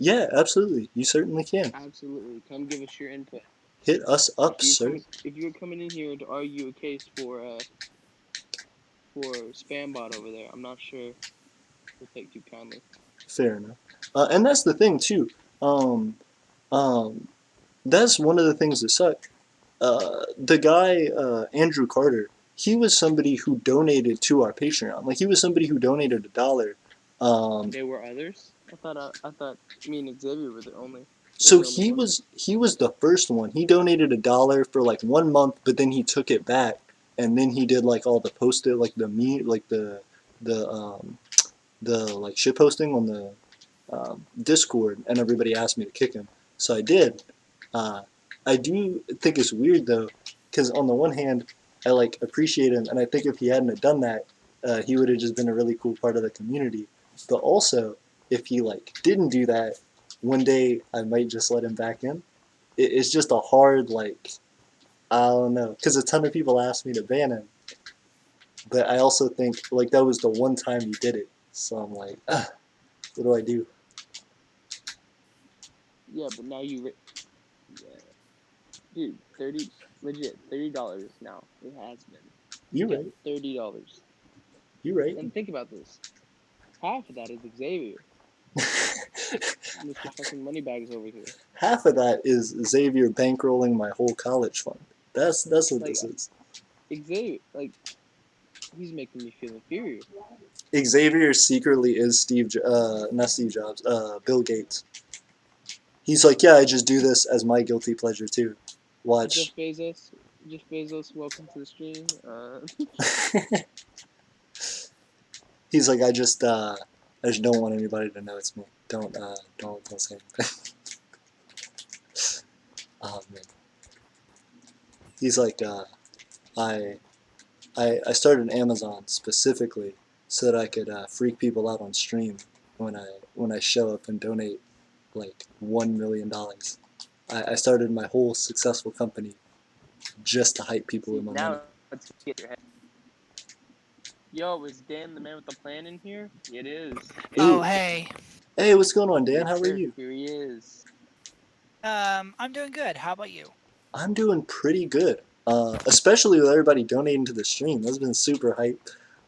Speaker 1: Yeah, absolutely. You certainly can.
Speaker 5: Absolutely. Come give us your input.
Speaker 1: Hit us up, sir.
Speaker 5: If you're coming in here to argue a case for Spambot over there, I'm not sure we'll take too kindly.
Speaker 1: Fair enough. And that's the thing too. Um, um, that's one of the things that suck. The guy Andrew Carter, he was somebody who donated to our Patreon. Like he was somebody who donated $1.
Speaker 5: There were others. I thought me and Xavier were the only
Speaker 1: So
Speaker 5: ones.
Speaker 1: he was the first one. He donated $1 for like 1 month, but then he took it back, and then he did like all the posted like the me like the like shit posting on the Discord, and everybody asked me to kick him, so I did. Uh, I do think it's weird though, because on the one hand, I like appreciate him, and I think if he hadn't have done that, he would have just been a really cool part of the community. But also, if he like didn't do that, one day I might just let him back in. It's just a hard like I don't know, because a ton of people asked me to ban him, but I also think like that was the one time he did it, so I'm like, what do I do?
Speaker 5: Yeah, but now yeah, dude, $30 now. It has been.
Speaker 1: You
Speaker 5: Get
Speaker 1: right.
Speaker 5: $30.
Speaker 1: You right.
Speaker 5: And think about this. Half of that is Xavier, Mr. fucking Moneybags over here.
Speaker 1: Half of that is Xavier bankrolling my whole college fund. That's what
Speaker 5: Like
Speaker 1: this is.
Speaker 5: Xavier, he's making me feel inferior.
Speaker 1: Xavier secretly is not Steve Jobs, Bill Gates. He's like, yeah, I just do this as my guilty pleasure too. Watch.
Speaker 5: Jeff Bezos, welcome to the stream.
Speaker 1: He's like, I just don't want anybody to know it's me. Don't say anything. Oh man. He's like, I started Amazon specifically so that I could freak people out on stream when I show up and donate like $1 million. I started my whole successful company just to hype people with my money.
Speaker 5: Now let's get your head. Yo, is Dan the man with the plan in here? It is.
Speaker 6: Oh, hey.
Speaker 1: Hey, what's going on, Dan?
Speaker 5: Yes,
Speaker 1: How are
Speaker 5: sir.
Speaker 1: you?
Speaker 5: Here he is.
Speaker 6: I'm doing good. How about you?
Speaker 1: I'm doing pretty good. Especially with everybody donating to the stream. That's been super hype.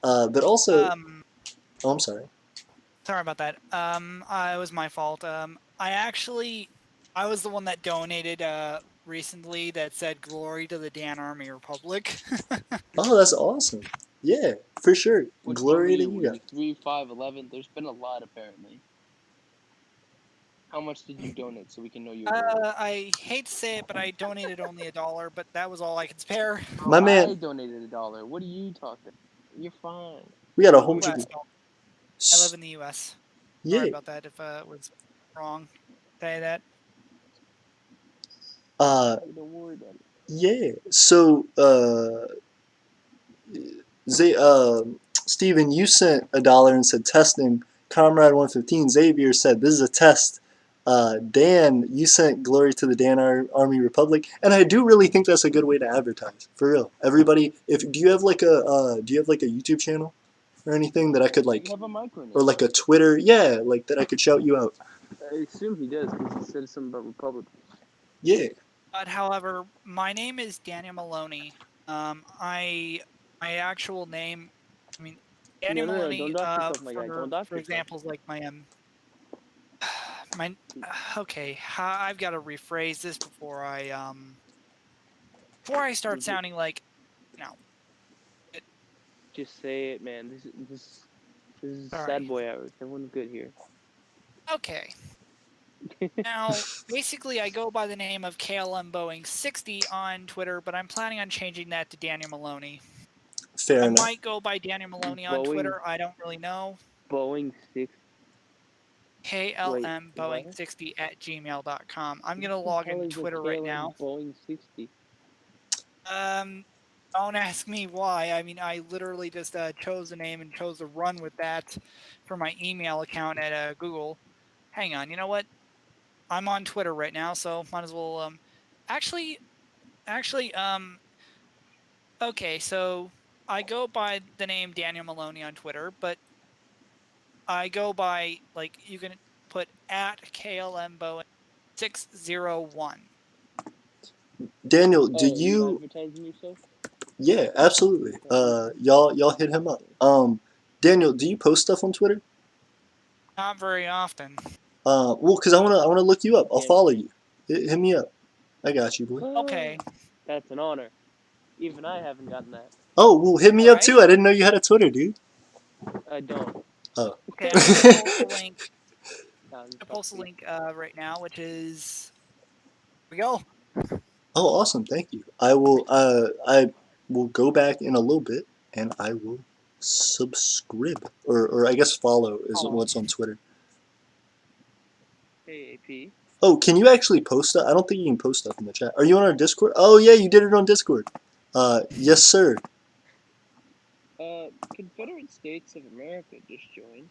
Speaker 1: But also, oh, I'm sorry.
Speaker 6: Sorry about that. It was my fault. I was the one that donated recently that said "Glory to the Dan Army Republic."
Speaker 1: Oh, that's awesome. Yeah, for sure.
Speaker 5: What
Speaker 1: Glory to
Speaker 5: number
Speaker 1: you
Speaker 5: were
Speaker 1: guys.
Speaker 5: you? 3, 5, 11. There's been a lot apparently. How much did you donate so we can know you?
Speaker 6: I hate to say it, but I donated only $1, but that was all I could spare.
Speaker 1: My
Speaker 5: I
Speaker 1: man,
Speaker 5: donated $1. What are you talking? You're fine.
Speaker 1: we got a
Speaker 5: Don't
Speaker 1: whole
Speaker 5: worry
Speaker 1: bunch
Speaker 5: about
Speaker 1: of
Speaker 6: US.
Speaker 5: it.
Speaker 6: I live in the U.S.
Speaker 1: yeah.
Speaker 6: Sorry about that if it was wrong. Say that.
Speaker 5: Don't worry about it.
Speaker 1: Yeah. So, Steven, you sent $1 and said testing. Comrade 115 Xavier said this is a test. Dan, you sent glory to the Dan Army Republic, and I do really think that's a good way to advertise for real. Everybody, if do you have like a YouTube channel? or anything that I could
Speaker 5: You
Speaker 1: like,
Speaker 5: have a microname.
Speaker 1: or like a Twitter, yeah, like that I could shout you out.
Speaker 5: I assume he does because he said something about Republicans.
Speaker 1: Yeah.
Speaker 6: But however, my name is Daniel Maloney. My actual name, I mean, Daniel
Speaker 5: No,
Speaker 6: Maloney.
Speaker 5: don't dox yourself, my guy. Don't dox
Speaker 6: For
Speaker 5: yourself.
Speaker 6: examples like my okay, I've got to rephrase this before I start sounding like, you know,
Speaker 5: Just say it, man. This is
Speaker 6: sorry.
Speaker 5: sad boy hours. Everyone's good here.
Speaker 6: Okay. Now, basically, I go by the name of KLM Boeing 60 on Twitter, but I'm planning on changing that to Daniel Maloney.
Speaker 1: Fair
Speaker 6: I
Speaker 1: enough.
Speaker 6: might go by Daniel Maloney on
Speaker 5: Boeing-
Speaker 6: Twitter. I don't really know.
Speaker 5: Boeing 6.
Speaker 6: KLM Boeing
Speaker 5: what?
Speaker 6: 60 at gmail.com. I'm gonna
Speaker 5: What the
Speaker 6: log
Speaker 5: hell
Speaker 6: into
Speaker 5: is a
Speaker 6: Twitter right
Speaker 5: KLM
Speaker 6: now.
Speaker 5: Boeing 60.
Speaker 6: Don't ask me why. I mean, I literally just chose a name and chose to run with that for my email account at Google. Hang on, you know what? I'm on Twitter right now, so might as well actually okay, so I go by the name Daniel Maloney on Twitter, but I go by, like, you can put at KLM Boeing 601.
Speaker 1: Daniel, do
Speaker 5: Oh, are you
Speaker 1: you?
Speaker 5: advertising yourself?
Speaker 1: Yeah, absolutely. Y'all hit him up. Daniel, do you post stuff on Twitter?
Speaker 6: Not very often.
Speaker 1: Well, cause I wanna look you up. I'll
Speaker 5: Damn.
Speaker 1: follow you. Hit me up. I got you, boy.
Speaker 6: Okay.
Speaker 5: That's an honor. Even I haven't gotten that.
Speaker 1: Oh, well, hit me up
Speaker 6: Alright.
Speaker 1: too. I didn't know you had a Twitter, dude.
Speaker 5: I don't.
Speaker 1: Oh.
Speaker 6: Okay, I'm gonna post the link.
Speaker 5: No, I'm
Speaker 6: I'm
Speaker 5: just
Speaker 6: gonna post the
Speaker 5: fucking-
Speaker 6: link right now, which is here we go.
Speaker 1: Oh, awesome! Thank you. I will go back in a little bit, and I will subscribe, or I guess follow is
Speaker 6: Follow.
Speaker 1: what's on Twitter.
Speaker 5: Hey, AP.
Speaker 1: Oh, can you actually post stuff? I don't think you can post stuff in the chat. Are you on our Discord? Oh yeah, you did it on Discord. Yes sir.
Speaker 5: Confederate States of America just joined.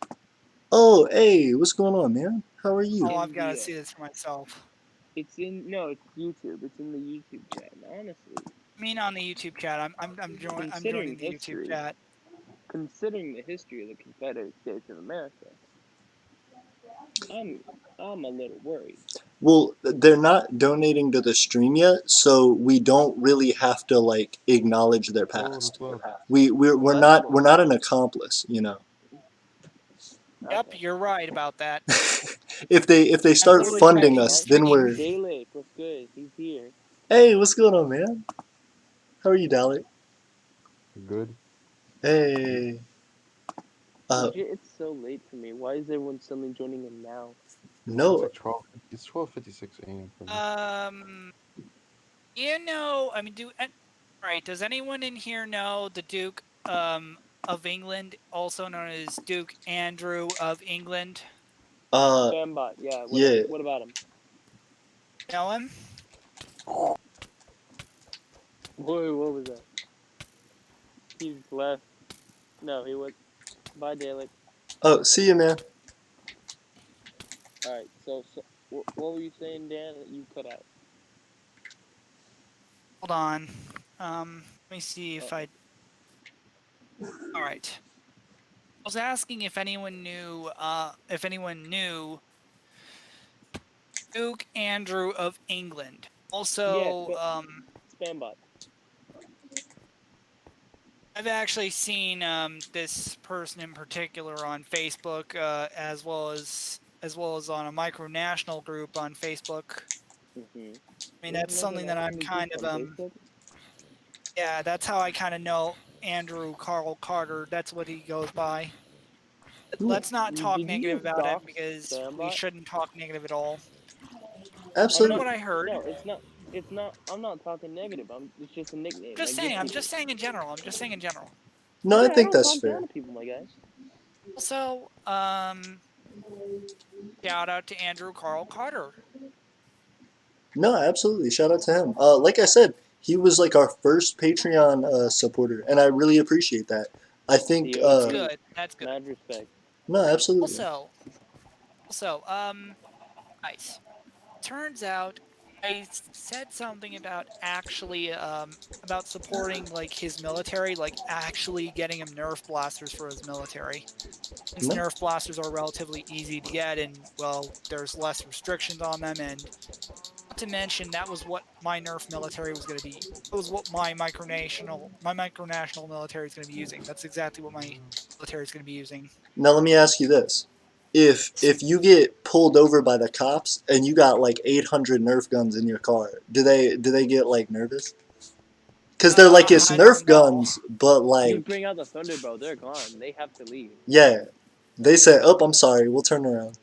Speaker 1: Oh hey, what's going on, man? How are you?
Speaker 6: Oh, I've
Speaker 5: In
Speaker 6: got to
Speaker 5: the,
Speaker 6: see this for myself.
Speaker 5: It's YouTube. It's in the YouTube chat. And honestly,
Speaker 6: I mean, on the YouTube chat. I'm joining
Speaker 5: Considering
Speaker 6: the YouTube
Speaker 5: history.
Speaker 6: chat.
Speaker 5: considering the history of the Confederate States of America, I'm a little worried.
Speaker 1: Well, they're not donating to the stream yet, so we don't really have to like acknowledge their past. We're
Speaker 5: Well,
Speaker 1: not
Speaker 5: that's
Speaker 1: an accomplice, you know.
Speaker 6: Yep,
Speaker 5: Okay.
Speaker 6: you're right about that.
Speaker 1: If they start
Speaker 6: literally
Speaker 1: funding
Speaker 6: checking
Speaker 1: us,
Speaker 6: the
Speaker 1: then
Speaker 6: stream.
Speaker 1: we're
Speaker 5: Dalek, what's good? He's here.
Speaker 1: hey, what's going on, man? How are you, Dalek?
Speaker 7: Good.
Speaker 1: Hey.
Speaker 5: Legit, it's so late for me. Why is everyone suddenly joining in now?
Speaker 7: It's
Speaker 1: No.
Speaker 7: like 12. It's 12:56 a.m. for me.
Speaker 6: You know, I mean, right? Does anyone in here know the Duke of England, also known as Duke Andrew of England?
Speaker 5: Spambot, yeah.
Speaker 1: Yeah.
Speaker 5: What about him?
Speaker 6: Know him?
Speaker 5: Whoa, what was that? He just left. No, he was. Bye, Dalek.
Speaker 1: Oh, see you, man.
Speaker 5: All right. So what were you saying, Dan? That you cut out.
Speaker 6: Hold on. Let me see if I. All right. I was asking if anyone knew. Duke Andrew of England. Also,
Speaker 5: Spambot.
Speaker 6: I've actually seen this person in particular on Facebook, as well as on a micronational group on Facebook.
Speaker 5: Mm-hmm.
Speaker 6: I mean, that's something that I'm kind of
Speaker 5: Facebook?
Speaker 6: yeah, that's how I kind of know Andrew Carl Carter. That's what he goes by. Let's not talk
Speaker 5: Did you
Speaker 6: negative
Speaker 5: just
Speaker 6: about him
Speaker 5: dox
Speaker 6: because we
Speaker 5: Spambot?
Speaker 6: shouldn't talk negative at all.
Speaker 1: Absolutely.
Speaker 6: From what I heard.
Speaker 5: No, it's not. It's not. I'm not talking negative. It's just a nickname.
Speaker 6: Just saying. I'm just saying in general.
Speaker 1: No, I
Speaker 5: Yeah, I
Speaker 1: think
Speaker 5: don't
Speaker 1: that's
Speaker 5: talk
Speaker 1: fair.
Speaker 5: down to people, my guy.
Speaker 6: Also, shout out to Andrew Carl Carter.
Speaker 1: No, absolutely. Shout out to him. Like I said, he was like our first Patreon supporter, and I really appreciate that. I think.
Speaker 5: The OG.
Speaker 6: Good. That's good.
Speaker 5: Mad respect.
Speaker 1: No, absolutely.
Speaker 6: Also, nice. Turns out I said something about supporting like his military, like actually getting him Nerf blasters for his military. Since
Speaker 1: No.
Speaker 6: Nerf blasters are relatively easy to get, and well, there's less restrictions on them, and not to mention that was what my Nerf military was going to be. That was what my micronational military is going to be using. That's exactly what my military is going to be using.
Speaker 1: Now let me ask you this: if you get pulled over by the cops and you got like 800 Nerf guns in your car, do they get like nervous? Because they're like it's
Speaker 6: I don't
Speaker 1: Nerf
Speaker 6: know.
Speaker 1: guns, but
Speaker 5: You
Speaker 1: like
Speaker 5: bring out the Thunderbolt, they're gone. They have to leave.
Speaker 1: yeah, they say, "Oh, I'm sorry, we'll turn around."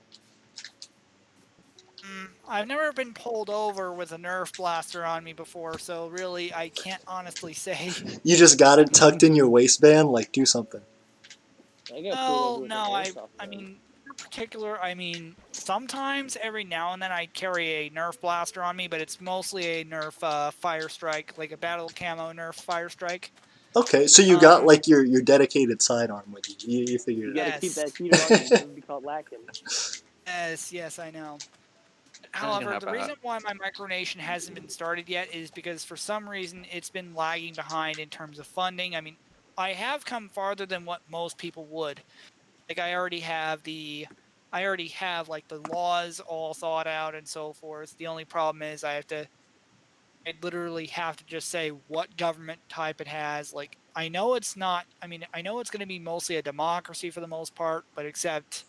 Speaker 6: I've never been pulled over with a Nerf blaster on me before, so really I can't honestly say.
Speaker 1: You just got it tucked in your waistband, like do something.
Speaker 5: I get pulled
Speaker 6: Well,
Speaker 5: over with an
Speaker 6: no,
Speaker 5: airsoft
Speaker 6: I
Speaker 5: gun.
Speaker 6: mean, in particular, I mean, sometimes every now and then I carry a Nerf blaster on me, but it's mostly a Nerf Fire Strike, like a battle camo Nerf Fire Strike.
Speaker 1: Okay, so you got
Speaker 6: Um,
Speaker 1: like your dedicated sidearm with you. You
Speaker 5: You
Speaker 1: figured it
Speaker 5: got to
Speaker 1: out.
Speaker 5: keep
Speaker 6: yes,
Speaker 5: that heater on, or you're gonna be caught lacking.
Speaker 6: yes, I know.
Speaker 4: I can
Speaker 6: However,
Speaker 4: help
Speaker 6: the
Speaker 4: out.
Speaker 6: reason why my micronation hasn't been started yet is because for some reason it's been lagging behind in terms of funding. I mean, I have come farther than what most people would. Like I already have like the laws all thought out and so forth. The only problem is I literally have to just say what government type it has. Like I know it's not, I mean, I know it's going to be mostly a democracy for the most part, but except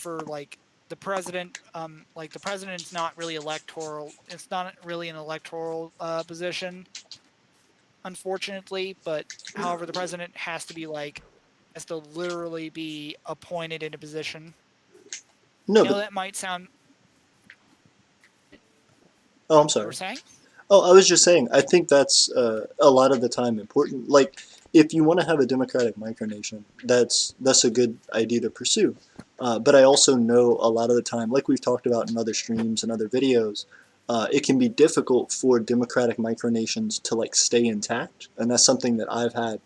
Speaker 6: for like the president's not really electoral. It's not really an electoral position, unfortunately, but however the president has to literally be appointed in a position.
Speaker 1: No,
Speaker 6: I know
Speaker 1: but
Speaker 6: that might sound.
Speaker 1: oh, I'm
Speaker 6: You were
Speaker 1: sorry.
Speaker 6: saying?
Speaker 1: Oh, I was just saying, I think that's a lot of the time important. Like, if you want to have a democratic micronation, that's a good idea to pursue. But I also know a lot of the time, like we've talked about in other streams and other videos, it can be difficult for democratic micronations to like stay intact, and that's something that I've had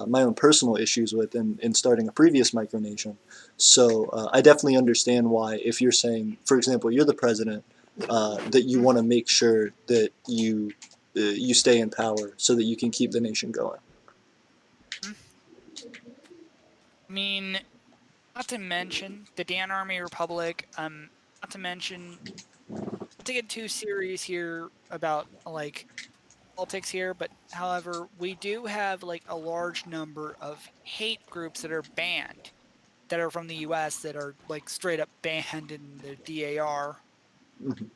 Speaker 1: my own personal issues with in starting a previous micronation. So I definitely understand why, if you're saying, for example, you're the president that you want to make sure that you stay in power so that you can keep the nation going.
Speaker 6: I mean, not to mention the Dan Army Republic. Not to mention, not to get too serious here about like politics here, but however, we do have like a large number of hate groups that are banned, that are from the U.S. that are like straight up banned in the DAR.
Speaker 1: Mhm.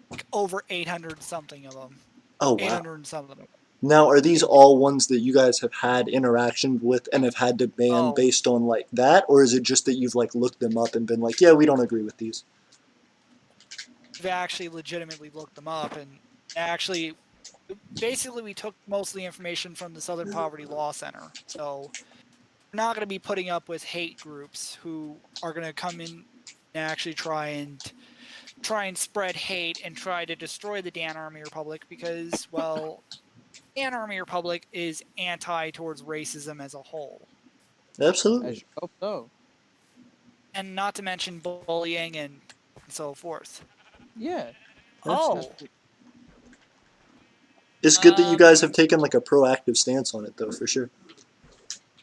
Speaker 6: Like over 800 something of them.
Speaker 1: Oh wow!
Speaker 6: 800 and something of them.
Speaker 1: Now, are these all ones that you guys have had interaction with and have had to ban
Speaker 6: Oh,
Speaker 1: based on like that, or is it just that you've like looked them up and been like, yeah, we don't agree with these?
Speaker 6: we've actually legitimately looked them up, and actually, basically, we took most of the information from the Southern Poverty Law Center. So we're not going to be putting up with hate groups who are going to come in and actually try and spread hate and try to destroy the Dan Army Republic because, well, Dan Army Republic is anti towards racism as a whole,
Speaker 7: I
Speaker 1: Absolutely.
Speaker 7: should hope so.
Speaker 6: and not to mention bullying and so forth.
Speaker 7: Yeah,
Speaker 1: Absolutely.
Speaker 7: that's
Speaker 6: Oh,
Speaker 1: It's good that you guys have
Speaker 6: um,
Speaker 1: taken like a proactive stance on it, though, for sure.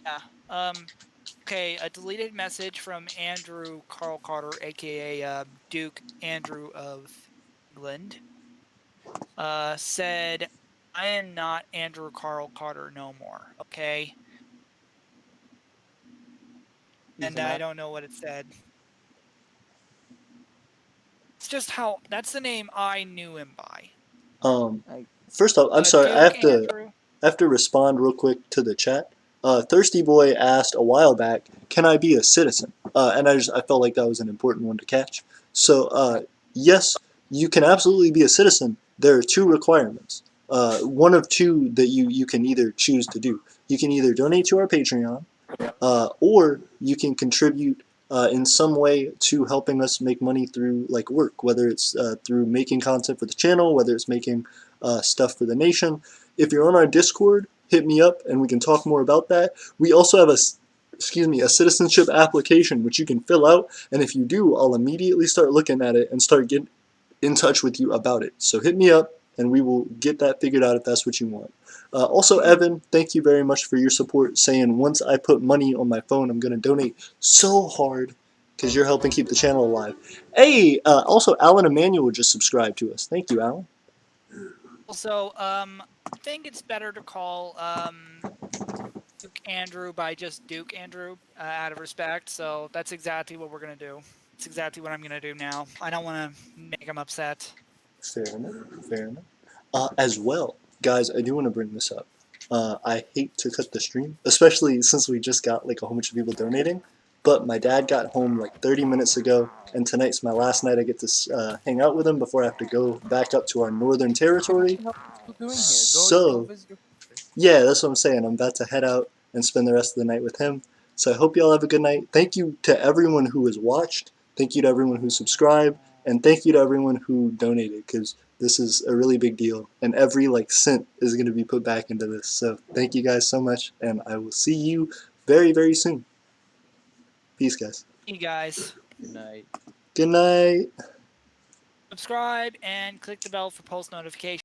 Speaker 6: yeah, okay, a deleted message from Andrew Carl Carter, aka Duke Andrew of England, said, "I am not Andrew Carl Carter no more." Okay,
Speaker 5: He's
Speaker 6: and I
Speaker 5: not.
Speaker 6: don't know what it said. It's just how that's the name I knew him by.
Speaker 1: Um,
Speaker 5: I
Speaker 1: First off, I'm sorry. I
Speaker 6: Duke
Speaker 1: have to
Speaker 6: Andrew.
Speaker 1: I have to respond real quick to the chat. Thirsty Boy asked a while back, "Can I be a citizen?" And I felt like that was an important one to catch. So yes, you can absolutely be a citizen. There are two requirements. One of two that you can either choose to do. You can either donate to our Patreon, or you can contribute in some way to helping us make money through like work, whether it's through making content for the channel, whether it's making stuff for the nation. If you're on our Discord, hit me up and we can talk more about that. We also have a a citizenship application, which you can fill out. And if you do, I'll immediately start looking at it and start getting in touch with you about it. So hit me up and we will get that figured out if that's what you want. Also, Evan, thank you very much for your support, saying once I put money on my phone, I'm going to donate so hard because you're helping keep the channel alive. Hey, also, Alan Emanuel just subscribed to us. Thank you, Alan.
Speaker 6: Also, I think it's better to call Duke Andrew by just Duke Andrew out of respect. So that's exactly what we're going to do. It's exactly what I'm going to do now. I don't want to make him upset.
Speaker 1: Fair enough. Fair enough. As well, guys, I do want to bring this up. I hate to cut the stream, especially since we just got like a whole bunch of people donating. But my dad got home like 30 minutes ago, and tonight's my last night I get to hang out with him before I have to go back up to our northern territory.
Speaker 8: What are you doing here? Go
Speaker 1: So,
Speaker 8: visit your family.
Speaker 1: yeah, that's what I'm saying. I'm about to head out and spend the rest of the night with him. So I hope y'all have a good night. Thank you to everyone who has watched. Thank you to everyone who subscribed. And thank you to everyone who donated, because this is a really big deal. And every cent is going to be put back into this. So thank you guys so much. And I will see you very, very soon. Peace, guys.
Speaker 6: You guys.
Speaker 8: Good night.
Speaker 1: Good night.
Speaker 6: Subscribe and click the bell for post notifications.